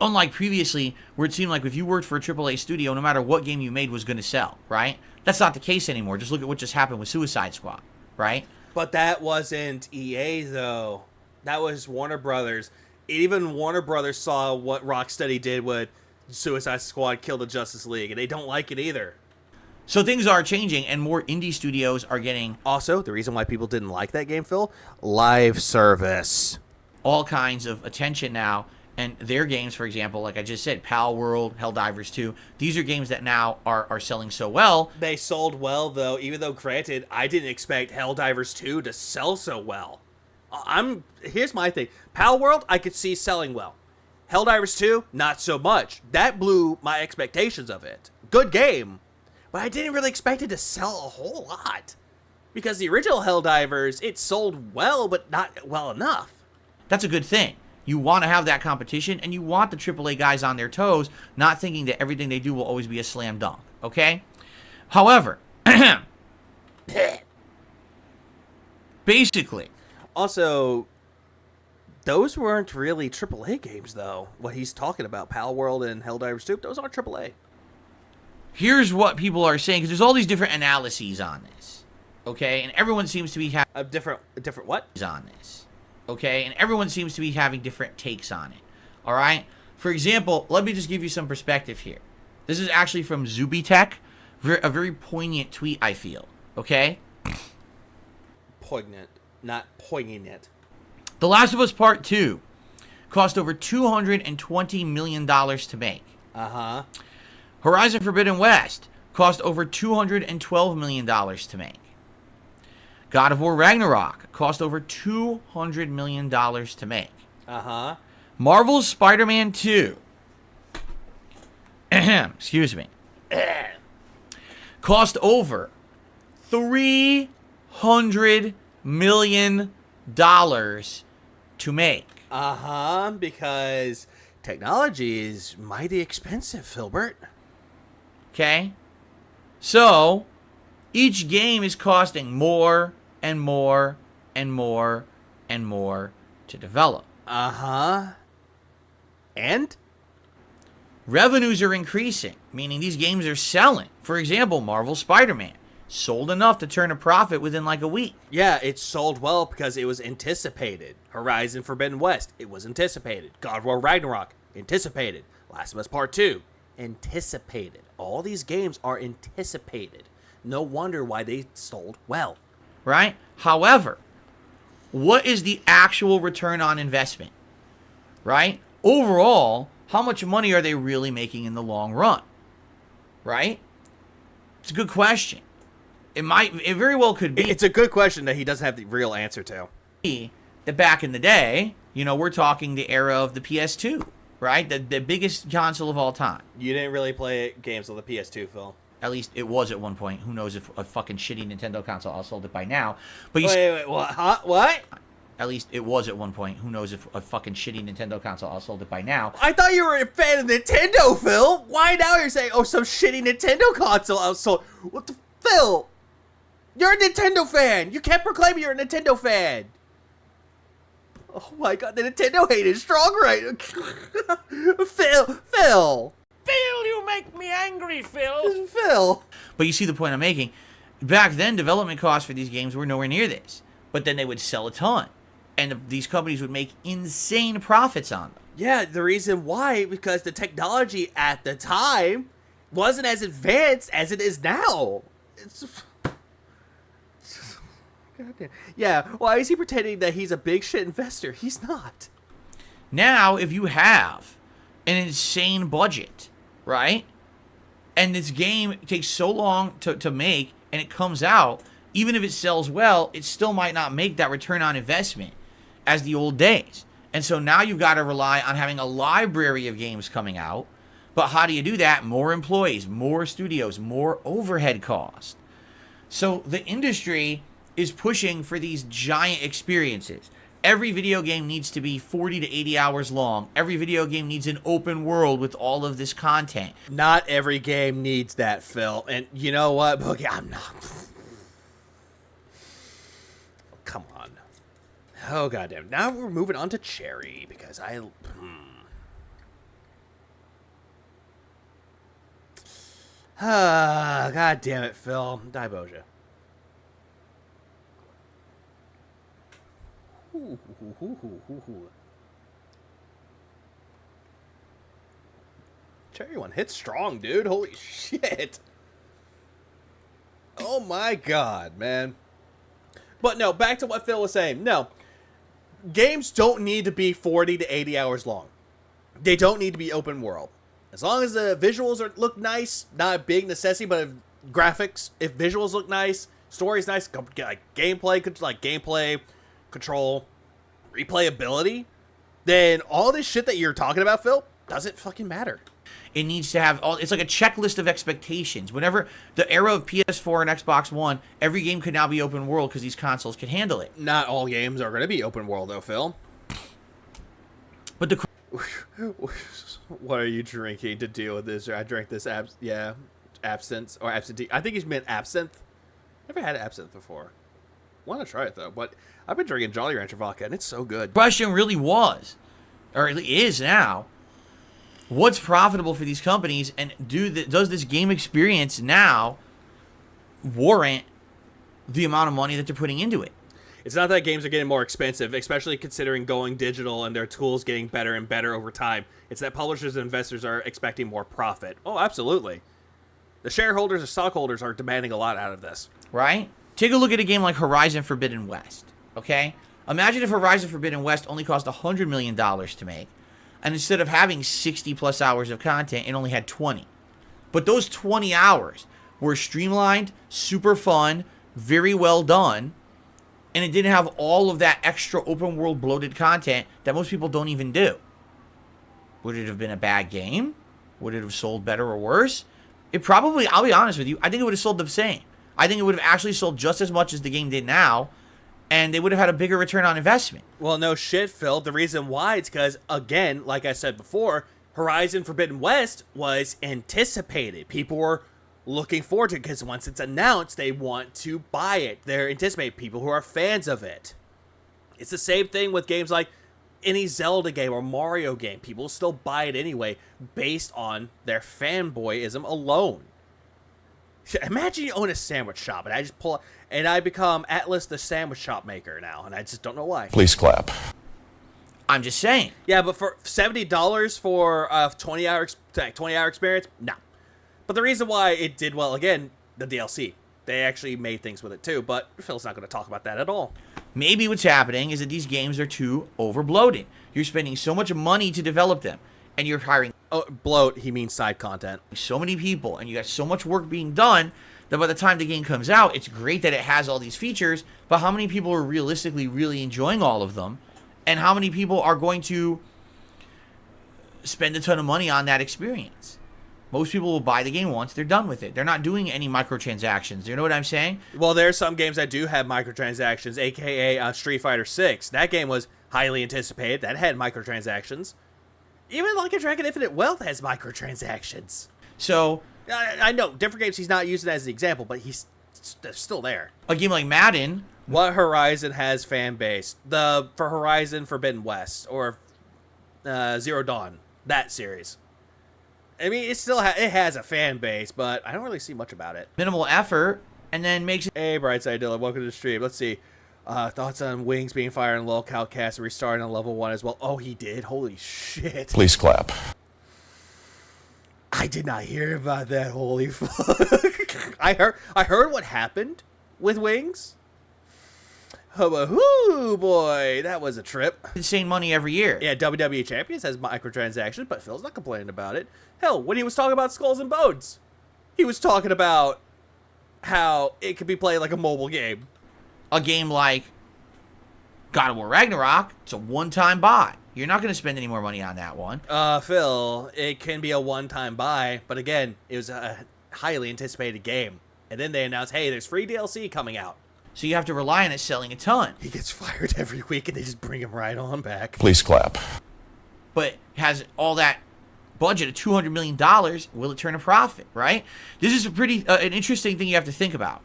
unlike previously, where it seemed like if you worked for a AAA studio, no matter what game you made was going to sell, right? That's not the case anymore. Just look at what just happened with Suicide Squad, right? But that wasn't EA, though. That was Warner Brothers. Even Warner Brothers saw what Rocksteady did with Suicide Squad Kill the Justice League, and they don't like it either. So things are changing, and more indie studios are getting... Also, the reason why people didn't like that game, Phil? Live service. All kinds of attention now, and their games, for example, like I just said, Pal World, Helldivers 2, these are games that now are selling so well. They sold well, though, even though, granted, I didn't expect Helldivers 2 to sell so well. Here's my thing. Pal World, I could see selling well. Helldivers 2, not so much. That blew my expectations of it. Good game. But I didn't really expect it to sell a whole lot. Because the original Helldivers, it sold well, but not well enough. That's a good thing. You want to have that competition, and you want the AAA guys on their toes, not thinking that everything they do will always be a slam dunk, okay? However, basically... Also, those weren't really AAA games, though. What he's talking about, Pal World and Helldivers 2, those aren't AAA. Here's what people are saying, because there's all these different analyses on this, okay? And everyone seems to be having... A different what? ...on this, okay? And everyone seems to be having different takes on it, all right? For example, let me just give you some perspective here. This is actually from Zubitech, a very poignant tweet, I feel, okay? Poignant, not poignant. The Last of Us Part 2 cost over $220 million to make. Uh-huh. Horizon Forbidden West cost over $212 million to make. God of War Ragnarok cost over $200 million to make. Uh-huh. Marvel's Spider-Man 2, excuse me, cost over $300 million to make. Uh-huh, because technology is mighty expensive, Filbert. Okay? So, each game is costing more and more and more and more to develop. Uh-huh. And? Revenues are increasing, meaning these games are selling. For example, Marvel Spider-Man sold enough to turn a profit within like a week. Yeah, it sold well because it was anticipated. Horizon Forbidden West, it was anticipated. God of War Ragnarok, anticipated. Last of Us Part 2, anticipated. All these games are anticipated. No wonder why they sold well. Right? However, what is the actual return on investment? Right? Overall, how much money are they really making in the long run? Right? It's a good question. It very well could be. It's a good question that he doesn't have the real answer to. That back in the day, we're talking the era of the PS2, right? The biggest console of all time. You didn't really play games on the PS2, Phil. At least it was at one point. Who knows if a fucking shitty Nintendo console outsold it by now. But Wait, what? Huh? What? At least it was at one point. Who knows if a fucking shitty Nintendo console outsold it by now. I thought you were a fan of Nintendo, Phil. Why now you're saying, oh, some shitty Nintendo console outsold? What the... Phil, you're a Nintendo fan. You can't proclaim you're a Nintendo fan. Oh my god, the Nintendo hate is strong right. Phil. Phil, you make me angry, Phil. Phil. But you see the point I'm making. Back then, development costs for these games were nowhere near this. But then they would sell a ton. And these companies would make insane profits on them. Yeah, the reason why, because the technology at the time wasn't as advanced as it is now. Goddamn. Yeah, why is he pretending that he's a big shit investor? He's not. Now, if you have an insane budget, right? And this game takes so long to make, and it comes out, even if it sells well, it still might not make that return on investment as the old days. And so now you've got to rely on having a library of games coming out. But how do you do that? More employees, more studios, more overhead cost. So the industry is pushing for these giant experiences. Every video game needs to be 40 to 80 hours long. Every video game needs an open world with all of this content. Not every game needs that, Phil. And you know what? Okay, I'm not... Come on. Oh, goddamn. Now we're moving on to Cherry, because God damn it, Phil. Die Boja. Cherry one hits strong, dude. Holy shit. Oh my god, man. But no, back to what Phil was saying. No. Games don't need to be 40 to 80 hours long. They don't need to be open world. As long as the visuals look nice, not a big necessity, but if graphics, if visuals look nice, story's nice, like gameplay, control, replayability, then all this shit that you're talking about, Phil, doesn't fucking matter. It needs to have all, it's like a checklist of expectations. Whenever the era of PS4 and Xbox One, every game could now be open world because these consoles can handle it. Not all games are going to be open world though, Phil. But the what are you drinking to deal with this? I drank this absinthe or absentee. I think he's meant absinthe. Never had absinthe before. Want to try it though, but I've been drinking Jolly Rancher vodka and it's so good. question really was, or it is now, what's profitable for these companies, and does this game experience now warrant the amount of money that they're putting into it? It's not that games are getting more expensive, especially considering going digital and their tools getting better and better over time. It's that publishers and investors are expecting more profit. Oh, absolutely. The shareholders or stockholders are demanding a lot out of this. Right? Take a look at a game like Horizon Forbidden West, okay? Imagine if Horizon Forbidden West only cost $100 million to make, and instead of having 60 plus hours of content, it only had 20. But those 20 hours were streamlined, super fun, very well done, and it didn't have all of that extra open world bloated content that most people don't even do. Would it have been a bad game? Would it have sold better or worse? It probably, I'll be honest with you, I think it would have sold the same. I think it would have actually sold just as much as the game did now, and they would have had a bigger return on investment. Well, no shit, Phil. The reason why is because, again, like I said before, Horizon Forbidden West was anticipated. People were looking forward to it because once it's announced, they want to buy it. They're anticipating people who are fans of it. It's the same thing with games like any Zelda game or Mario game. People still buy it anyway based on their fanboyism alone. Imagine you own a sandwich shop and I just pull and I become Atlas the sandwich shop maker now, and I just don't know why. Please clap. I'm just saying. Yeah, but for $70 for a 20-hour experience, no. But the reason why it did well, again, the DLC. They actually made things with it too, but Phil's not going to talk about that at all. Maybe what's happening is that these games are too overbloated. You're spending so much money to develop them, and you're hiring bloat, he means side content. So many people, and you got so much work being done that by the time the game comes out, it's great that it has all these features, but how many people are realistically really enjoying all of them, and how many people are going to spend a ton of money on that experience? Most people will buy the game once, they're done with it. They're not doing any microtransactions. You know what I'm saying? Well, there's some games that do have microtransactions, aka Street Fighter 6. That game was highly anticipated. That had microtransactions. Even like a Dragon Infinite Wealth has microtransactions. So I know different games he's not using as an example, but he's still there. a game like Madden, What Horizon has fan base? For Horizon Forbidden West or Zero Dawn, that series. I mean, it still it has a fan base, but I don't really see much about it. minimal effort, and then makes it. Hey, Brightside Dylan, welcome to the stream. Let's see. Thoughts on Wings being fired on locale cast and restarting on level 1 as well. Oh, he did? Holy shit. Please clap. I did not hear about that. Holy fuck. I heard what happened with Wings. Oh, boy, that was a trip. Insane money every year. Yeah, WWE Champions has microtransactions, but Phil's not complaining about it. Hell, when he was talking about Skulls and Bones, he was talking about how it could be played like a mobile game. A game like God of War Ragnarok, it's a one-time buy. You're not going to spend any more money on that one. Phil, it can be a one-time buy, but again, it was a highly anticipated game. And then they announced, hey, there's free DLC coming out. So you have to rely on it selling a ton. He gets fired every week, and they just bring him right on back. Please clap. But has all that budget of $200 million, will it turn a profit, right? This is a pretty an interesting thing you have to think about.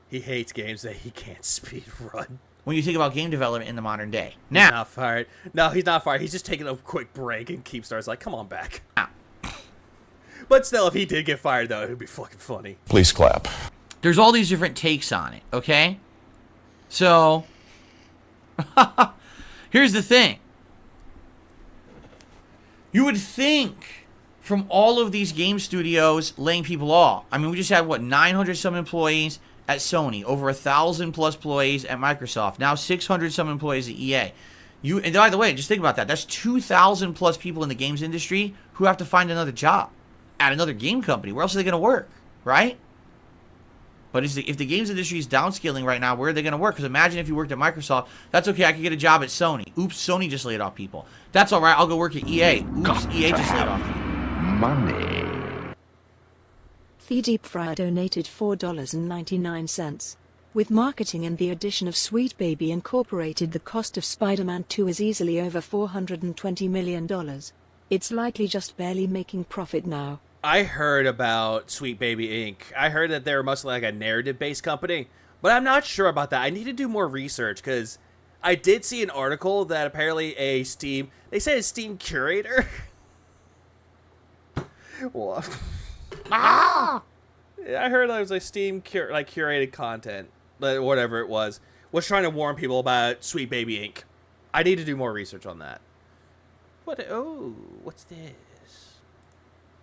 He hates games that he can't speed run. When you think about game development in the modern day. He's Now, not fired. No, he's not fired. He's just taking a quick break, and Keepstar's like, come on back. now, But still, if he did get fired, though, it would be fucking funny. Please clap. there's all these different takes on it, okay? So, here's the thing. You would think from all of these game studios laying people off. I mean, we just had, 900 some employees at Sony, over 1,000 plus employees at Microsoft, now 600 some employees at EA. And by the way, just think about that. That's 2,000 plus people in the games industry who have to find another job at another game company. Where else are they going to work, right? But if the games industry is downscaling right now, where are they going to work? Because imagine if you worked at Microsoft. That's okay, I could get a job at Sony. Oops, Sony just laid off people. That's all right, I'll go work at EA. Oops, EA just laid off people. Money. The Deep Fryer donated $4.99. With marketing and the addition of Sweet Baby Incorporated, the cost of Spider-Man 2 is easily over $420 million. It's likely just barely making profit now. I heard about Sweet Baby Inc. I heard that they're mostly like a narrative-based company, but I'm not sure about that. I need to do more research, because I did see an article that apparently they said a Steam curator. Well, I heard that it was like Steam curated content, whatever it was trying to warn people about Sweet Baby Inc. I need to do more research on that. What's this?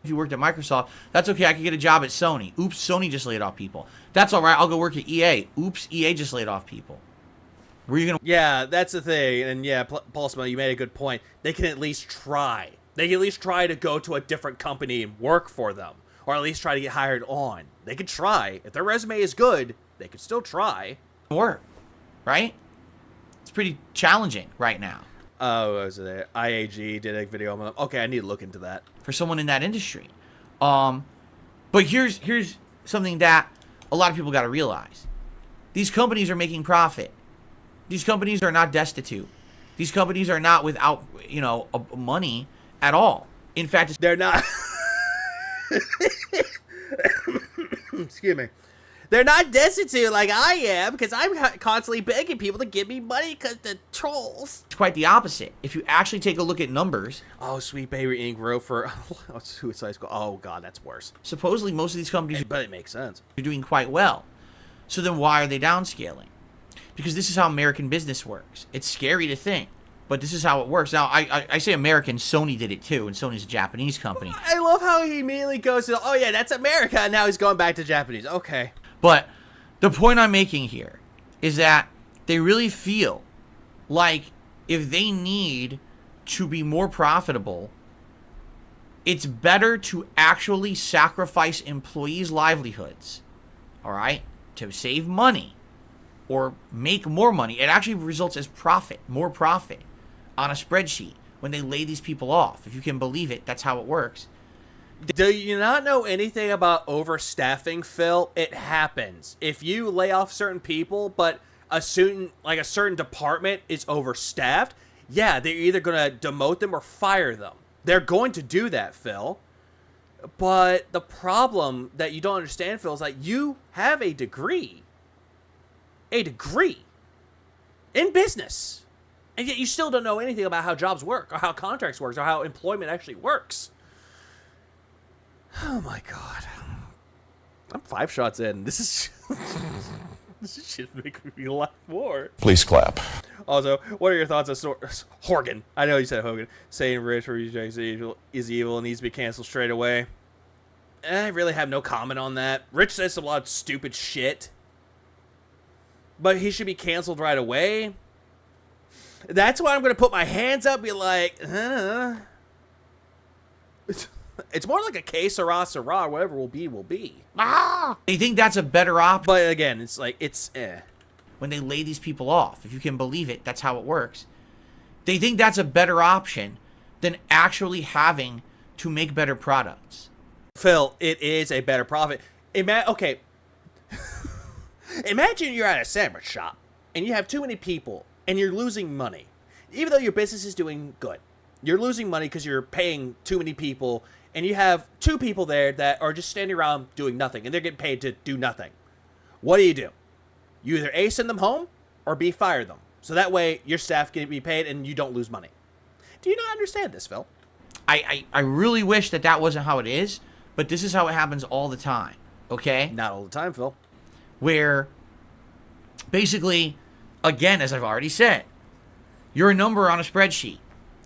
If you worked at Microsoft, that's okay, I could get a job at Sony. Oops, Sony just laid off people. That's all right, I'll go work at EA. Oops, EA just laid off people. Where are you going to... Yeah, that's the thing. And yeah, Paulsma, you made a good point. They can at least try. They can at least try to go to a different company and work for them. Or at least try to get hired on. They could try. If their resume is good, they could still try. work, right? It's pretty challenging right now. Oh, what was it? IAG did a video on them. Okay, I need to look into that. For someone in that industry. But here's something that a lot of people got to realize. These companies are making profit. These companies are not destitute. These companies are not without, money at all. In fact, They're not. Excuse me. They're not destitute like I am, because I'm constantly begging people to give me money because the trolls. it's quite the opposite. If you actually take a look at numbers, Oh, Sweet Baby Inc. wrote for Suicide Squad. Oh, God, that's worse. supposedly most of these companies But it makes sense. are doing quite well. So then why are they downscaling? Because this is how American business works. It's scary to think, but this is how it works. Now, I say American, Sony did it too, and Sony's a Japanese company. I love how he immediately goes to, oh, yeah, that's America, and now he's going back to Japanese. Okay. But the point I'm making here is that they really feel like if they need to be more profitable, it's better to actually sacrifice employees' livelihoods, all right, to save money or make more money. It actually results as profit, more profit on a spreadsheet when they lay these people off. If you can believe it, that's how it works. Do you not know anything about overstaffing, Phil? It happens. If you lay off certain people, but a certain department is overstaffed, yeah, they're either going to demote them or fire them. They're going to do that, Phil. But the problem that you don't understand, Phil, is that you have a degree. A degree. In business. And yet you still don't know anything about how jobs work, or how contracts work, or how employment actually works. Oh my god. I'm 5 shots in. This is this is just making me laugh more. Please clap. Also, what are your thoughts on Horgan? I know you said Hogan. Saying Rich is evil and needs to be canceled straight away. I really have no comment on that. Rich says a lot of stupid shit. But he should be canceled right away. That's why I'm going to put my hands up and be like, It's more like a que sera, sera, whatever will be, will be. They think that's a better option. But again, it's like, it's When they lay these people off, if you can believe it, that's how it works. They think that's a better option than actually having to make better products. Phil, it is a better profit. Okay. Imagine you're at a sandwich shop and you have too many people and you're losing money. Even though your business is doing good. You're losing money because you're paying too many people and you have 2 people there that are just standing around doing nothing and they're getting paid to do nothing. What do? You either A, send them home or B, fire them. So that way your staff can be paid and you don't lose money. Do you not understand this, Phil? I really wish that wasn't how it is, but this is how it happens all the time, okay? Not all the time, Phil. Where basically, again, as I've already said, you're a number on a spreadsheet.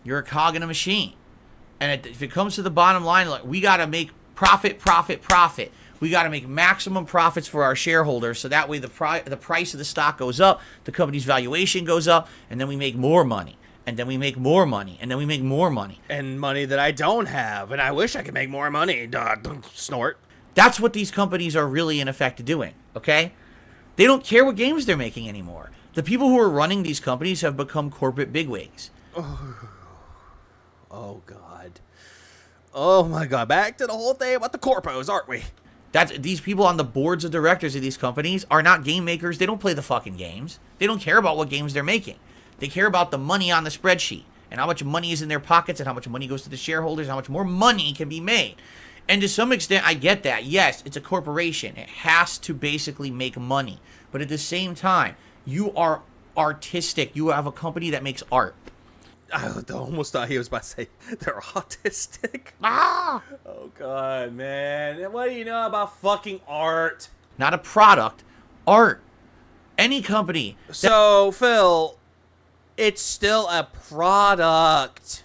You're a cog in a machine. And if it comes to the bottom line, like, we got to make profit. We got to make maximum profits for our shareholders, so that way the price of the stock goes up, the company's valuation goes up, and then we make more money. And then we make more money. And then we make more money. And money that I don't have. And I wish I could make more money. Snort. That's what these companies are really in effect doing, okay? They don't care what games they're making anymore. The people who are running these companies have become corporate bigwigs. Oh, God. Oh, my God. Back to the whole thing about the corpos, aren't we? These people on the boards of directors of these companies are not game makers. They don't play the fucking games. They don't care about what games they're making. They care about the money on the spreadsheet and how much money is in their pockets and how much money goes to the shareholders, how much more money can be made. And to some extent, I get that. Yes, it's a corporation. It has to basically make money. But at the same time, you are artistic. You have a company that makes art. I almost thought he was about to say they're autistic. Oh, God, man. What do you know about fucking art? Not a product. Art. Any company. So, Phil, it's still a product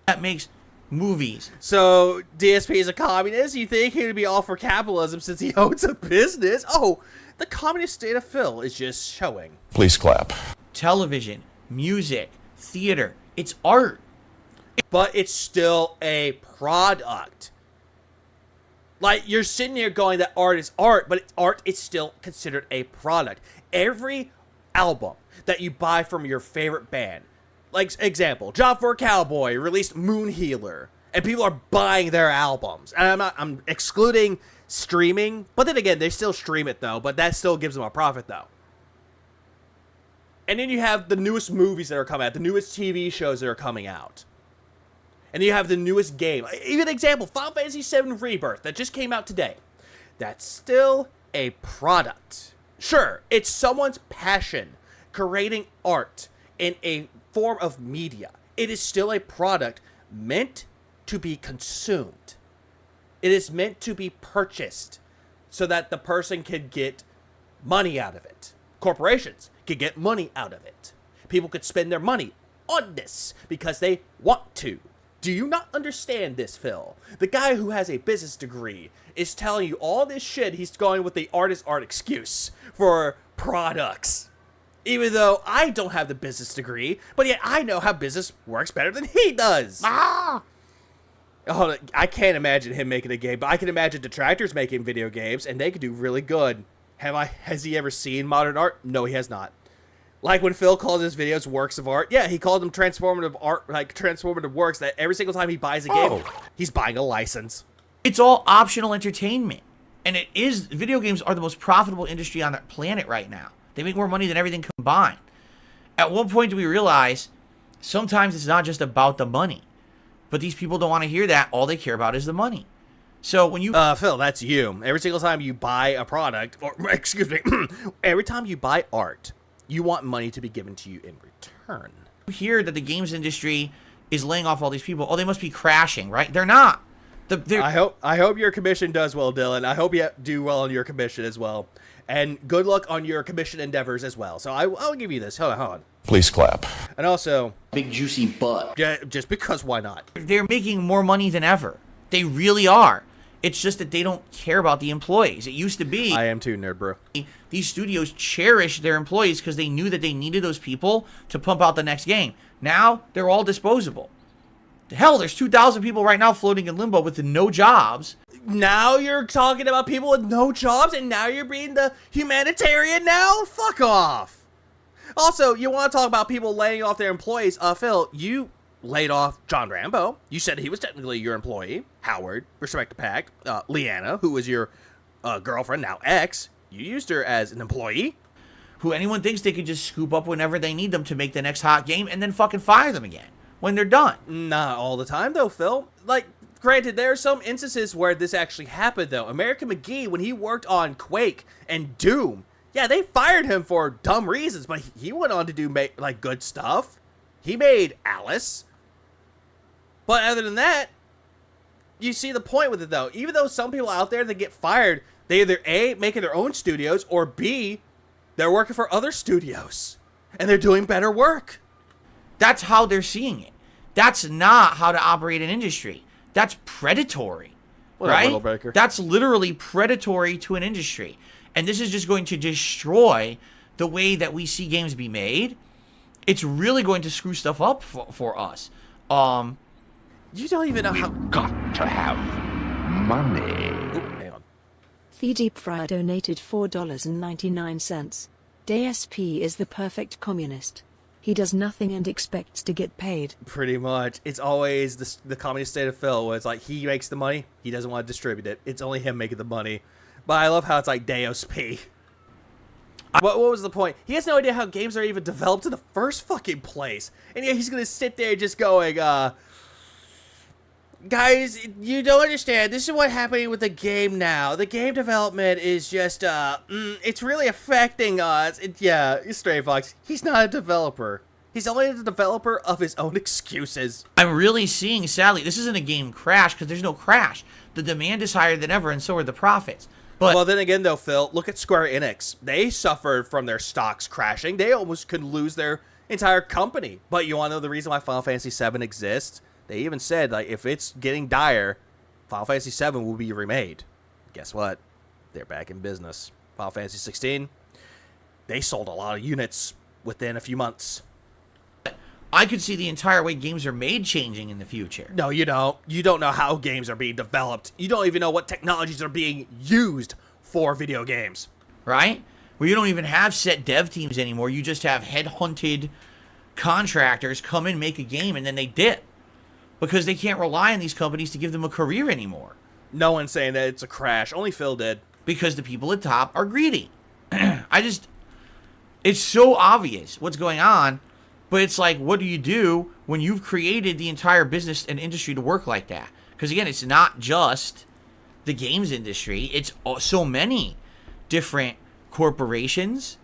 that makes movies. So, DSP is a communist? You think he would be all for capitalism since he owns a business? Oh, the communist state of Phil is just showing. Please clap. Television, music, theater. It's art. But it's still a product. Like, you're sitting here going that art is art, but art is still considered a product. Every album that you buy from your favorite band, like, example, Job for a Cowboy released Moon Healer, and people are buying their albums. And I'm excluding streaming, but then again, they still stream it, though, but that still gives them a profit, though. And then you have the newest movies that are coming out, the newest TV shows that are coming out. And then you have the newest game. Even example, Final Fantasy VII Rebirth that just came out today. That's still a product. Sure, it's someone's passion creating art in a form of media. It is still a product meant to be consumed. It is meant to be purchased so that the person can get money out of it. Corporations can get money out of it. People could spend their money on this because they want to. Do you not understand this, Phil? The guy who has a business degree is telling you all this shit. He's going with the artist art excuse for products. Even though I don't have the business degree, but yet I know how business works better than he does. Oh, I can't imagine him making a game, but I can imagine detractors making video games, and they could do really good. Has he ever seen modern art? No, he has not. Like when Phil calls his videos works of art, yeah, he called them transformative art, like transformative works, that every single time he buys a game, he's buying a license. It's all optional entertainment. And video games are the most profitable industry on the planet right now. They make more money than everything combined. At one point do we realize sometimes it's not just about the money. But these people don't want to hear that. All they care about is the money. So when you... Phil, that's you. Every single time you buy a product, or excuse me, every time you buy art, you want money to be given to you in return. You hear that the games industry is laying off all these people. Oh, they must be crashing, right? They're not. I hope your commission does well, Dylan. I hope you do well on your commission as well. And good luck on your commission endeavors as well. So I'll give you this. Hold on. Please clap. And also... Big juicy butt. Just because, why not? They're making more money than ever. They really are. It's just that they don't care about the employees. It used to be... I am too, nerd bro. These studios cherish their employees because they knew that they needed those people to pump out the next game. Now, they're all disposable. Hell, there's 2,000 people right now floating in limbo with no jobs. Now you're talking about people with no jobs, and now you're being the humanitarian now? Fuck off. Also, you want to talk about people laying off their employees. Phil, you laid off John Rambo. You said he was technically your employee. Howard, respect the pact. Leanna, who was your girlfriend, now ex. You used her as an employee. Who anyone thinks they could just scoop up whenever they need them to make the next hot game and then fucking fire them again when they're done. Not all the time, though, Phil. Like, granted, there are some instances where this actually happened, though. American McGee, when he worked on Quake and Doom, yeah, they fired him for dumb reasons, but he went on to do, like, good stuff. He made Alice. But other than that, you see the point with it, though. Even though some people out there that get fired, they either A, making their own studios, or B, they're working for other studios. And they're doing better work. That's how they're seeing it. That's not how to operate an industry. That's predatory, right? That's literally predatory to an industry. And this is just going to destroy the way that we see games be made. It's really going to screw stuff up for us. You don't even know how... Got to have money. Ooh, hang on. The Deep Fryer donated $4.99. DSP is the perfect communist. He does nothing and expects to get paid. Pretty much. It's always the communist state of Phil, where it's like he makes the money, he doesn't want to distribute it. It's only him making the money. But I love how it's like Deus P. What was the point? He has no idea how games are even developed in the first fucking place. And yeah, he's going to sit there just going, guys, you don't understand. This is what's happening with the game now. The game development is just, it's really affecting us. Yeah, Stray Fox, he's not a developer. He's only the developer of his own excuses. I'm really seeing, sadly, this isn't a game crash because there's no crash. The demand is higher than ever, and so are the profits. But well, then again, though, Phil, look at Square Enix. They suffered from their stocks crashing. They almost could lose their entire company. But you want to know the reason why Final Fantasy VII exists? They even said, like, if it's getting dire, Final Fantasy VII will be remade. Guess what? They're back in business. Final Fantasy XVI, they sold a lot of units within a few months. I could see the entire way games are made changing in the future. No, you don't. You don't know how games are being developed. You don't even know what technologies are being used for video games. Right? Where you don't even have set dev teams anymore. You just have headhunted contractors come in, make a game, and then they dip. Because they can't rely on these companies to give them a career anymore. No one's saying that it's a crash. Only Phil did. Because the people at top are greedy. It's so obvious what's going on. But it's like, what do you do when you've created the entire business and industry to work like that? Because again, it's not just the games industry. It's so many different corporations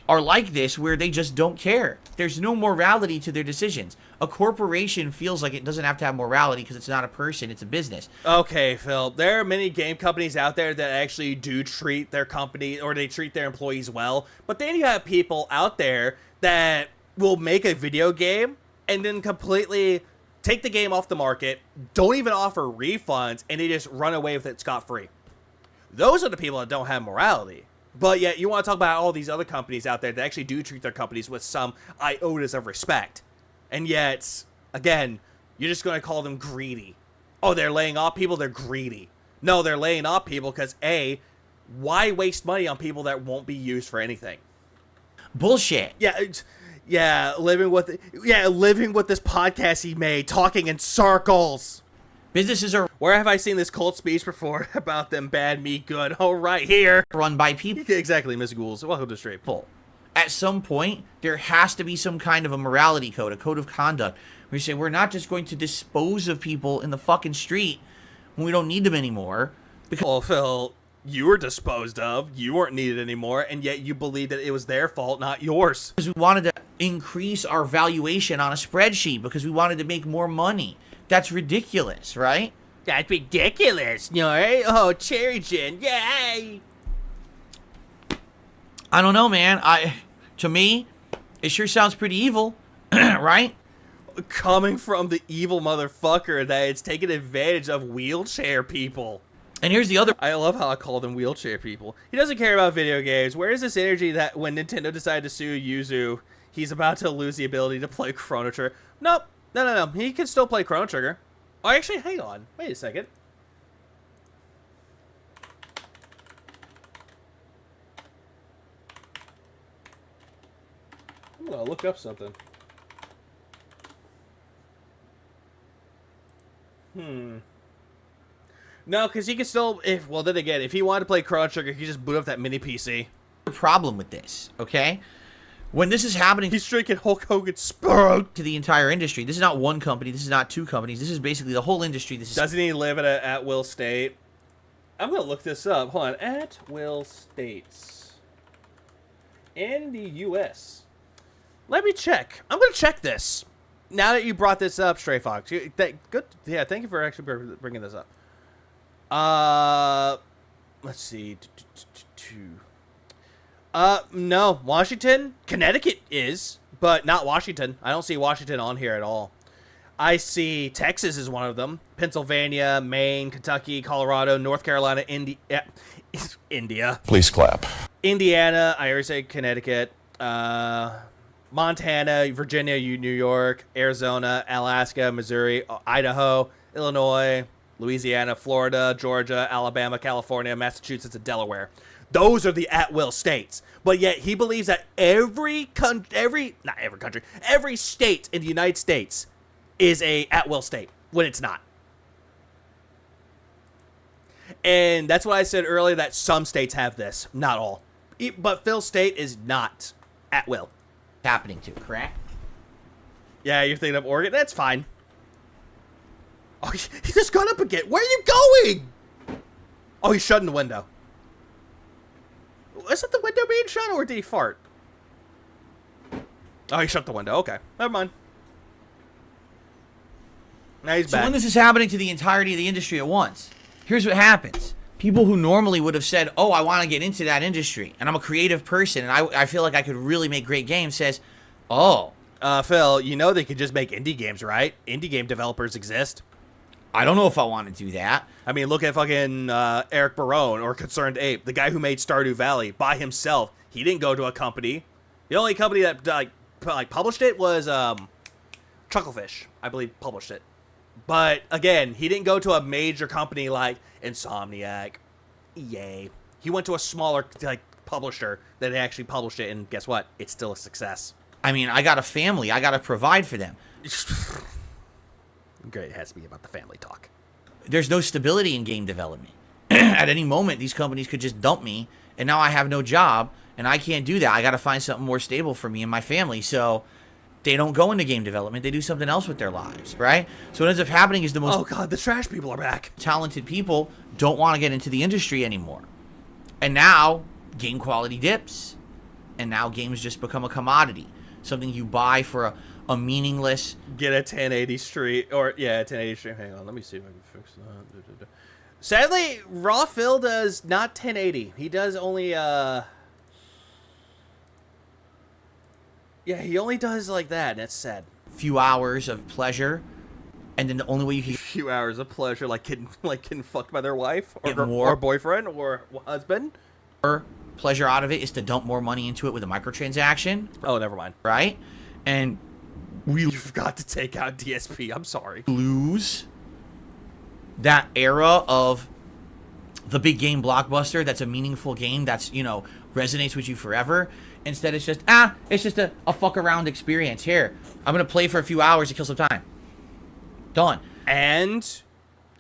are like this where they just don't care. There's no morality to their decisions. A corporation feels like it doesn't have to have morality because it's not a person, it's a business. Okay, Phil, there are many game companies out there that actually do treat their company or they treat their employees well. But then you have people out there that will make a video game and then completely take the game off the market, don't even offer refunds, and they just run away with it scot-free. Those are the people that don't have morality. But yet, you want to talk about all these other companies out there that actually do treat their companies with some iotas of respect. And yet, again, you're just going to call them greedy. Oh, they're laying off people? They're greedy. No, they're laying off people because, A, why waste money on people that won't be used for anything? Bullshit. Yeah, living with this podcast he made, talking in circles. Businesses are Where have I seen this cult speech before about them bad, me good? Oh, right here. run by people. Exactly, Miss Ghouls. Welcome to Street. At some point, there has to be some kind of a morality code, a code of conduct, where you say, we're not just going to dispose of people in the fucking street when we don't need them anymore. Well, Phil, you were disposed of. You weren't needed anymore, and yet you believed that it was their fault, not yours. Because we wanted to increase our valuation on a spreadsheet because we wanted to make more money. That's ridiculous, right? That's ridiculous, right? Oh, cherry gin, yay! I don't know, man. To me, it sure sounds pretty evil, right? Coming from the evil motherfucker that is taking advantage of wheelchair people. And here's the other. I love how I call them wheelchair people. He doesn't care about video games. Where is this energy that when Nintendo decided to sue Yuzu, he's about to lose the ability to play Chrono Trigger? Nope. No. He can still play Chrono Trigger. Oh, actually, hang on. Wait a second. I'm gonna look up something. No, because he can still, then again, if he wanted to play Chrono Trigger, he could just boot up that mini PC. Problem with this, okay? When this is happening, He's drinking Hulk Hogan Sprite. to the entire industry. This is not one company. This is not two companies. This is basically the whole industry. This is Doesn't he live in an at-will state? I'm going to look this up. Hold on. At-will states. In the U.S. Let me check. I'm going to check this. Now that you brought this up, Stray Fox. Good. Yeah, thank you for actually bringing this up. Let's see. No. Washington? Connecticut is, but not Washington. I don't see Washington on here at all. I see Texas is one of them. Pennsylvania, Maine, Kentucky, Colorado, North Carolina, India. Please clap. Indiana, I already said Connecticut. Montana, Virginia, New York, Arizona, Alaska, Missouri, Idaho, Illinois, Louisiana, Florida, Georgia, Alabama, California, Massachusetts, and Delaware. Those are the at-will states. But yet he believes that every state in the United States is a at-will state when it's not. And that's what I said earlier, that some states have this, not all. But Phil's state is not at-will. happening to, correct? Yeah, you're thinking of Oregon? That's fine. Oh, he just got up again. Where are you going? Oh, he's shutting the window. Is it the window being shut, or did he fart? Oh, he shut the window. Okay, never mind. Now he's So back. when this is happening to the entirety of the industry at once, here's what happens. People who normally would have said, oh, I want to get into that industry, and I'm a creative person, and I feel like I could really make great games, says, oh. Phil, you know they could just make indie games, right? Indie game developers exist. I don't know if I want to do that. I mean, look at fucking Eric Barone or Concerned Ape, the guy who made Stardew Valley by himself. He didn't go to a company. The only company that like published it was Chucklefish, I believe, published it. But again, he didn't go to a major company like Insomniac, EA. He went to a smaller publisher that actually published it, and guess what? It's still a success. I mean, I got a family. I got to provide for them. Great, it has to be about the family talk. There's no stability in game development. At any moment, these companies could just dump me, and now I have no job, and I can't do that. I got to find something more stable for me and my family. So they don't go into game development. They do something else with their lives, right? So what ends up happening is the most... Oh, God, the trash people are back. Talented people don't want to get into the industry anymore. And now, game quality dips. And now games just become a commodity. Something you buy for a meaningless... Get a 1080 stream, or, yeah, a 1080 stream. Hang on, let me see if I can fix that. Sadly, Raw Phil does not 1080. He does only, Yeah, he only does like that, and that's sad. Few hours of pleasure, and then the only way you can A few hours of pleasure, like getting fucked by their wife, Get or, more. or boyfriend, or husband. get pleasure out of it is to dump more money into it with a microtransaction, Oh, never mind. right? And You forgot to take out DSP. I'm sorry. lose that era of the big game blockbuster that's a meaningful game that's, resonates with you forever. Instead, it's just, it's just a fuck around experience. Here, I'm going to play for a few hours to kill some time. Done. And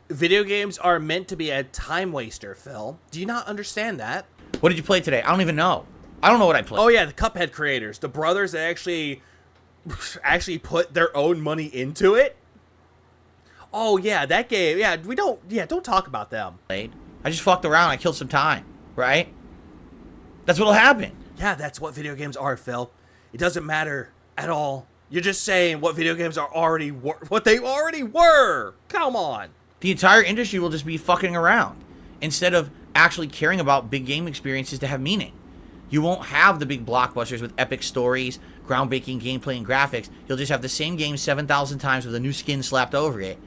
Video games are meant to be a time waster, Phil. Do you not understand that? What did you play today? I don't even know. I don't know what I played. Oh yeah, the Cuphead creators, the brothers that actually put their own money into it. Oh yeah, that game. Yeah, don't talk about them. I just fucked around. I killed some time, right? That's what'll happen. Yeah, that's what video games are, Phil. It doesn't matter at all. You're just saying what video games are already what they already were. Come on. The entire industry will just be fucking around instead of actually caring about big game experiences to have meaning. You won't have the big blockbusters with epic stories, groundbreaking gameplay and graphics. You'll just have the same game 7,000 times with a new skin slapped over it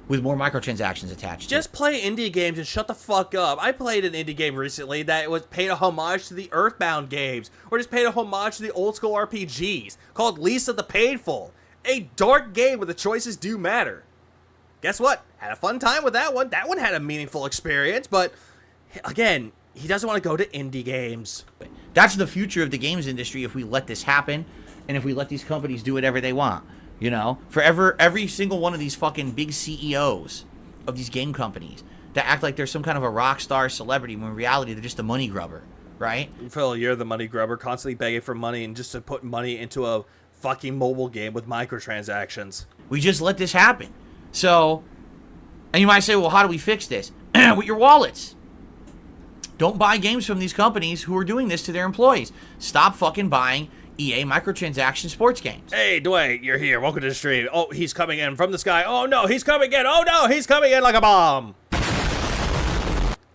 with more microtransactions attached to it. Just play indie games and shut the fuck up. I played an indie game recently that was paid a homage to the Earthbound games, or just paid a homage to the old school RPGs, called Lisa the Painful. A dark game where the choices do matter. Guess what? Had a fun time with that one. That one had a meaningful experience, but again, he doesn't want to go to indie games. That's the future of the games industry if we let this happen and if we let these companies do whatever they want. You know, every single one of these fucking big CEOs of these game companies that act like they're some kind of a rock star celebrity when in reality they're just a money grubber, right? Phil, you're the money grubber, constantly begging for money and just to put money into a fucking mobile game with microtransactions. We just let this happen. So, and you might say, well, how do we fix this? With your wallets. Don't buy games from these companies who are doing this to their employees. Stop fucking buying EA microtransaction sports games. Hey, Dwight, you're here. Welcome to the stream. Oh, he's coming in from the sky. Oh, no, he's coming in. Oh, no, he's coming in like a bomb.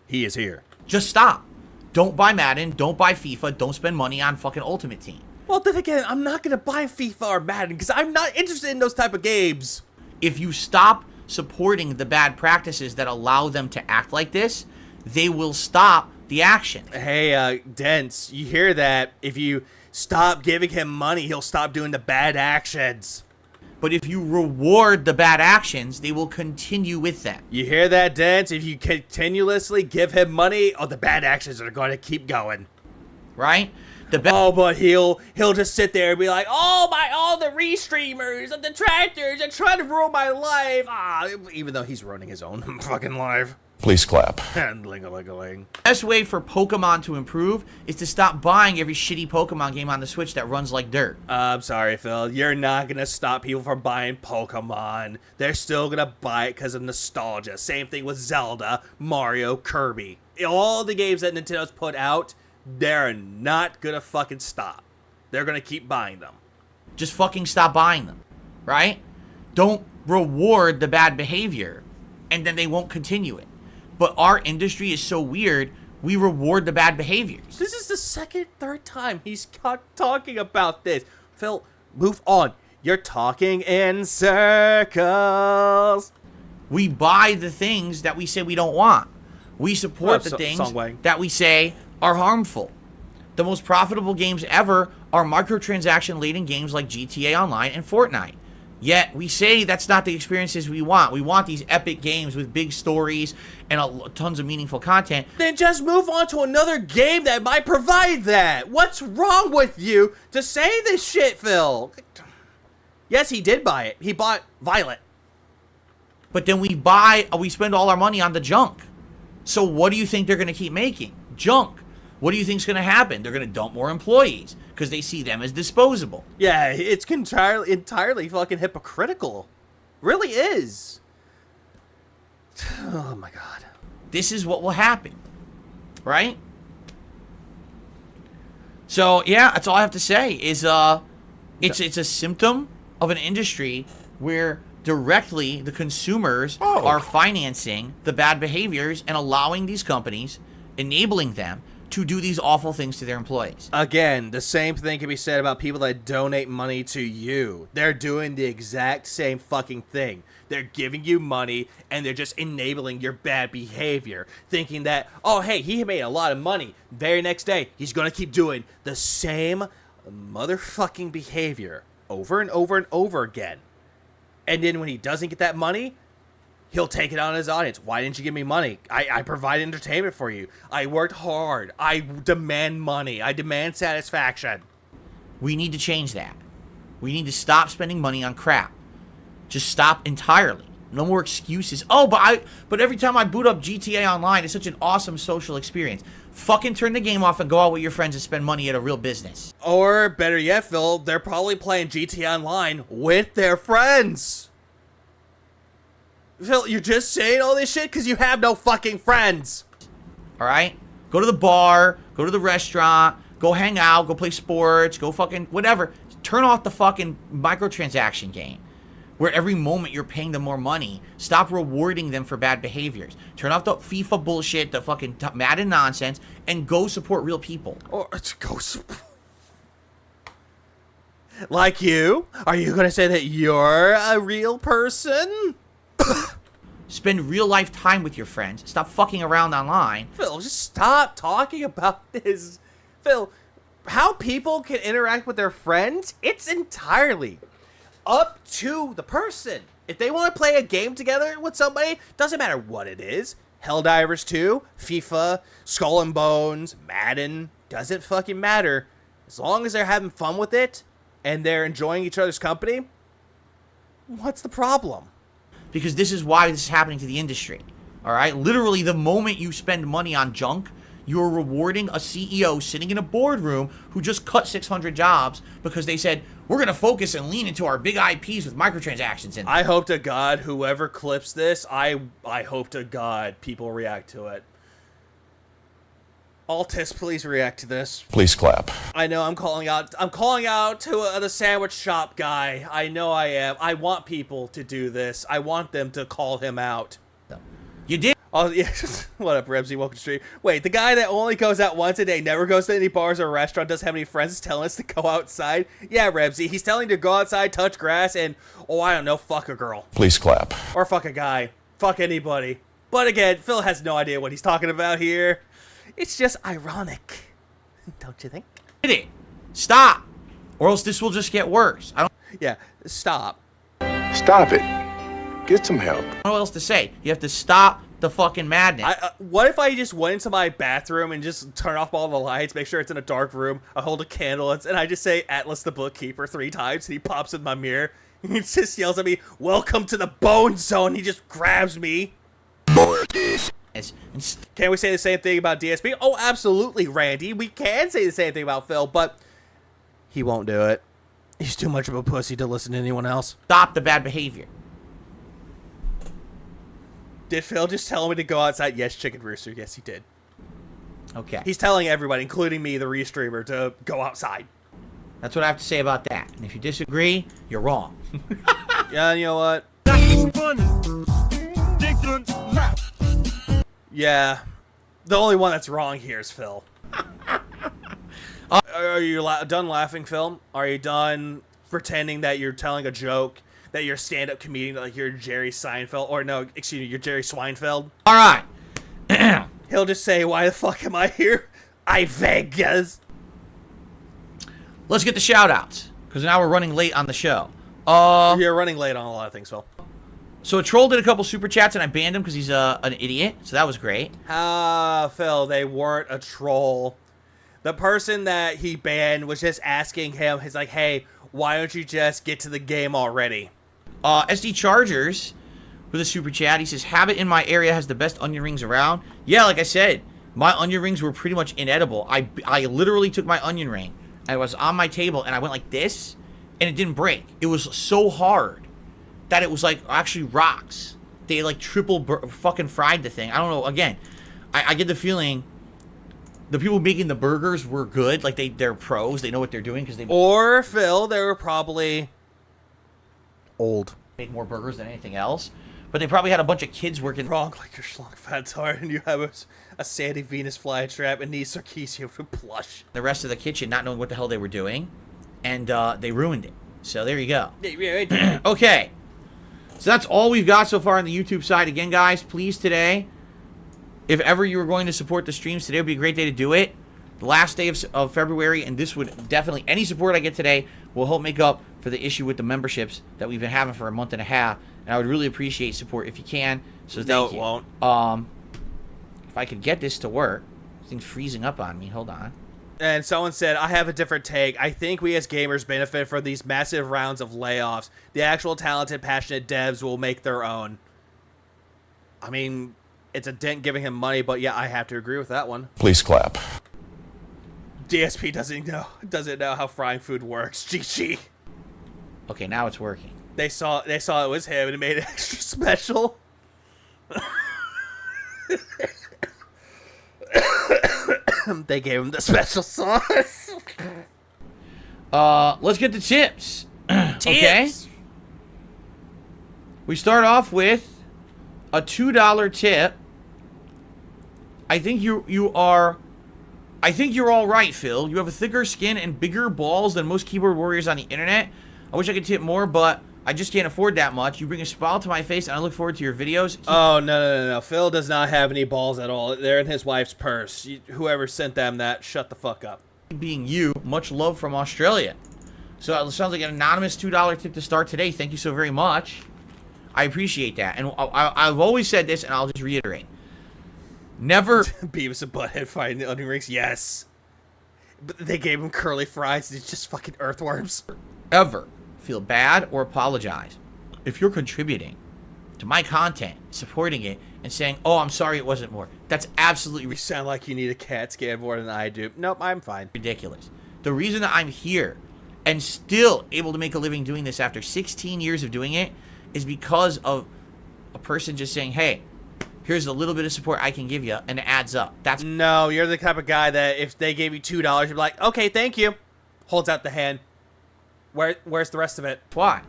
He is here. Just stop. Don't buy Madden. Don't buy FIFA. Don't spend money on fucking Ultimate Team. Well, then again, I'm not going to buy FIFA or Madden because I'm not interested in those type of games. If you stop supporting the bad practices that allow them to act like this, they will stop the action. Hey, Dents, you hear that? If you stop giving him money, he'll stop doing the bad actions. But if you reward the bad actions, they will continue with them. You hear that, Dents? If you continuously give him money, oh, the bad actions are going to keep going. Right? But he'll just sit there and be like, all the restreamers and the detractors are trying to ruin my life. Even though he's ruining his own fucking life. Please clap. And ling-a-ling-a-ling. The best way for Pokemon to improve is to stop buying every shitty Pokemon game on the Switch that runs like dirt. I'm sorry, Phil. You're not going to stop people from buying Pokemon. They're still going to buy it because of nostalgia. Same thing with Zelda, Mario, Kirby. All the games that Nintendo's put out, they're not going to fucking stop. They're going to keep buying them. Just fucking stop buying them, right? Don't reward the bad behavior, and then they won't continue it. But our industry is so weird, we reward the bad behaviors. This is the third time he's talking about this. Phil, move on. You're talking in circles. We buy the things that we say we don't want. We support the things that we say are harmful. The most profitable games ever are microtransaction-laden games like GTA Online and Fortnite. Yet, we say that's not the experiences we want. We want these epic games with big stories and tons of meaningful content. Then just move on to another game that might provide that. What's wrong with you to say this shit, Phil? Yes, he did buy it. He bought Violet. But then we spend all our money on the junk. So what do you think they're going to keep making? Junk. What do you think's going to happen? They're going to dump more employees because they see them as disposable. Yeah, it's entirely fucking hypocritical. Really is. Oh my god. This is what will happen. Right? So, yeah, that's all I have to say is it's a symptom of an industry where directly the consumers are financing the bad behaviors and allowing these companies, enabling them to do these awful things to their employees. Again, the same thing can be said about people that donate money to you. They're doing the exact same fucking thing. They're giving you money, and they're just enabling your bad behavior, thinking that, oh, hey, he made a lot of money. Very next day, he's going to keep doing the same motherfucking behavior over and over and over again. And then when he doesn't get that money, he'll take it on his audience. Why didn't you give me money? I provide entertainment for you. I worked hard. I demand money. I demand satisfaction. We need to change that. We need to stop spending money on crap. Just stop entirely. No more excuses. Oh, but every time I boot up GTA Online, it's such an awesome social experience. Fucking turn the game off and go out with your friends and spend money at a real business. Or better yet, Phil, they're probably playing GTA Online with their friends. Phil, you're just saying all this shit because you have no fucking friends. All right? Go to the bar, go to the restaurant, go hang out, go play sports, go fucking whatever. Turn off the fucking microtransaction game where every moment you're paying them more money. Stop rewarding them for bad behaviors. Turn off the FIFA bullshit, the fucking Madden nonsense, and go support real people. Or go support. Like you? Are you gonna say that you're a real person? Spend real life time with your friends. Stop fucking around online. Phil, just stop talking about this. Phil, how people can interact with their friends, it's entirely up to the person. If they want to play a game together with somebody, doesn't matter what it is. Helldivers 2, FIFA, Skull and Bones, Madden, doesn't fucking matter. As long as they're having fun with it and they're enjoying each other's company, what's the problem? Because this is why this is happening to the industry. All right? Literally, the moment you spend money on junk, you're rewarding a CEO sitting in a boardroom who just cut 600 jobs because they said, we're going to focus and lean into our big IPs with microtransactions in them. I hope to God, whoever clips this, I hope to God people react to it. Altis, please react to this. Please clap. I know I'm calling out to the sandwich shop guy. I know I am. I want people to do this. I want them to call him out. You did? Oh, yeah. What up, Rebsy? Welcome to stream. Wait, the guy that only goes out once a day, never goes to any bars or restaurant, doesn't have any friends, is telling us to go outside? Yeah, Rebsy. He's telling you to go outside, touch grass, and, oh, I don't know, fuck a girl. Please clap. Or fuck a guy. Fuck anybody. But again, Phil has no idea what he's talking about here. It's just ironic. Don't you think? Did it. Stop. Or else this will just get worse. I don't Yeah, stop. Stop it. Get some help. know what else to say. You have to stop the fucking madness. What if I just went into my bathroom and just turn off all the lights, make sure it's in a dark room, I hold a candle, and I just say Atlas the Bookkeeper 3 times, and he pops in my mirror, and he just yells at me, "Welcome to the Bone Zone." He just grabs me. Can we say the same thing about DSP? Oh, absolutely, Randy. We can say the same thing about Phil, but he won't do it. He's too much of a pussy to listen to anyone else. Stop the bad behavior. Did Phil just tell me to go outside? Yes, Chicken Rooster. Yes, he did. Okay. He's telling everybody, including me, the restreamer, to go outside. That's what I have to say about that. And if you disagree, you're wrong. Yeah, you know what? Yeah. The only one that's wrong here is Phil. Are you done laughing, Phil? Are you done pretending that you're telling a joke, that you're a stand-up comedian, like you're Jerry Seinfeld? Or no, excuse me, you're Jerry Swinefeld? All right. He'll just say, "Why the fuck am I here? I Vegas." Let's get the shout-outs, because now we're running late on the show. You're running late on a lot of things, Phil. So a troll did a couple super chats, and I banned him because he's an idiot, so that was great. Phil, they weren't a troll. The person that he banned was just asking him, he's like, "Hey, why don't you just get to the game already?" SD Chargers with a super chat. He says, "Habit in my area has the best onion rings around." Yeah, like I said, my onion rings were pretty much inedible. I literally took my onion ring, I was on my table, and I went like this, and it didn't break. It was so hard that it was like actually rocks. They like triple fucking fried the thing. I don't know. Again, I get the feeling the people making the burgers were good. Like they're pros. They know what they're doing because they Or Phil, they were probably old. make more burgers than anything else. But they probably had a bunch of kids working. Wrong, like your schlong fat's hard, and you have a Sandy Venus flytrap and needs Sarkeesian for plush. The rest of the kitchen not knowing what the hell they were doing, and they ruined it. So there you go. Okay. So that's all we've got so far on the YouTube side. Again, guys, please today, if ever you were going to support the streams, today would be a great day to do it. The last day of February, and this would definitely, any support I get today will help make up for the issue with the memberships that we've been having for a month and a half. And I would really appreciate support if you can. So thank you. No, it won't. If I could get this to work. This thing's freezing up on me. Hold on. And someone said, "I have a different take. I think we as gamers benefit from these massive rounds of layoffs. The actual talented, passionate devs will make their own." I mean, it's a dent giving him money, but yeah, I have to agree with that one. Please clap. DSP doesn't know how frying food works. GG. Okay, now it's working. They saw it was him and it made it extra special. They gave him the special sauce. Let's get the tips. Okay. We start off with a $2 tip. I think you're all right, Phil. You have a thicker skin and bigger balls than most keyboard warriors on the internet. I wish I could tip more, but I just can't afford that much. You bring a smile to my face, and I look forward to your videos. Oh, no. Phil does not have any balls at all. They're in his wife's purse. Whoever sent them that, shut the fuck up. Being you, much love from Australia. So it sounds like an anonymous $2 tip to start today. Thank you so very much. I appreciate that. And I've always said this, and I'll just reiterate. Never... Beavis and Butthead fighting the onion rings? Yes. But they gave him curly fries. It's just fucking earthworms. Ever feel bad or apologize if you're contributing to my content, supporting it, and saying, oh, I'm sorry it wasn't more. That's absolutely You sound like you need a CAT scan more than I do. Nope, I'm fine. ridiculous. The reason that I'm here and still able to make a living doing this after 16 years of doing it is because of a person just saying, hey, here's a little bit of support I can give you, and it adds up. That's No, you're the type of guy that if they gave you $2, you'd be like, okay, thank you. Holds out the hand. Where's the rest of it? why.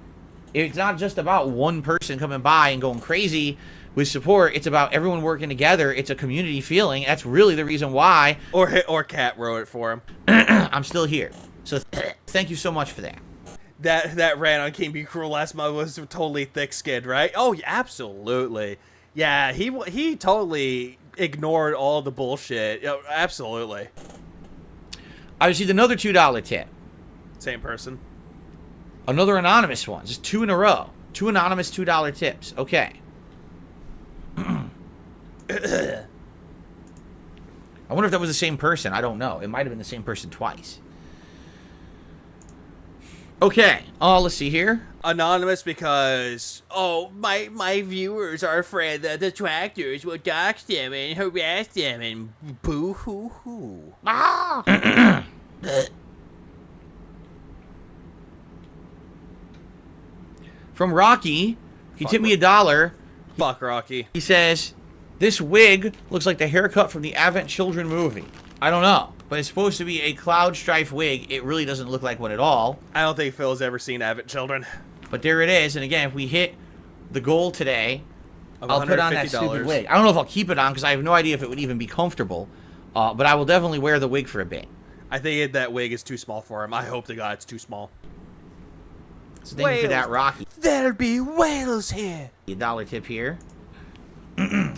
It's not just about one person coming by and going crazy with support. It's about everyone working together. It's a community feeling. That's really the reason why. Or Cat wrote it for him. I'm still here. So thank you so much for that. That ran on King Be Cruel last month was totally thick-skinned, right? Oh, yeah, absolutely. Yeah, he totally ignored all the bullshit. Yeah, absolutely. I received another $2 tip. Same person. Another anonymous one. Just 2 in a row. 2 anonymous $2 tips. Okay. I wonder if that was the same person. I don't know. It might have been the same person twice. Okay. Let's see here. Anonymous because, my viewers are afraid that the detractors will dox them and harass them and boo-hoo-hoo. From Rocky, he tipped me $1. Fuck Rocky. He says, this wig looks like the haircut from the Advent Children movie. I don't know, but it's supposed to be a Cloud Strife wig. It really doesn't look like one at all. I don't think Phil's ever seen Advent Children. But there it is. And again, if we hit the goal today, I'll put on that stupid $150. wig. I don't know if I'll keep it on because I have no idea if it would even be comfortable. But I will definitely wear the wig for a bit. I think that wig is too small for him. I hope to God it's too small. So thank you for that, Rocky. There'll be whales here. $1 tip here. And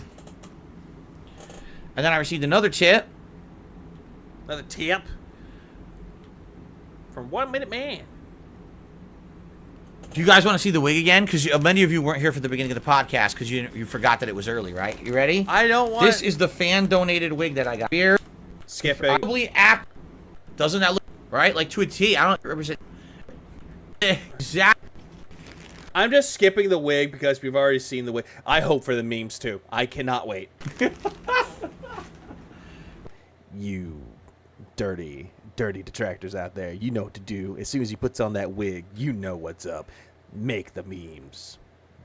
then I received another tip. Another tip from 1 Minute Man. Do you guys want to see the wig again? Because many of you weren't here for the beginning of the podcast because you forgot that it was early, right? You ready? I don't want. This is the fan-donated wig that I got here. Skipping. Probably app. Doesn't that look right? Like to a T. I don't represent. Exactly. I'm just skipping the wig because we've already seen the wig. I hope for the memes too. I cannot wait. You dirty detractors out there. You know what to do. As soon as he puts on that wig, you know what's up. Make the memes.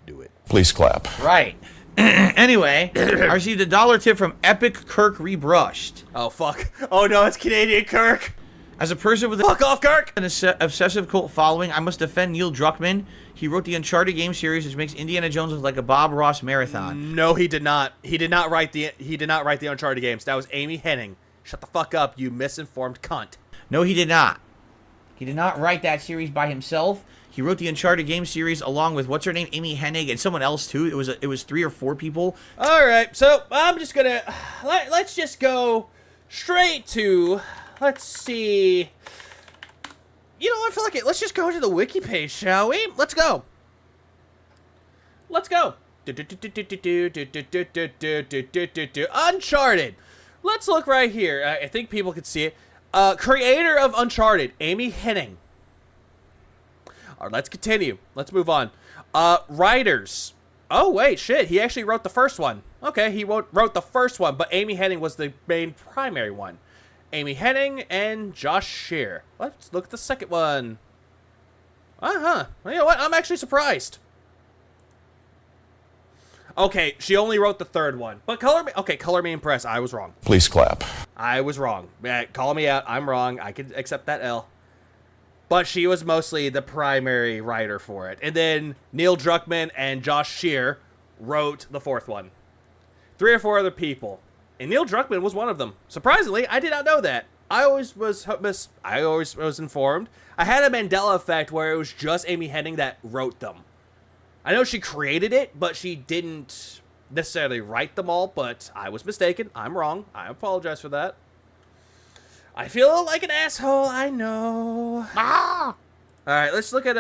Do it. Please clap. Right. Anyway, I received $1 tip from Epic Kirk Rebrushed. Oh, fuck. Oh, no, it's Canadian Kirk. As a person with Fuck off, Kirk! an obsessive cult following, I must defend Neil Druckmann. He wrote the Uncharted game series, which makes Indiana Jones look like a Bob Ross marathon. No, he did not. He did not write the Uncharted games. That was Amy Hennig. Shut the fuck up, you misinformed cunt. No, he did not. He did not write that series by himself. He wrote the Uncharted game series along with, what's her name, Amy Hennig, and someone else too. It was 3 or 4 people. All right, so I'm just gonna let's just go straight to. Let's see. You know, I feel like it. Let's just go to the wiki page, shall we? Let's go. Let's go. Uncharted. Let's look right here. I think people can see it. Creator of Uncharted, Amy Hennig. All right, let's continue. Let's move on. Writers. Oh, wait, shit. He actually wrote the first one. Okay, he wrote the first one, but Amy Hennig was the main primary one. Amy Hennig and Josh Shear. Let's look at the second one. Uh-huh. You know what? I'm actually surprised. Okay, she only wrote the third one. But color me impressed. I was wrong. Please clap. I was wrong. Call me out. I'm wrong. I can accept that L. But she was mostly the primary writer for it. And then Neil Druckmann and Josh Shear wrote the fourth one. 3 or 4 other people. And Neil Druckmann was one of them. Surprisingly, I did not know that. I always was informed. I had a Mandela effect where it was just Amy Hennig that wrote them. I know she created it, but she didn't necessarily write them all, but I was mistaken. I'm wrong. I apologize for that. I feel like an asshole, I know. Ah! Alright, let's look at,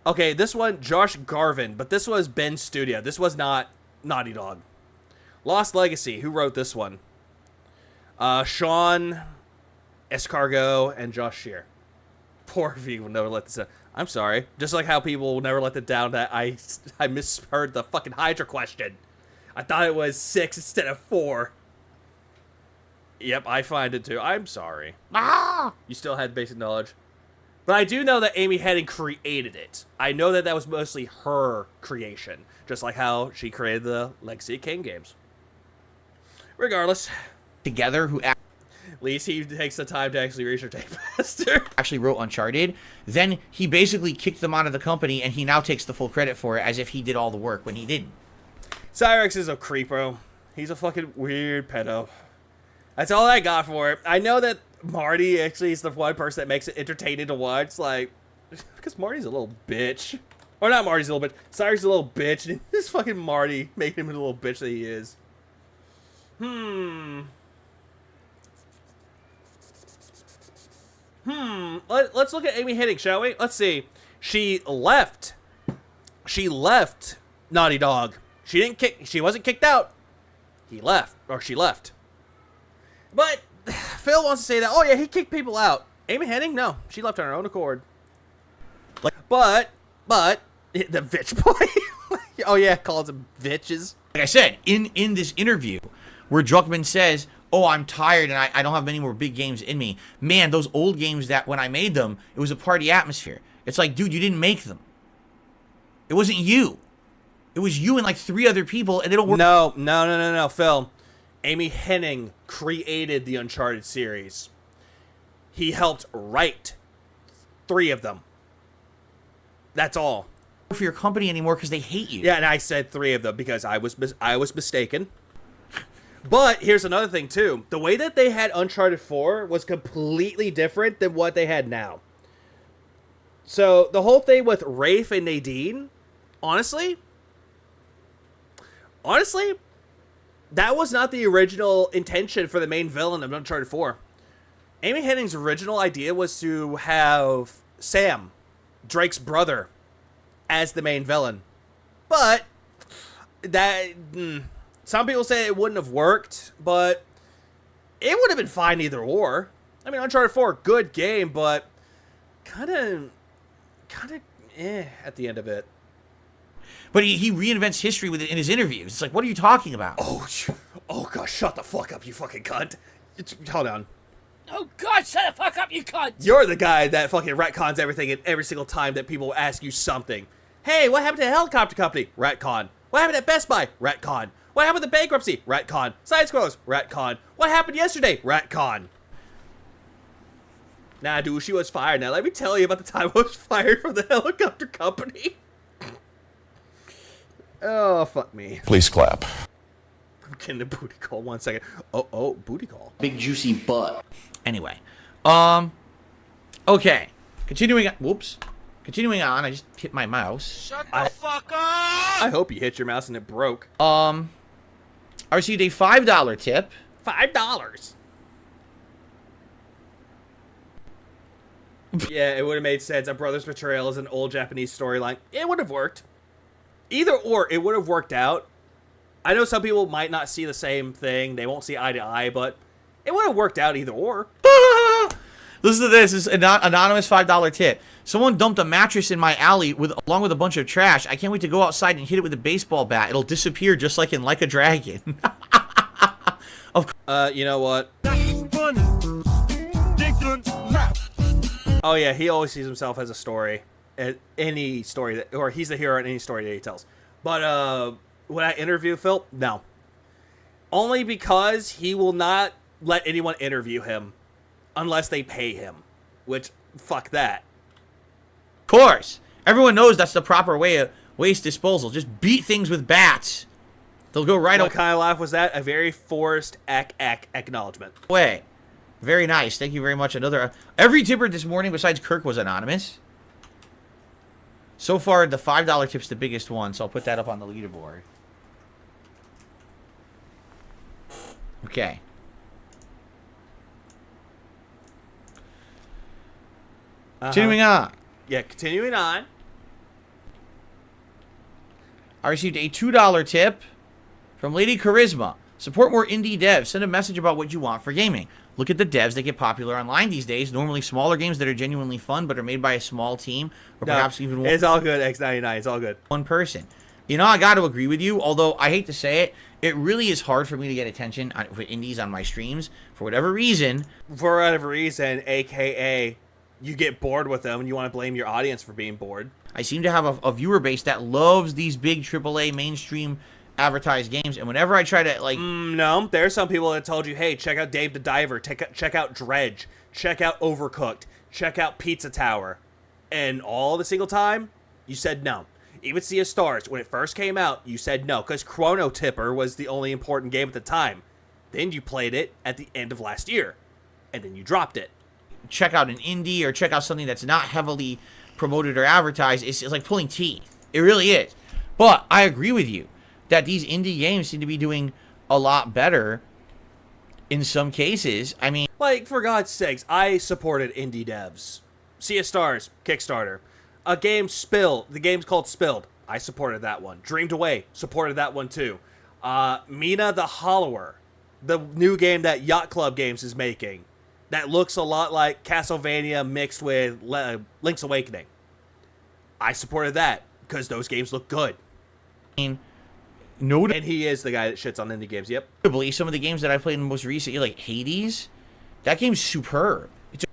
okay, this one, Josh Garvin, but this was Ben's studio. This was not Naughty Dog. Lost Legacy, who wrote this one? Sean Escargot and Josh Shear. Poor V will never let this down. I'm sorry. Just like how people will never let it down that I misheard the fucking Hydra question. I thought it was 6 instead of 4. Yep, I find it too. I'm sorry. Ah! You still had basic knowledge. But I do know that Amy Hennig created it. I know that that was mostly her creation. Just like how she created the Legacy of Kain games. Regardless. Together, who At least he takes the time to actually research a master. actually wrote Uncharted. Then he basically kicked them out of the company, and he now takes the full credit for it as if he did all the work when he didn't. Cyrex is a creepo. He's a fucking weird pedo. That's all I got for it. I know that Marty actually is the one person that makes it entertaining to watch. Like, because Marty's a little bitch. Or not Marty's a little bitch. Cyrex is a little bitch. And this fucking Marty making him the little bitch that he is. Let's look at Amy Hennig, shall we? Let's see. She left Naughty Dog. She wasn't kicked out. He left. Or she left. But Phil wants to say that, oh yeah, he kicked people out. Amy Hennig, no. She left on her own accord. But the bitch boy. Oh yeah, calls them bitches. Like I said, in this interview where Druckmann says, oh, I'm tired and I don't have many more big games in me. Man, those old games that when I made them, it was a party atmosphere. It's like, dude, you didn't make them. It wasn't you. It was you and like 3 other people, and they don't work. No, Phil. Amy Hennig created the Uncharted series. He helped write 3 of them. That's all. For your company anymore because they hate you. Yeah, and I said 3 of them because I was mistaken. But here's another thing too. The way that they had Uncharted 4 was completely different than what they had now. So the whole thing with Rafe and Nadine, honestly, that was not the original intention for the main villain of Uncharted 4. Amy Hennig's original idea was to have Sam, Drake's brother, as the main villain. But that some people say it wouldn't have worked, but it would have been fine either or. I mean, Uncharted 4, good game, but kind of at the end of it. But he reinvents history with it in his interviews. It's like, what are you talking about? Oh gosh, shut the fuck up, you fucking cunt. Hold on. Oh God, shut the fuck up, you cunt! You're the guy that fucking retcons everything and every single time that people ask you something. Hey, what happened to the helicopter company? Retcon. What happened at Best Buy? Retcon. What happened with the bankruptcy? Retcon. Side scrolls? Retcon. What happened yesterday? Retcon. Nah, dude, she was fired. Now, let me tell you about the time I was fired from the helicopter company. Oh, fuck me. Please clap. I'm getting the booty call. 1 second. Oh, booty call. Big juicy butt. Anyway. Okay. Continuing on, I just hit my mouse. Shut the fuck up! I hope you hit your mouse and it broke. I received a $5 tip. $5. Yeah, it would have made sense. A brother's betrayal is an old Japanese storyline. It would have worked. Either or, it would have worked out. I know some people might not see the same thing. They won't see eye to eye, but it would have worked out either or. Listen to this. This is an anonymous $5 tip. Someone dumped a mattress in my alley along with a bunch of trash. I can't wait to go outside and hit it with a baseball bat. It'll disappear just like in Like a Dragon. You know what? Oh yeah, he always sees himself as a story. Any story that, or he's the hero in any story that he tells. But would I interview Phil? No. Only because he will not let anyone interview him unless they pay him. Which, fuck that. Of course. Everyone knows that's the proper way of waste disposal. Just beat things with bats. They'll go right What kind of laugh was that? A very forced acknowledgement. away. Very nice. Thank you very much. Every tipper this morning besides Kirk was anonymous. So far, the $5 tip's the biggest one, so I'll put that up on the leaderboard. Okay. Continuing on. Yeah, continuing on. I received a $2 tip from Lady Charisma. Support more indie devs. Send a message about what you want for gaming. Look at the devs that get popular online these days. Normally smaller games that are genuinely fun but are made by a small team or perhaps even one. It's all good, X99. It's all good. One person. You know, I got to agree with you, although I hate to say it, it really is hard for me to get attention for indies on my streams for whatever reason. For whatever reason, aka you get bored with them and you want to blame your audience for being bored. I seem to have a viewer base that loves these big AAA mainstream advertised games, and whenever I try to, like... No, there are some people that told you, hey, check out Dave the Diver, check out Dredge, check out Overcooked, check out Pizza Tower, and all the single time, you said no. Even Sea of Stars, when it first came out, you said no, because Chrono Tipper was the only important game at the time. Then you played it at the end of last year, and then you dropped it. Check out an indie or check out something that's not heavily promoted or advertised. It's like pulling teeth. It really is. But I agree with you that these indie games seem to be doing a lot better in some cases. I mean... Like, for God's sakes, I supported indie devs. Sea of Stars, Kickstarter. A game Spilled. The game's called Spilled. I supported that one. Dreamed Away. Supported that one too. Mina the Hollower. The new game that Yacht Club Games is making. That looks a lot like Castlevania mixed with Link's Awakening. I supported that because those games look good. I mean... And he is the guy that shits on indie games, yep. Notably, some of the games that I played in the most recent, like Hades, that game's superb. It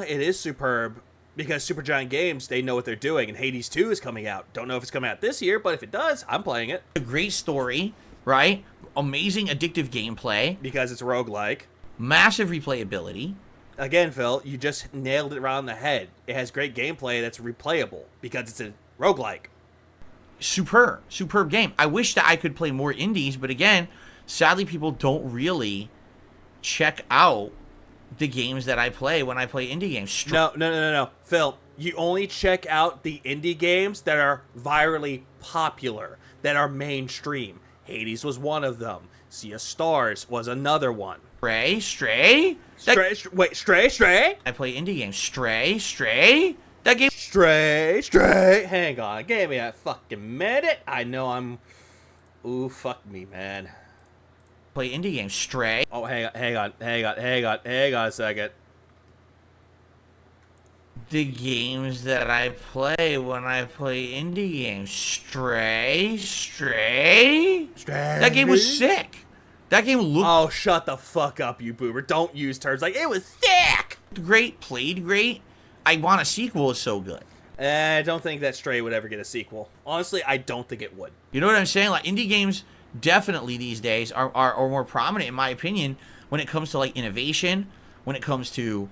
is superb, because Supergiant Games, they know what they're doing, and Hades 2 is coming out. Don't know if it's coming out this year, but if it does, I'm playing it. A great story, right? Amazing addictive gameplay. Because it's roguelike. Massive replayability. Again, Phil, you just nailed it around the head. It has great gameplay that's replayable, because it's a roguelike. Superb game. I wish that I could play more indies, but again, sadly, people don't really check out the games that I play when I play indie games. No. Phil, you only check out the indie games that are virally popular, that are mainstream. Hades was one of them. Sea of Stars was another one. Stray? Stray? I play indie games. Stray? That game... Stray. Hang on. Give me a fucking minute. I know I'm... Ooh, fuck me, man. Play indie games. Stray. Oh, hang on a second. The games that I play when I play indie games. Stray? That game was sick. That game looked... Oh, shut the fuck up, you boomer. Don't use terms like, it was sick! Great, played great. I want a sequel is so good. I don't think that Stray would ever get a sequel. Honestly, I don't think it would. You know what I'm saying? Like, indie games definitely these days are more prominent, in my opinion, when it comes to, like, innovation, when it comes to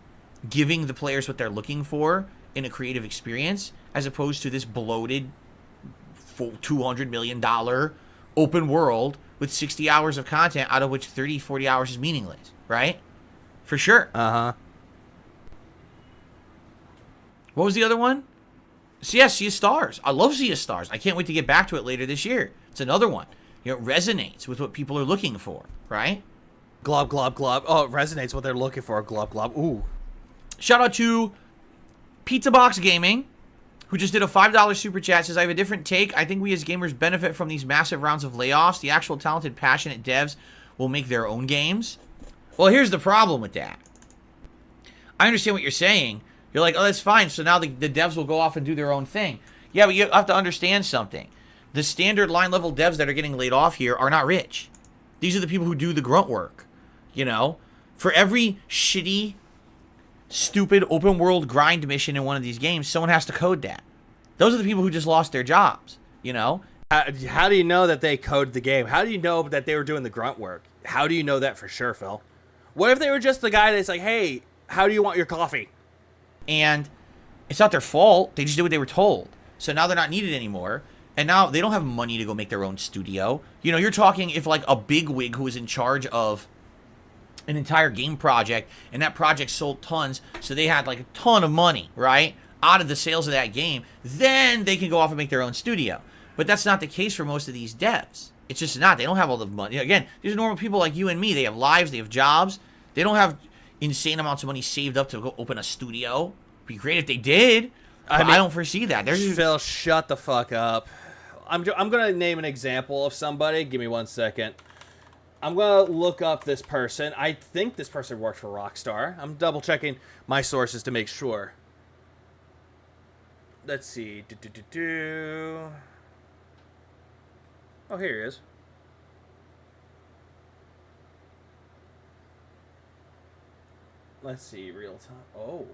giving the players what they're looking for in a creative experience, as opposed to this bloated $200 million open world with 60 hours of content, out of which 30, 40 hours is meaningless, right? For sure. Uh-huh. What was the other one? Sea of Stars. I love Sea of Stars. I can't wait to get back to it later this year. It's another one. You know, it resonates with what people are looking for, right? Glob, glob, glob. Oh, it resonates with what they're looking for. Glob, glob. Ooh. Shout out to Pizza Box Gaming, who just did a $5 super chat. Says, I have a different take. I think we as gamers benefit from these massive rounds of layoffs. The actual talented, passionate devs will make their own games. Well, here's the problem with that. I understand what you're saying. You're like, oh, that's fine. So now the devs will go off and do their own thing. Yeah, but you have to understand something. The standard line level devs that are getting laid off here are not rich. These are the people who do the grunt work. You know? For every shitty, stupid open world grind mission in one of these games, someone has to code that. Those are the people who just lost their jobs. You know? How do you know that they coded the game? How do you know that they were doing the grunt work? How do you know that for sure, Phil? What if they were just the guy that's like, hey, how do you want your coffee? And it's not their fault. They just did what they were told. So now they're not needed anymore. And now they don't have money to go make their own studio. You know, you're talking if like a bigwig who was in charge of an entire game project, and that project sold tons, so they had like a ton of money, right, out of the sales of that game, then they can go off and make their own studio. But that's not the case for most of these devs. It's just not. They don't have all the money. Again, these are normal people like you and me. They have lives. They have jobs. They don't have insane amounts of money saved up to go open a studio. It'd be great if they did. I mean, I don't foresee that. Phil, shut the fuck up. I'm going to name an example of somebody. Give me 1 second. I'm going to look up this person. I think this person worked for Rockstar. I'm double checking my sources to make sure. Let's see. Oh, here he is. Let's see. Real time. Oh.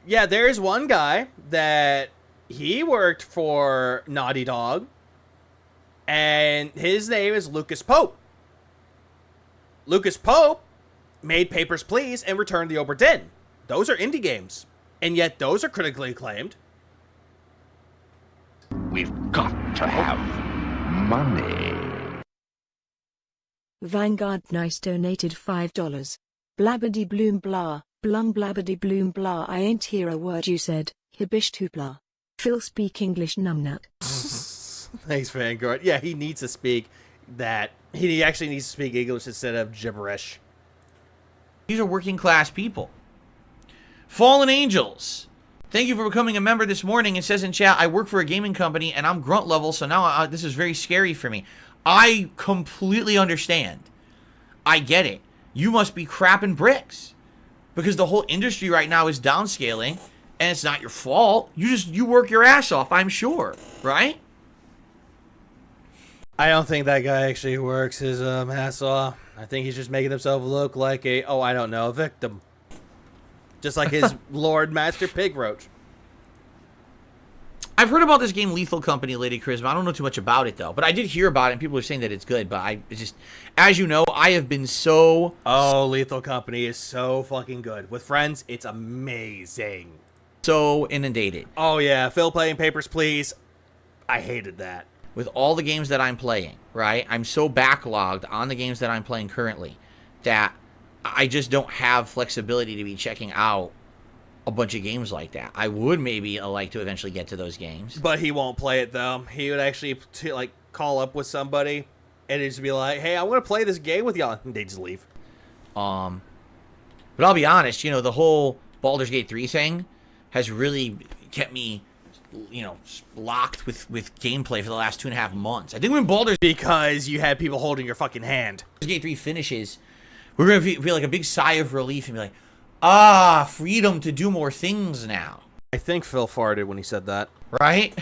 Yeah, there's one guy that he worked for Naughty Dog, and his name is Lucas Pope. Lucas Pope made Papers, Please and Return the Obra Dinn. Those are indie games, and yet those are critically acclaimed. We've got to have money. Vanguard Nice donated $5. Blabbity bloom blah, blum blabbity bloom blah. I ain't hear a word you said, hibish hoopla. Phil speak English numbnut. Thanks, Vanguard. Yeah, he needs to speak that. He actually needs to speak English instead of gibberish. These are working class people. Fallen Angels. Thank you for becoming a member this morning. It says in chat, I work for a gaming company and I'm grunt level, so now this is very scary for me. I completely understand. I get it. You must be crapping bricks because the whole industry right now is downscaling, and it's not your fault. You work your ass off, I'm sure, right? I don't think that guy actually works his ass off. I think he's just making himself look like a, a victim. Just like his Lord Master Pig Roach. I've heard about this game Lethal Company, Lady Charisma. I don't know too much about it, though. But I did hear about it, and people are saying that it's good. But it's just, as you know, I have been so... Oh, Lethal Company is so fucking good. With friends, it's amazing. So inundated. Oh, yeah. Phil playing Papers, Please. I hated that. With all the games that I'm playing, right? I'm so backlogged on the games that I'm playing currently that I just don't have flexibility to be checking out a bunch of games like that. I would maybe like to eventually get to those games. But he won't play it, though. He would actually call up with somebody and just be like, hey, I want to play this game with y'all. And they just leave. But I'll be honest, the whole Baldur's Gate 3 thing has really kept me, locked with gameplay for the last 2.5 months. I think when Baldur's... Because you had people holding your fucking hand. Gate 3 finishes, we're going to feel like a big sigh of relief and be like, freedom to do more things now. I think Phil farted when he said that. Right?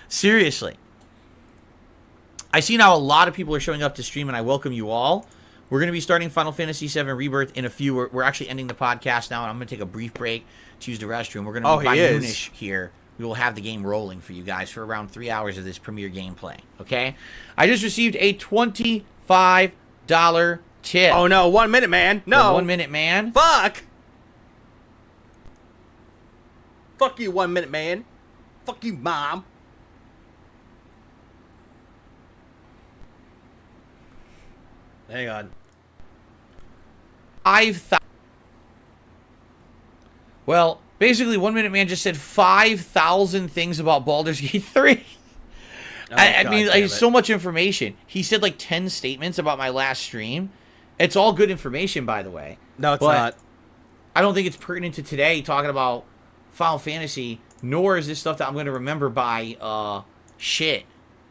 Seriously. I see now a lot of people are showing up to stream, and I welcome you all. We're going to be starting Final Fantasy VII Rebirth in a few. We're actually ending the podcast now, and I'm going to take a brief break to use the restroom. We're going to be by noonish here. We will have the game rolling for you guys for around 3 hours of this premiere gameplay. Okay? I just received a $25 tip. Oh, no. 1 minute, man. No. 1 minute, man. Fuck. Fuck you, 1 minute, man. Fuck you, mom. Hang on. Well, basically, 1 minute man just said 5,000 things about Baldur's Gate 3. I mean, so much information. He said like 10 statements about my last stream. It's all good information, by the way. No, it's not. I don't think it's pertinent to today talking about Final Fantasy, nor is this stuff that I'm going to remember by,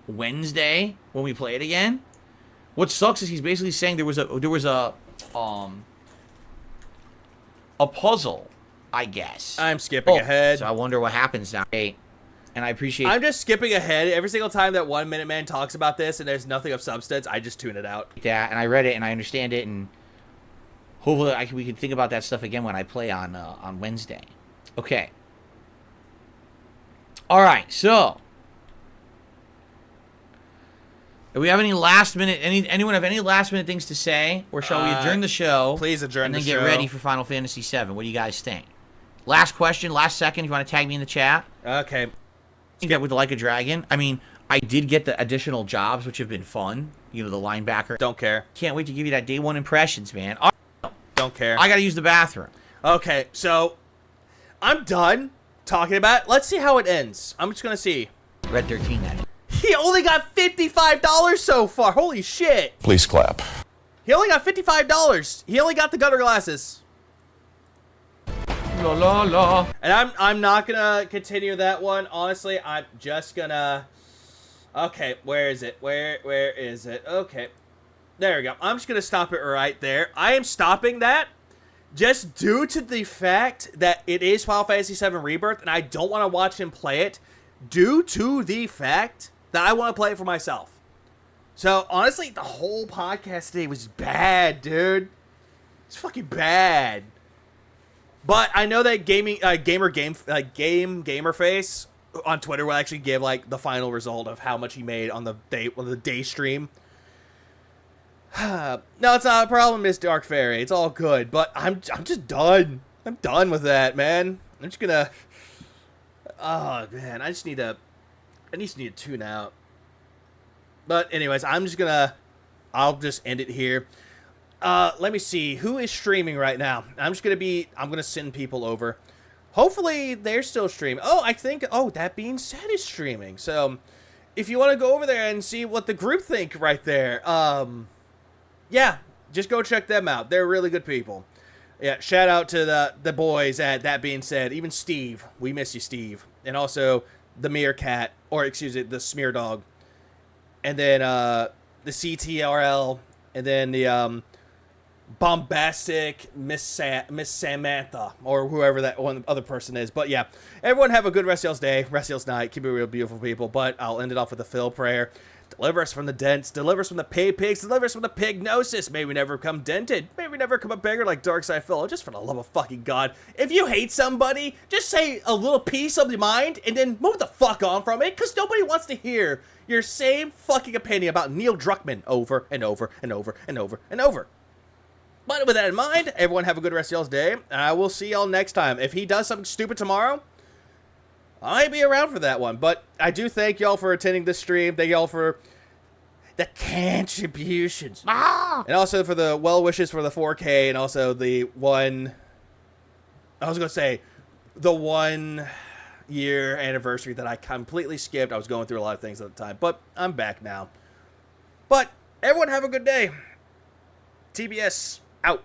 Wednesday when we play it again. What sucks is he's basically saying there was a puzzle, I guess. I'm skipping ahead. So I wonder what happens now. Hey, and I appreciate. I'm just skipping ahead. Every single time that 1 Minute Man talks about this and there's nothing of substance, I just tune it out. that, and I read it and I understand it, and hopefully we can think about that stuff again when I play on Wednesday. Okay. All right. So, do we have any last minute? Anyone have any last minute things to say, or shall we adjourn the show? Please adjourn the show. And then get ready for Final Fantasy VII. What do you guys think? Last question, last second. You want to tag me in the chat? Okay. Get with the Like a Dragon. I mean, I did get the additional jobs, which have been fun. You know, the linebacker. Don't care. Can't wait to give you that day one impressions, man. All right. Don't care. I gotta use the bathroom. Okay, so I'm done talking about it. Let's see how it ends. I'm just gonna see. Red 13, that is. He only got $55 so far. Holy shit. Please clap. He only got $55. He only got the gutter glasses. La la la. And I'm not gonna continue that one. Honestly, I'm just gonna. Okay, where is it? Where is it? Okay, there we go. I'm just gonna stop it right there. I am stopping that just due to the fact that it is Final Fantasy VII Rebirth, and I don't want to watch him play it due to the fact that I want to play it for myself. So honestly, the whole podcast today was bad, dude. It's fucking bad. But I know that Gamerface on Twitter will actually give like the final result of how much he made on the day stream. No, it's not a problem, Miss Dark Fairy. It's all good. But I'm just done. I'm done with that, man. I'm just gonna. Oh man, I just need to tune out. But anyways, I'll just end it here. Let me see who is streaming right now. I'm gonna send people over. Hopefully they're still streaming. That being said is streaming. So if you want to go over there and see what the group think right there, yeah, just go check them out. They're really good people. Yeah, shout out to the boys at That Being Said. Even Steve, we miss you, Steve, and also the Meerkat, or excuse me, the Smear Dog, and then the CTRL, and then the bombastic Miss Samantha, or whoever that one other person is. But yeah, everyone have a good rest of y'all's day, rest of y'all's night. Keep it real, beautiful people. But I'll end it off with a Phil prayer. Deliver us from the dents, deliver us from the pay pigs, deliver us from the pignosis. May we never become dented. May we never come a beggar like Darkside Phil. Just for the love of fucking God. If you hate somebody, just say a little piece of your mind and then move the fuck on from it, because nobody wants to hear your same fucking opinion about Neil Druckmann over and over and over and over and over. But with that in mind, everyone have a good rest of y'all's day, and I will see y'all next time. If he does something stupid tomorrow, I might be around for that one. But I do thank y'all for attending this stream. Thank y'all for the contributions. And also for the well wishes for the 4K, and also the 1 year anniversary that I completely skipped. I was going through a lot of things at the time, but I'm back now. But everyone have a good day. TBS out.